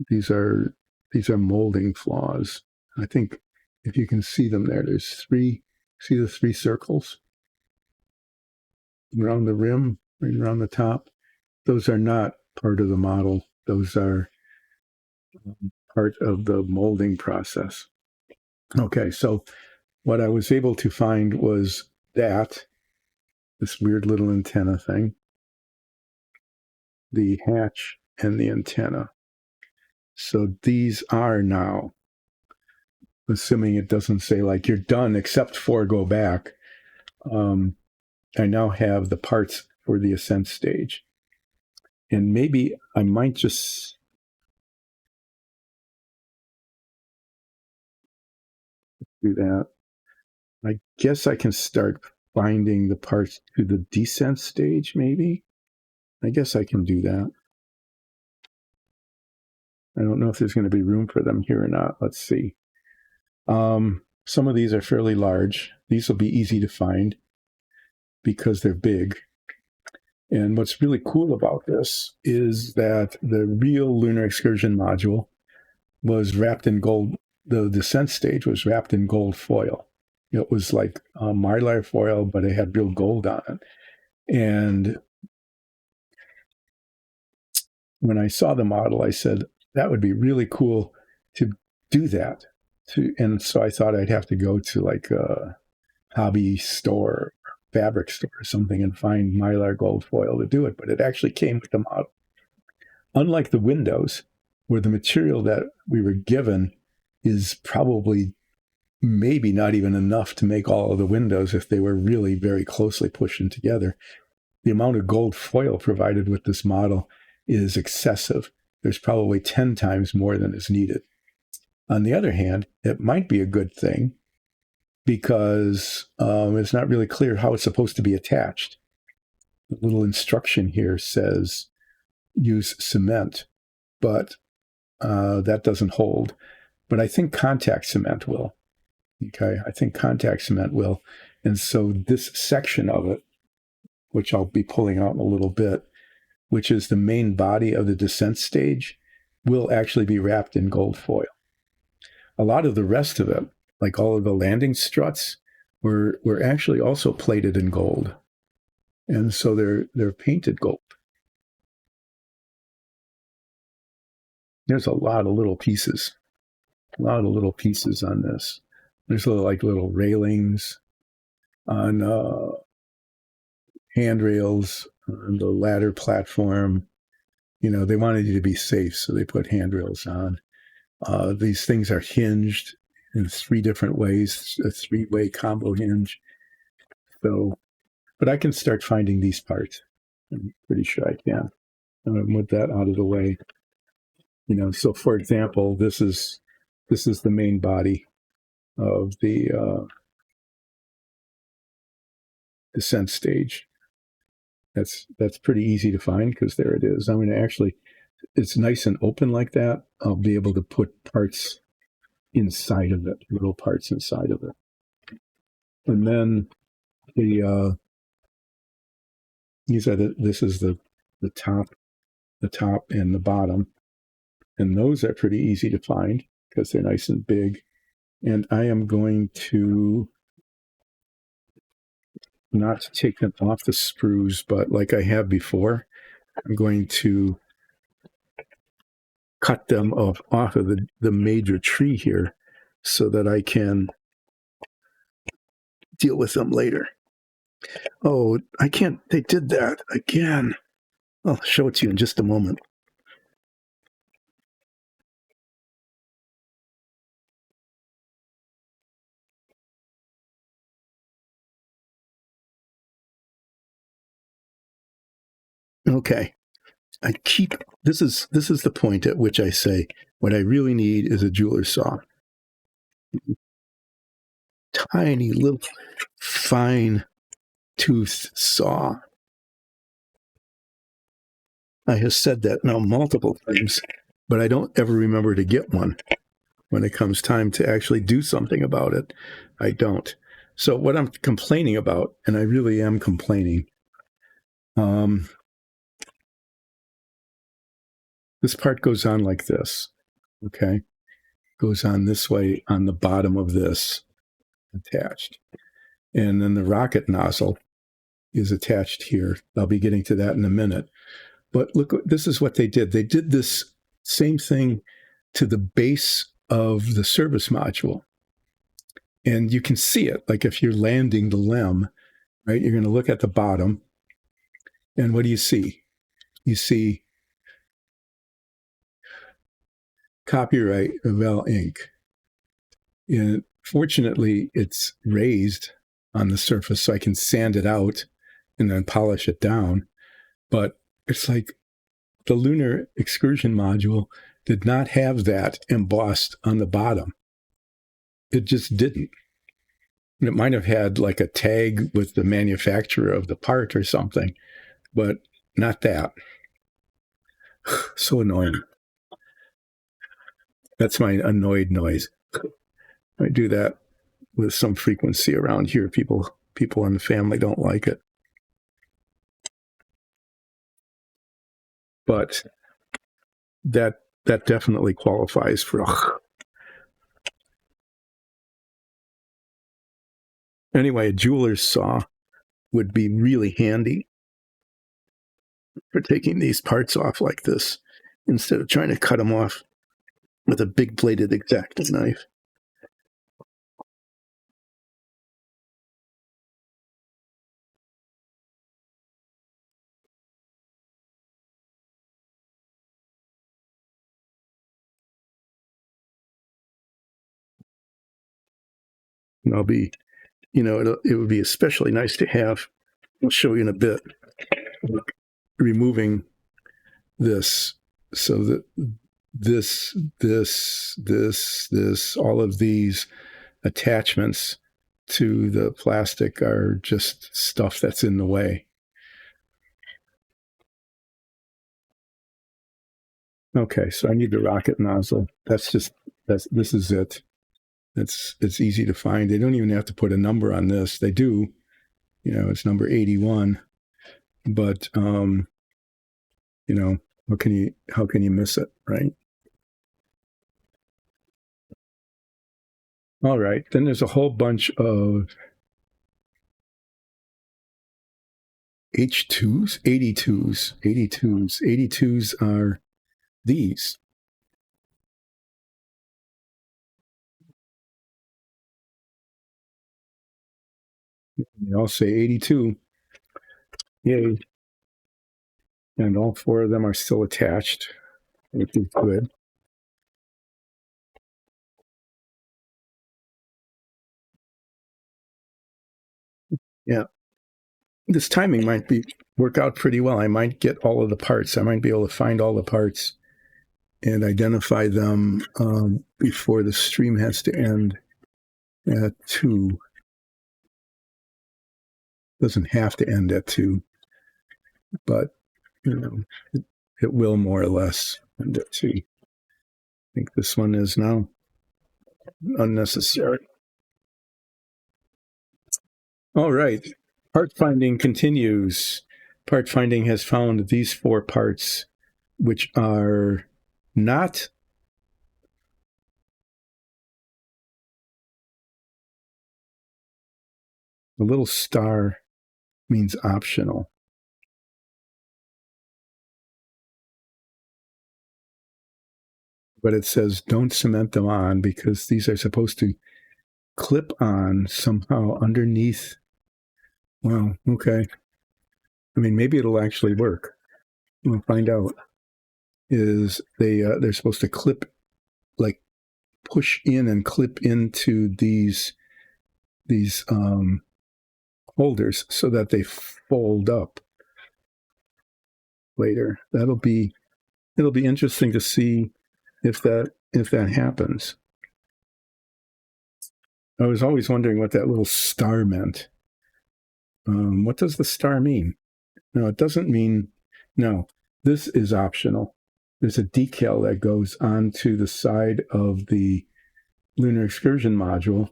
it. These are molding flaws. I think if you can see them there, there's 3. See the 3 circles around the rim, right around the top? Those are not part of the model. Those are part of the molding process. Okay, so what I was able to find was this weird little antenna thing, the hatch and the antenna. So these are now, assuming it doesn't say like you're done except for go back, I now have the parts for the ascent stage. And maybe I might just do that. I guess I can start finding the parts to the descent stage, maybe. I guess I can do that. I don't know if there's going to be room for them here or not. Let's see. Some of these are fairly large. These will be easy to find because they're big. And what's really cool about this is that the real lunar excursion module was wrapped in gold. The descent stage was wrapped in gold foil. It was like mylar foil, but it had real gold on it. And when I saw the model, I said, that would be really cool to do that. And so I thought I'd have to go to like a hobby store, fabric store or something and find mylar gold foil to do it. But it actually came with the model. Unlike the windows, where the material that we were given is probably maybe not even enough to make all of the windows if they were really very closely pushed in together. The amount of gold foil provided with this model is excessive. There's probably 10 times more than is needed. On the other hand, it might be a good thing because it's not really clear how it's supposed to be attached. The little instruction here says use cement, but that doesn't hold. But I think contact cement will. Okay, I think contact cement will. And so this section of it which I'll be pulling out in a little bit, which is the main body of the descent stage, will actually be wrapped in gold foil. A lot of the rest of it, like all of the landing struts, were actually also plated in gold. And so they're painted gold. There's a lot of little pieces. A lot of little pieces on this. There's little railings on handrails on the ladder platform. You know, they wanted you to be safe, so they put handrails on. These things are hinged in 3 different ways, a 3-way combo hinge. So, but I can start finding these parts. I'm pretty sure I can. With that out of the way. You know, so for example, this is the main body of the descent stage. That's pretty easy to find because there it is. I'm going to actually, it's nice and open like that. I'll be able to put parts inside of it, little parts inside of it. And then this is the top and the bottom. And those are pretty easy to find because they're nice and big. And I am going to not take them off the sprues, but like I have before, I'm going to cut them off of the major tree here so that I can deal with them later. Oh, I can't, they did that again. I'll show it to you in just a moment. Okay. This is the point at which I say what I really need is a jeweler's saw. Tiny little fine tooth saw. I have said that now multiple times, but I don't ever remember to get one. When it comes time to actually do something about it, I don't. So what I'm complaining about, and I really am complaining, this part goes on like this, okay? Goes on this way on the bottom of this attached. And then the rocket nozzle is attached here. I'll be getting to that in a minute. But look, this is what they did. They did this same thing to the base of the service module. And you can see it, like if you're landing the LEM, right? You're going to look at the bottom. And what do you see? You see copyright Revell Inc. And fortunately, it's raised on the surface so I can sand it out and then polish it down. But it's like the Lunar Excursion Module did not have that embossed on the bottom. It just didn't. It might have had like a tag with the manufacturer of the part or something, but not that. So annoying. That's my annoyed noise. I do that with some frequency around here. People in the family don't like it. But that definitely qualifies for Anyway, a jeweler's saw would be really handy for taking these parts off like this instead of trying to cut them off with a big bladed X-Acto knife. And I'll be, it would be especially nice to have, I'll show you in a bit, removing this so that this, all of these attachments to the plastic are just stuff that's in the way. Okay, so I need the rocket nozzle. This is it. It's easy to find. They don't even have to put a number on this. They do. It's number 81. but you know, how can you miss it, right? All right, then there's a whole bunch of H2s, 82s, 82s. 82s are these. They all say 82. Yay. And all four of them are still attached, which is good. Yeah. This timing might work out pretty well. I might get all of the parts. I might be able to find all the parts and identify them before the stream has to end at 2. Doesn't have to end at 2, but it will more or less end at 2. I think this one is now unnecessary. All right. Part finding continues. Part finding has found these 4 parts, which are not the little star means optional. But it says don't cement them on because these are supposed to clip on somehow underneath. Wow, okay. I mean, maybe it'll actually work. We'll find out. Is they're supposed to clip, like push in and clip into these holders so that they fold up later. It'll be interesting to see if that happens. I was always wondering what that little star meant. What does the star mean? No, it doesn't mean. No, this is optional. There's a decal that goes onto the side of the lunar excursion module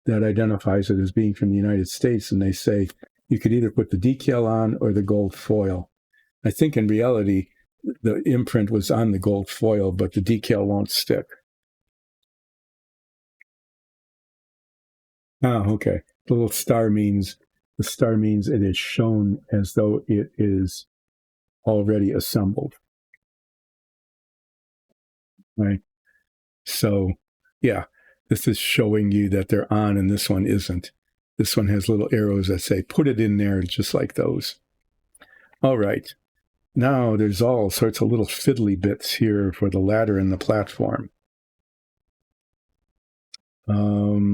that identifies it as being from the United States, and they say you could either put the decal on or the gold foil. I think in reality, the imprint was on the gold foil, but the decal won't stick. Oh, okay. The little star means it is shown as though it is already assembled. Right. So, yeah, this is showing you that they're on and this one isn't. This one has little arrows that say, put it in there, just like those. All right. Now there's all sorts of little fiddly bits here for the ladder and the platform.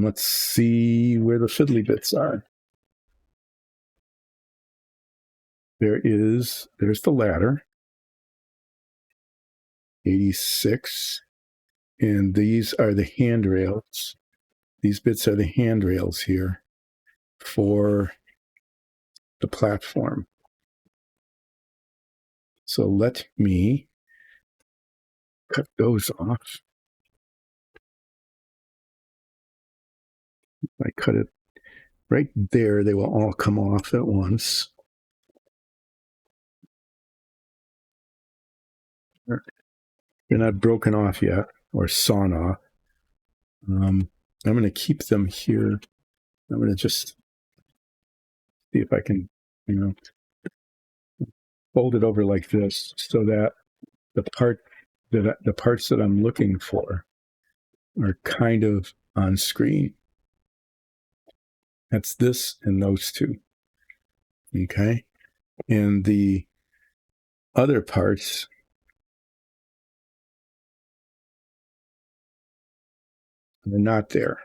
Let's see where the fiddly bits are. There's the ladder. 86. And these are the handrails. These bits are the handrails here for the platform. So let me cut those off. I cut it right there. They will all come off at once. They're not broken off yet or sawn off. I'm going to keep them here. I'm going to just see if I can, fold it over like this so that the parts that I'm looking for are kind of on screen. That's this and those two. Okay. And the other parts are not there.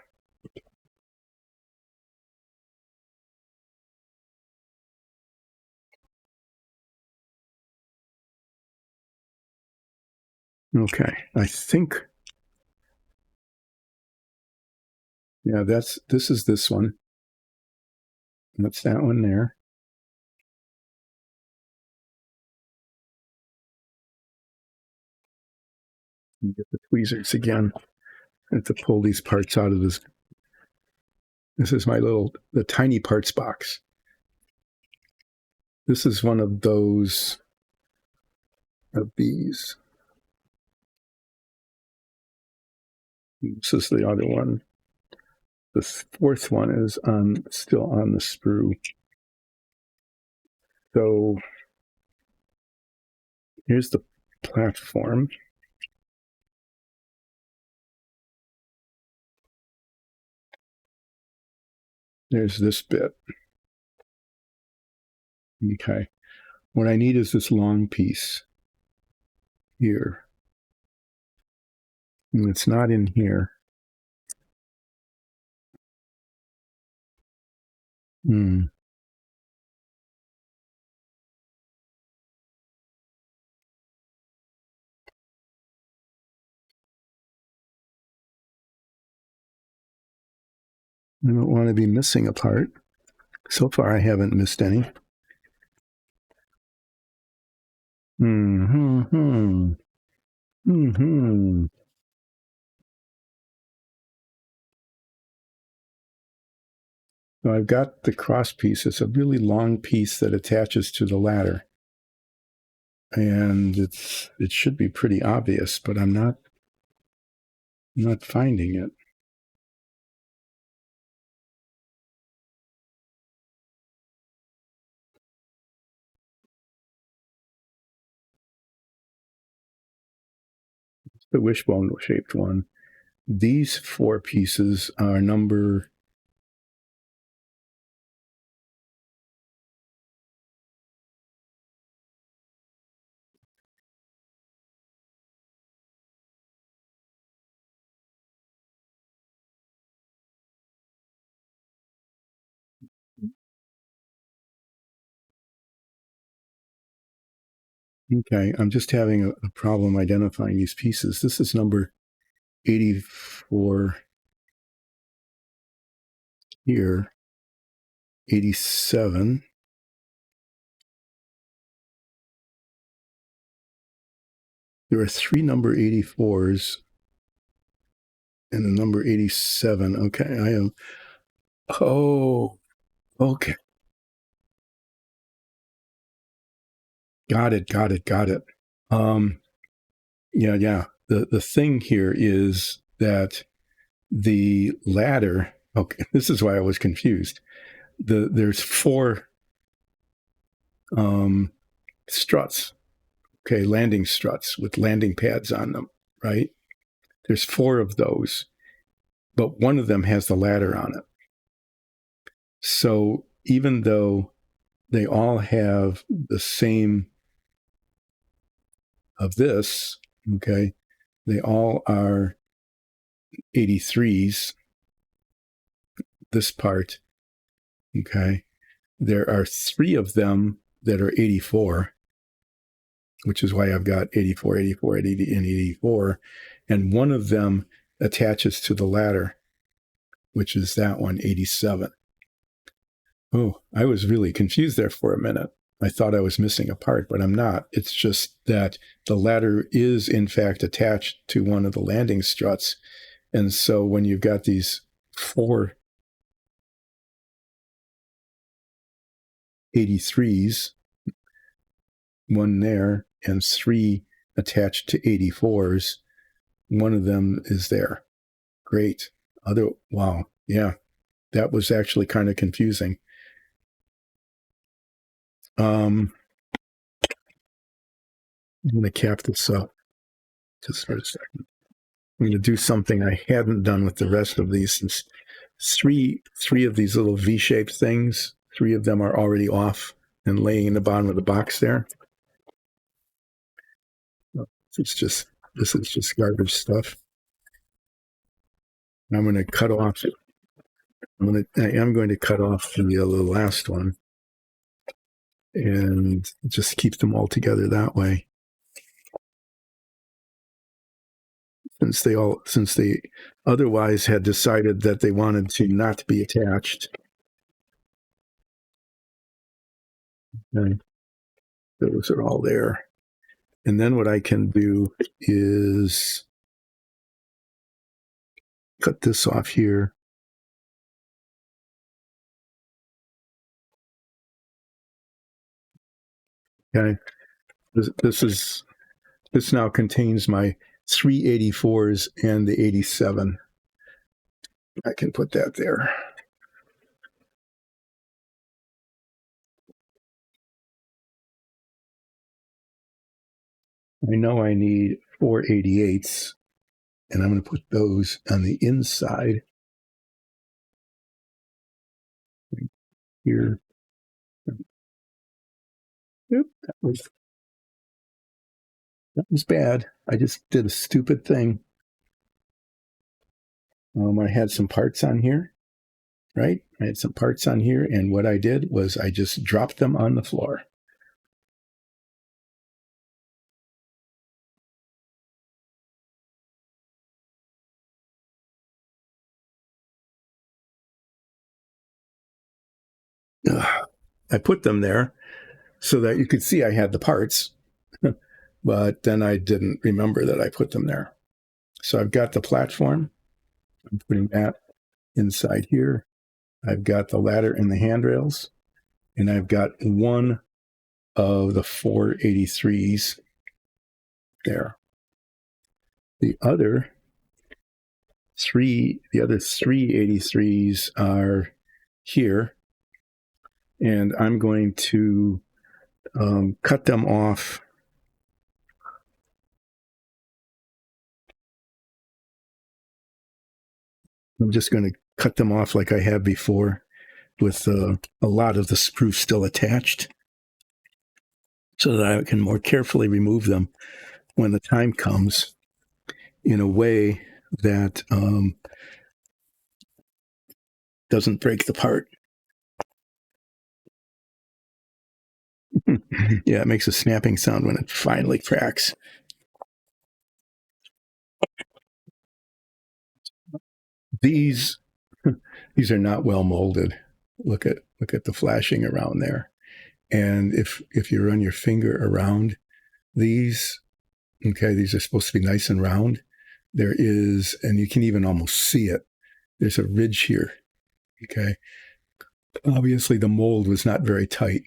Okay. I think, yeah, this is this one. That's that one there. Get the tweezers again. I have to pull these parts out of this. This is the tiny parts box. This is one of those of these. This is the other one. The fourth one is still on the sprue. So here's the platform. There's this bit. Okay. What I need is this long piece here. And it's not in here. I don't want to be missing a part. So far, I haven't missed any. So I've got the cross piece. It's a really long piece that attaches to the ladder. And it should be pretty obvious, but I'm not finding it. It's the wishbone-shaped one. These 4 pieces are number... Okay, I'm just having a problem identifying these pieces. This is number 84 here, 87. There are 3 number 84s and a number 87. Okay, I am... Oh, okay. Got it. Yeah. The thing here is that the ladder... Okay, this is why I was confused. There's 4 struts. Okay, landing struts with landing pads on them, right? There's 4 of those, but one of them has the ladder on it. So even though they all have the same of this, okay, they all are 83s, this part, okay, there are 3 of them that are 84, which is why I've got 84, 84, 80, and 84, and one of them attaches to the ladder, which is that one, 87. Oh, I was really confused there for a minute. I thought I was missing a part, but I'm not. It's just that the ladder is, in fact, attached to one of the landing struts. And so when you've got these 4 83s, one there, and 3 attached to 84s, one of them is there. Great. Wow. Yeah, that was actually kind of confusing. I'm going to cap this up just for a second. I'm going to do something I hadn't done with the rest of these. Since three of these little V-shaped things, 3 of them are already off and laying in the bottom of the box there. This is just garbage stuff. I'm going to cut off. I am going to cut off the last one and just keep them all together that way. Since they otherwise had decided that they wanted to not be attached. Okay. Those are all there. And then what I can do is cut this off here. Okay. This now contains my 384s and the 87. I can put that there. I know I need 488s, and I'm going to put those on the inside here. Oop, that was bad. I just did a stupid thing. I had some parts on here, right? I had some parts on here, and what I did was I just dropped them on the floor. I put them there so that you could see I had the parts, but then I didn't remember that I put them there. So I've got the platform. I'm putting that inside here. I've got the ladder and the handrails, and I've got one of the 483s there. The other three 83s are here, and I'm going to cut them off. I'm just going to cut them off like I have before, with a lot of the screws still attached, so that I can more carefully remove them when the time comes, in a way that doesn't break the part. Yeah, it makes a snapping sound when it finally cracks. These are not well molded. Look at the flashing around there. And if you run your finger around these, okay, these are supposed to be nice and round. There is, and you can even almost see it, there's a ridge here. Okay. Obviously the mold was not very tight.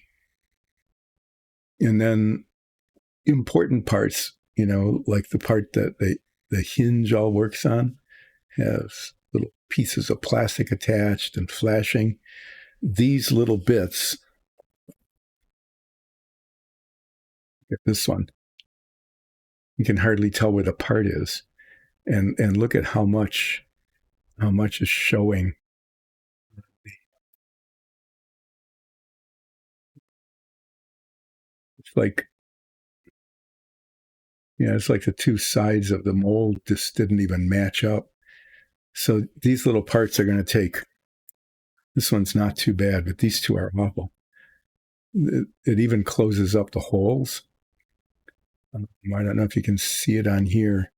And then important parts, like the part that the hinge all works on, has little pieces of plastic attached and flashing. These little bits, like this one, you can hardly tell where the part is. And look at how much is showing. It's like, it's like the two sides of the mold just didn't even match up. So these little parts are going to take, this one's not too bad, but these two are awful. It even closes up the holes. I don't know if you can see it on here,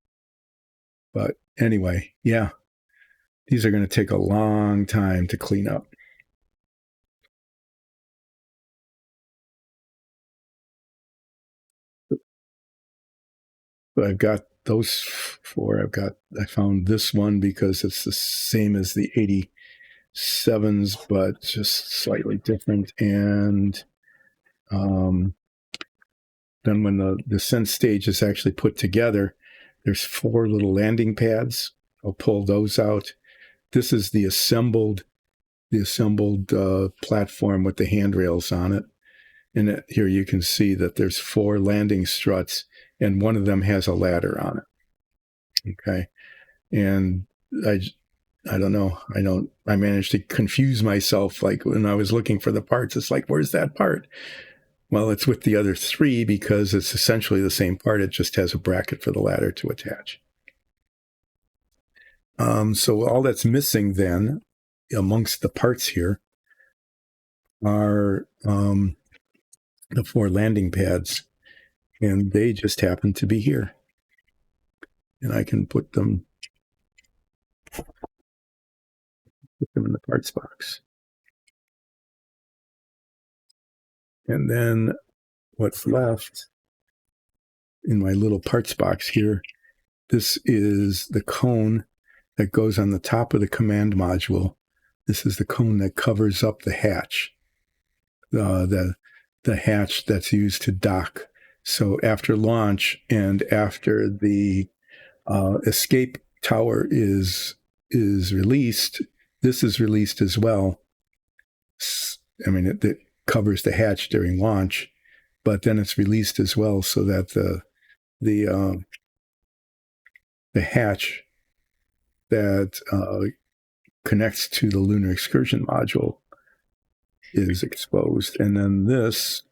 but anyway, yeah, these are going to take a long time to clean up. But I've got those four. I found this one because it's the same as the 87s, but just slightly different. And then when the descent stage is actually put together, there's 4 little landing pads. I'll pull those out. This is the assembled platform with the handrails on it. And here you can see that there's 4 landing struts, and one of them has a ladder on it. Okay. And I don't know. I managed to confuse myself. Like when I was looking for the parts, it's like, where's that part? Well, it's with the other 3 because it's essentially the same part. It just has a bracket for the ladder to attach. So all that's missing then amongst the parts here are the 4 landing pads, and they just happen to be here. And I can put them in the parts box. And then what's left in my little parts box here, this is the cone that goes on the top of the command module. This is the cone that covers up the hatch. The the hatch that's used to dock. So after launch and after the escape tower is released, this is released as well. I mean, it covers the hatch during launch, but then it's released as well so that the hatch that connects to the lunar excursion module is exposed. And then this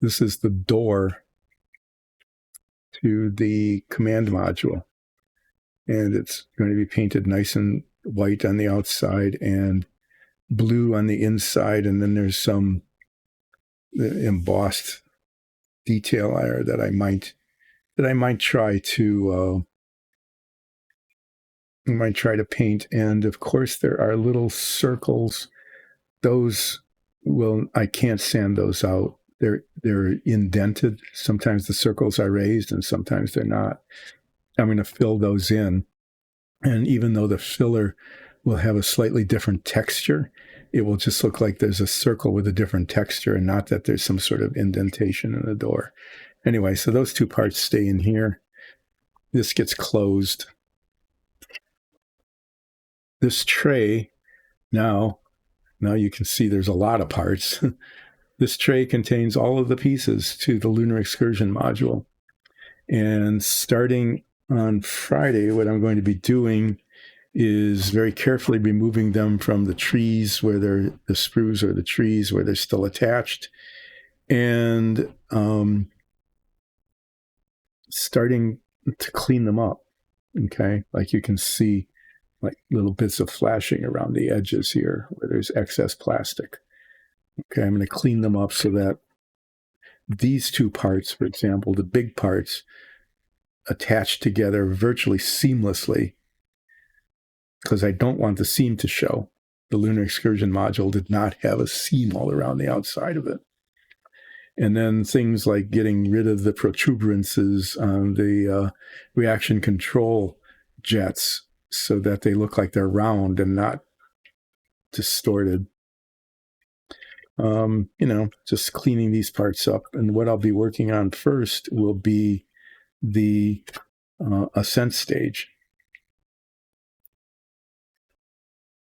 is the door to the command module. And it's going to be painted nice and white on the outside and blue on the inside. And then there's some embossed detail there that I might try to paint. And of course there are little circles. Those I can't sand those out. They're indented. Sometimes the circles are raised and sometimes they're not. I'm going to fill those in. And even though the filler will have a slightly different texture, it will just look like there's a circle with a different texture and not that there's some sort of indentation in the door. Anyway, so those two parts stay in here. This gets closed. This tray, now you can see there's a lot of parts. This tray contains all of the pieces to the lunar excursion module. And starting on Friday, what I'm going to be doing is very carefully removing them from the trees where they're the sprues or the trees where they're still attached, and starting to clean them up. Okay, like you can see, like little bits of flashing around the edges here where there's excess plastic. Okay, I'm going to clean them up so that these two parts, for example, the big parts, attach together virtually seamlessly, because I don't want the seam to show. The lunar excursion module did not have a seam all around the outside of it. And then things like getting rid of the protuberances on the reaction control jets so that they look like they're round and not distorted. Just cleaning these parts up. And what I'll be working on first will be the ascent stage.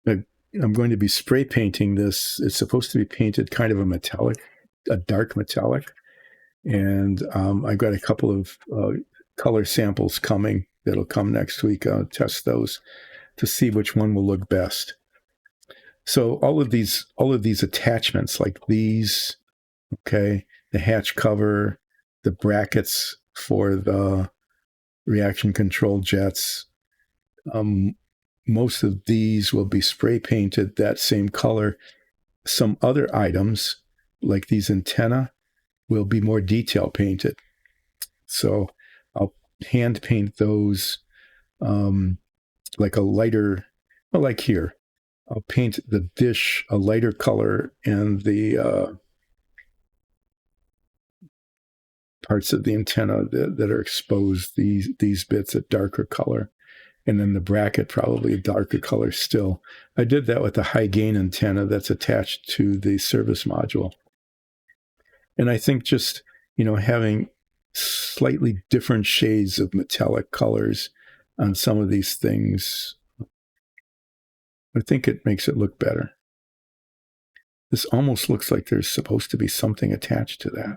I'm going to be spray painting this. It's supposed to be painted kind of a dark metallic. And I've got a couple of color samples coming that'll come next week. I'll test those to see which one will look best. So all of these attachments, like these, okay, the hatch cover, the brackets for the reaction control jets, most of these will be spray painted that same color. Some other items, like these antennae, will be more detail painted. So I'll hand paint those like a lighter, well, like here. I'll paint the dish a lighter color and the parts of the antenna that are exposed, these bits, a darker color. And then the bracket probably a darker color still. I did that with the high gain antenna that's attached to the service module. And I think just, having slightly different shades of metallic colors on some of these things, I think it makes it look better. This almost looks like there's supposed to be something attached to that.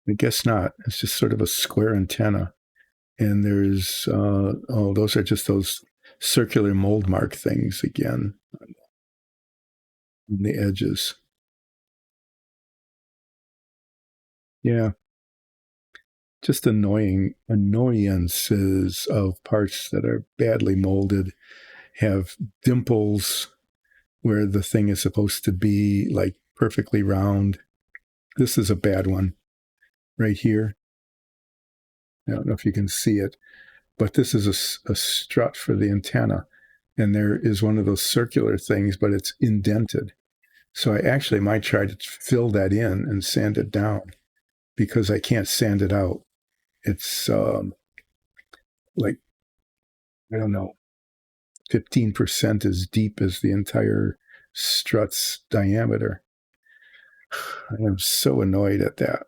I guess not. It's just sort of a square antenna. And there's, those are just those circular mold mark things again on the edges. Yeah. Just annoyances of parts that are badly molded, have dimples where the thing is supposed to be like perfectly round. This is a bad one right here. I don't know if you can see it, but this is a strut for the antenna. And there is one of those circular things, but it's indented. So I actually might try to fill that in and sand it down, because I can't sand it out. It's like, I don't know, 15% as deep as the entire strut's diameter. I am so annoyed at that.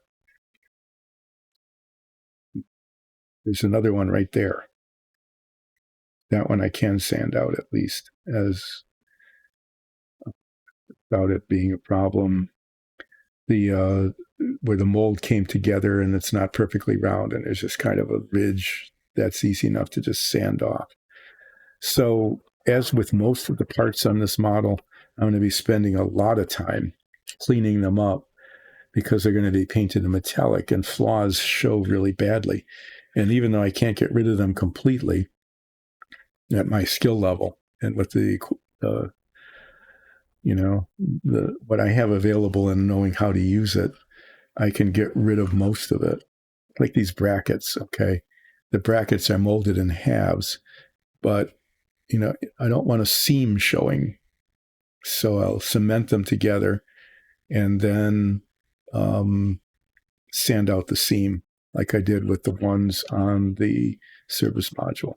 There's another one right there. That one I can sand out at least, as without it being a problem. The where the mold came together and it's not perfectly round and there's just kind of a ridge, that's easy enough to just sand off. So as with most of the parts on this model, I'm going to be spending a lot of time cleaning them up because they're going to be painted in metallic and flaws show really badly. And even though I can't get rid of them completely at my skill level and with the what I have available and knowing how to use it, I can get rid of most of it. Like these brackets, okay? The brackets are molded in halves, but I don't want a seam showing. So I'll cement them together and then sand out the seam like I did with the ones on the service module.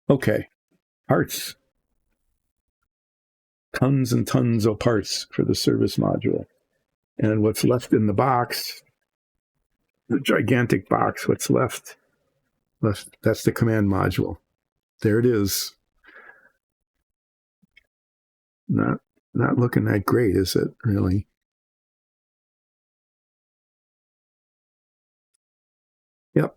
Okay, parts. Tons and tons of parts for the service module. And what's left in the box, the gigantic box, what's left, that's the command module. There it is. Not looking that great, is it, really? Yep.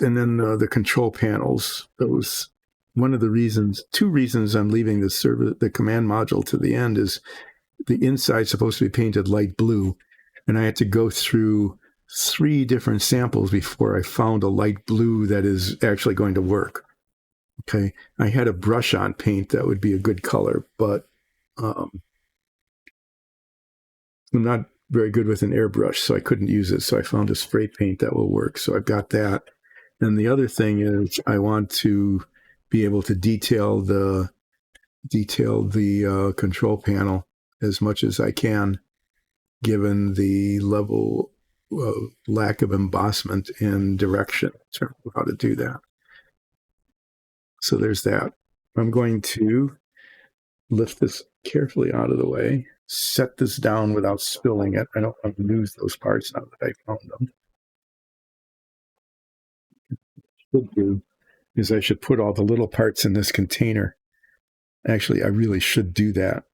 And then the control panels, those, one of the reasons, two reasons I'm leaving the command module to the end is the inside's supposed to be painted light blue, and I had to go through 3 different samples before I found a light blue that is actually going to work. Okay, I had a brush on paint that would be a good color, but I'm not very good with an airbrush, so I couldn't use it. So I found a spray paint that will work. So I've got that. And the other thing is I want to be able to detail the control panel as much as I can, given the level of lack of embossment and direction in terms of how to do that. So there's that. I'm going to lift this carefully out of the way, set this down without spilling it. I don't want to lose those parts now that I found them. What I should do is I should put all the little parts in this container. Actually, I really should do that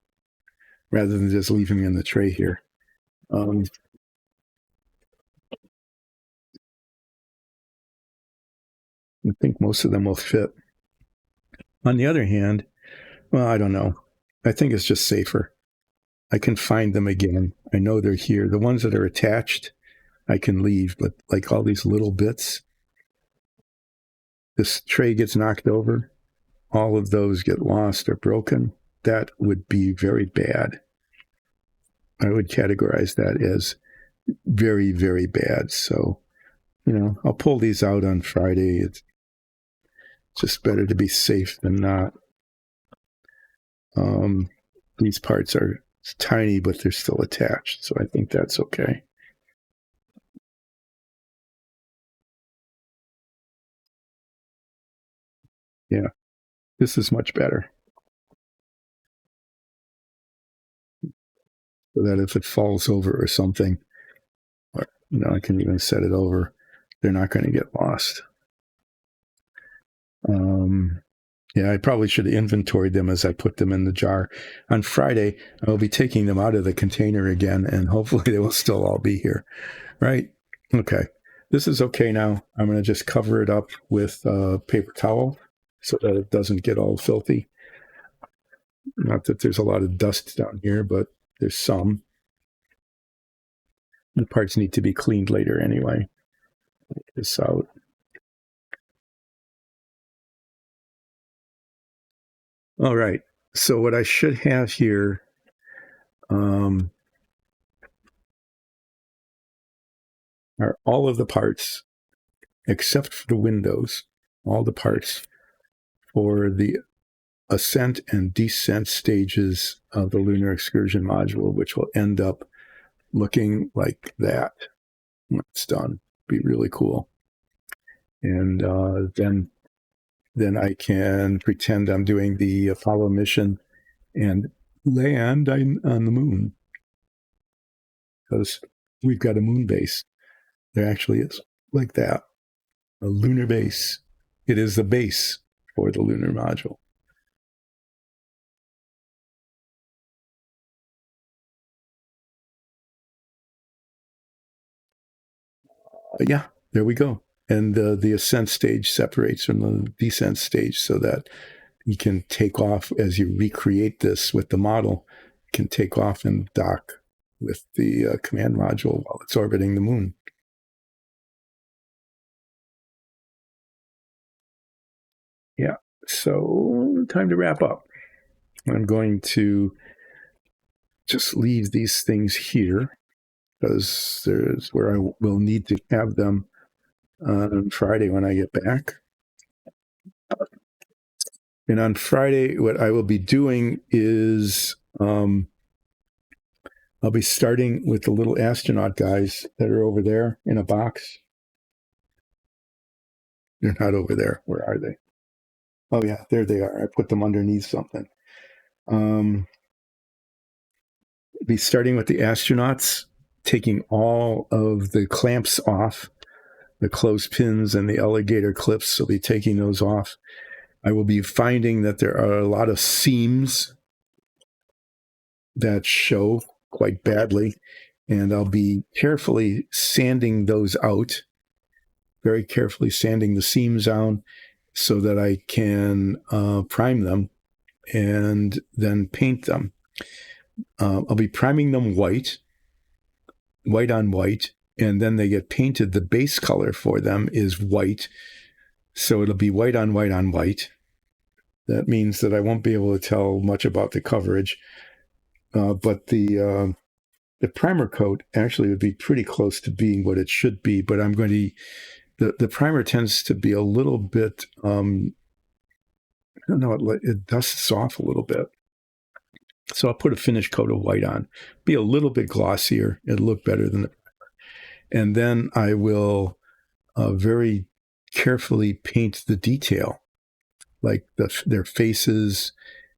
rather than just leaving them in the tray here. I think most of them will fit. On the other hand, well, I don't know. I think it's just safer. I can find them again. I know they're here. The ones that are attached, I can leave, but like all these little bits, this tray gets knocked over, all of those get lost or broken. That would be very bad. I would categorize that as very, very bad. So, I'll pull these out on Friday. It's just better to be safe than not. These parts are tiny, but they're still attached. So I think that's okay. Yeah, this is much better. So that if it falls over or something, or, I can even set it over, they're not going to get lost. Yeah, I probably should have inventoried them as I put them in the jar. On Friday, I will be taking them out of the container again, and hopefully they will still all be here. Right? Okay. This is okay now. I'm going to just cover it up with a paper towel so that it doesn't get all filthy. Not that there's a lot of dust down here, but there's some. The parts need to be cleaned later anyway. Take this out. All right. So what I should have here are all of the parts, except for the windows, all the parts for the ascent and descent stages of the Lunar Excursion module, which will end up looking like that when it's done. Be really cool. And then I can pretend I'm doing the Apollo mission and land on the moon, because we've got a moon base. There actually is like that, a lunar base. It is the base for the lunar module. Yeah, there we go. And the ascent stage separates from the descent stage so that you can take off as you recreate this with the model, can take off and dock with the command module while it's orbiting the moon. Yeah, so time to wrap up. I'm going to just leave these things here because there's where I will need to have them on Friday when I get back. And on Friday, what I will be doing is I'll be starting with the little astronaut guys that are over there in a box. They're not over there. Where are they? Oh, yeah, there they are. I put them underneath something. Be starting with the astronauts, taking all of the clamps off, the clothespins and the alligator clips. So I'll be taking those off. I will be finding that there are a lot of seams that show quite badly, and I'll be carefully sanding those out, very carefully sanding the seams down so that I can prime them and then paint them. I'll be priming them white on white, and then they get painted. The base color for them is white, so it'll be white on white on white. That means that I won't be able to tell much about the coverage, but the primer coat actually would be pretty close to being what it should be, but I'm going to, the primer tends to be a little bit, I don't know, it dusts off a little bit. So I'll put a finish coat of white on, be a little bit glossier. It'll look better than the primer. And then I will very carefully paint the detail, like their faces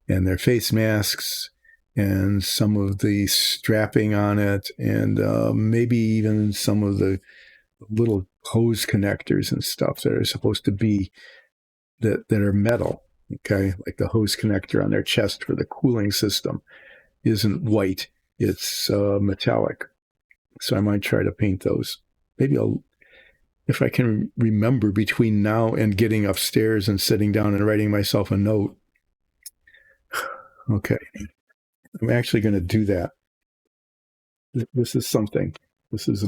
and their face masks and some of the strapping on it, and maybe even some of the little hose connectors and stuff that are supposed to be, that are metal, okay? Like the hose connector on their chest for the cooling system isn't white, it's metallic. So I might try to paint those. Maybe if I can remember between now and getting upstairs and sitting down and writing myself a note. Okay. I'm actually going to do that. This is something. This is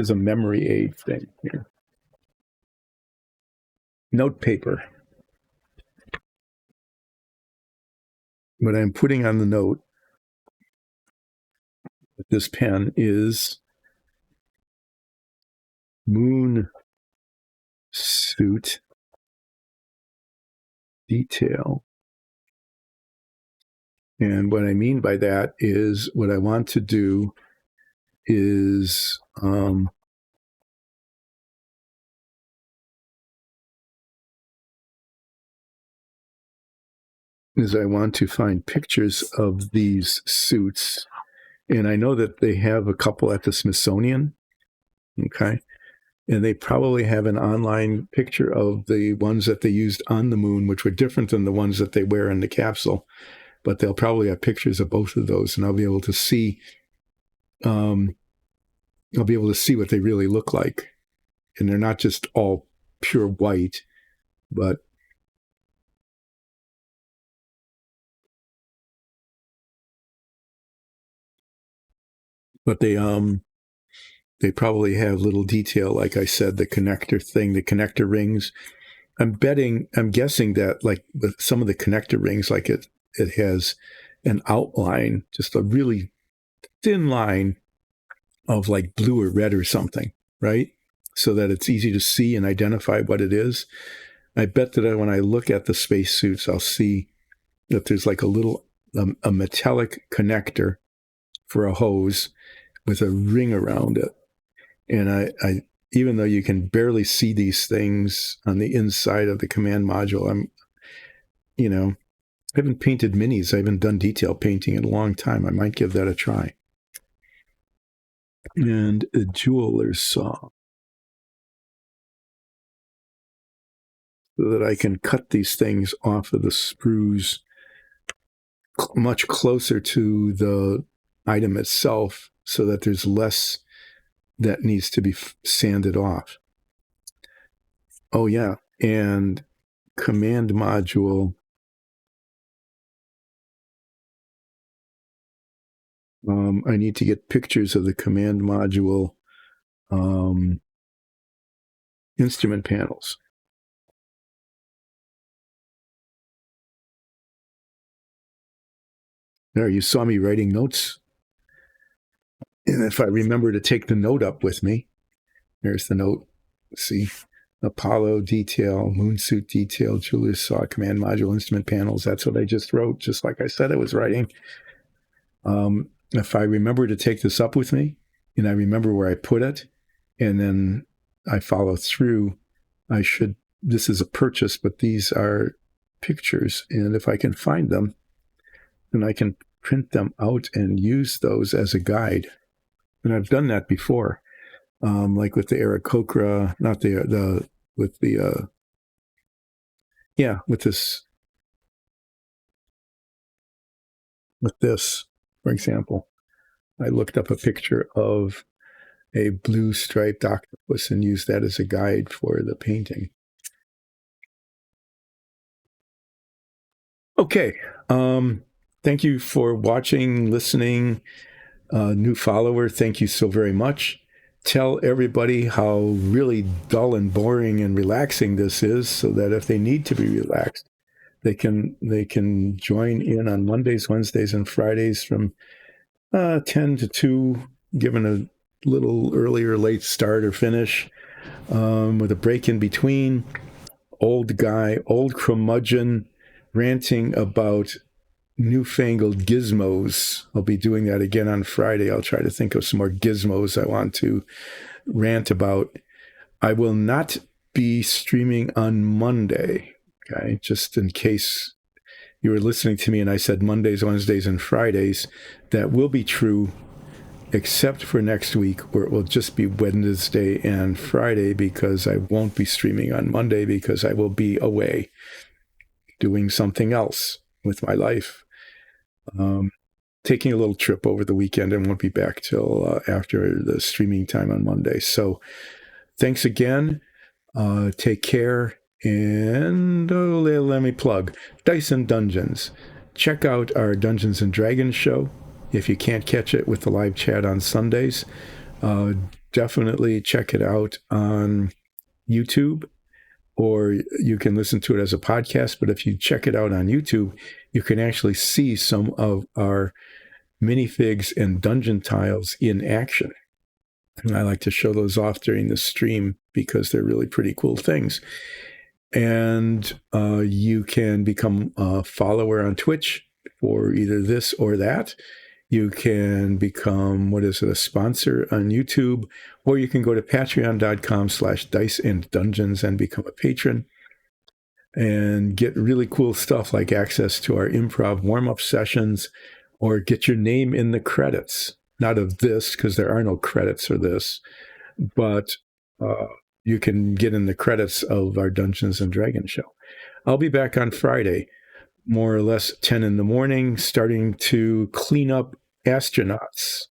a memory aid thing here. Note paper. What I'm putting on the note with this pen is moon suit detail. And what I mean by that is what I want to do is I want to find pictures of these suits. And I know that they have a couple at the Smithsonian, okay? And they probably have an online picture of the ones that they used on the moon, which were different than the ones that they wear in the capsule. But they'll probably have pictures of both of those, and I'll be able to see what they really look like. And they're not just all pure white, but they probably have little detail, like I said, the connector rings. I'm guessing that like with some of the connector rings, like it has an outline, just a really thin line of like blue or red or something, right? So that it's easy to see and identify what it is. I bet that when I look at the spacesuits, I'll see that there's like a little, a metallic connector for a hose with a ring around it. And I even though you can barely see these things on the inside of the command module, I haven't painted minis. I haven't done detail painting in a long time. I might give that a try. And a jeweler's saw, so that I can cut these things off of the sprues much closer to the item itself, so that there's less that needs to be sanded off. Oh yeah, and command module. I need to get pictures of the command module instrument panels. There, you saw me writing notes. And if I remember to take the note up with me, there's the note. See, Apollo detail, moonsuit detail, jeweler's saw, command module, instrument panels. That's what I just wrote, just like I said I was writing. If I remember to take this up with me, and I remember where I put it, and then I follow through, this is a purchase, but these are pictures. And if I can find them, then I can print them out and use those as a guide. And I've done that before, like with the Aarakocra, with this, for example. I looked up a picture of a blue striped octopus and used that as a guide for the painting. Okay. Thank you for watching, listening. New follower, thank you so very much. Tell everybody how really dull and boring and relaxing this is, so that if they need to be relaxed, they can join in on Mondays, Wednesdays, and Fridays from 10 to 2, given a little earlier late start or finish, with a break in between. Old curmudgeon, ranting about newfangled gizmos. I'll be doing that again on Friday. I'll try to think of some more gizmos I want to rant about. I will not be streaming on Monday, okay? Just in case you were listening to me and I said Mondays, Wednesdays, and Fridays, that will be true, except for next week, where it will just be Wednesday and Friday, because I won't be streaming on Monday because I will be away doing something else with my life. Taking a little trip over the weekend, and won't be back till after the streaming time on Monday. So thanks again. Take care. And let me plug Dice and Dungeons. Check out our Dungeons and Dragons show. If you can't catch it with the live chat on Sundays, definitely check it out on YouTube, or you can listen to it as a podcast. But if you check it out on YouTube, you can actually see some of our minifigs and dungeon tiles in action. And I like to show those off during the stream because they're really pretty cool things. And you can become a follower on Twitch for either this or that. You can become, a sponsor on YouTube, or you can go to patreon.com/diceanddungeons and become a patron and get really cool stuff like access to our improv warm-up sessions, or get your name in the credits. Not of this, because there are no credits for this, but you can get in the credits of our Dungeons and Dragons show. I'll be back on Friday, more or less 10 in the morning, starting to clean up astronauts,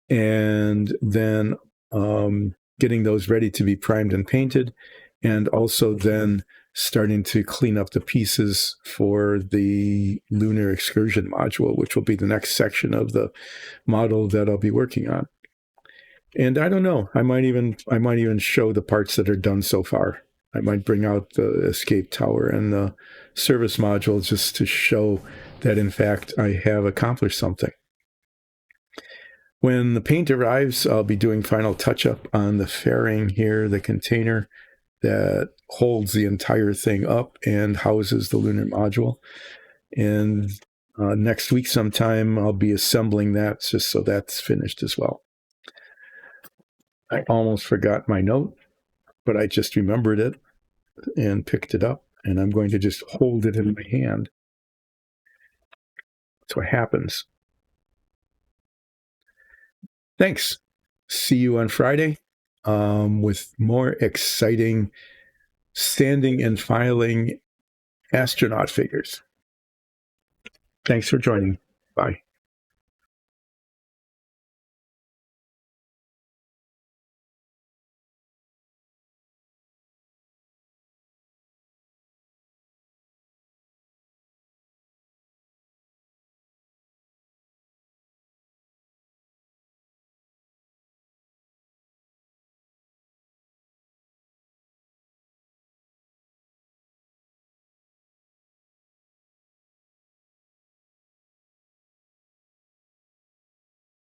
and then getting those ready to be primed and painted, and also then starting to clean up the pieces for the lunar excursion module, which will be the next section of the model that I'll be working on. And I don't know, I might even show the parts that are done so far. I might bring out the escape tower and the service module just to show that, in fact, I have accomplished something. When the paint arrives, I'll be doing final touch-up on the fairing here, the container that holds the entire thing up and houses the lunar module. And next week sometime, I'll be assembling that just so that's finished as well. I almost forgot my note, but I just remembered it and picked it up, and I'm going to just hold it in my hand That's what happens. Thanks. See you on Friday with more exciting standing and filing astronaut figures. Thanks for joining. Bye.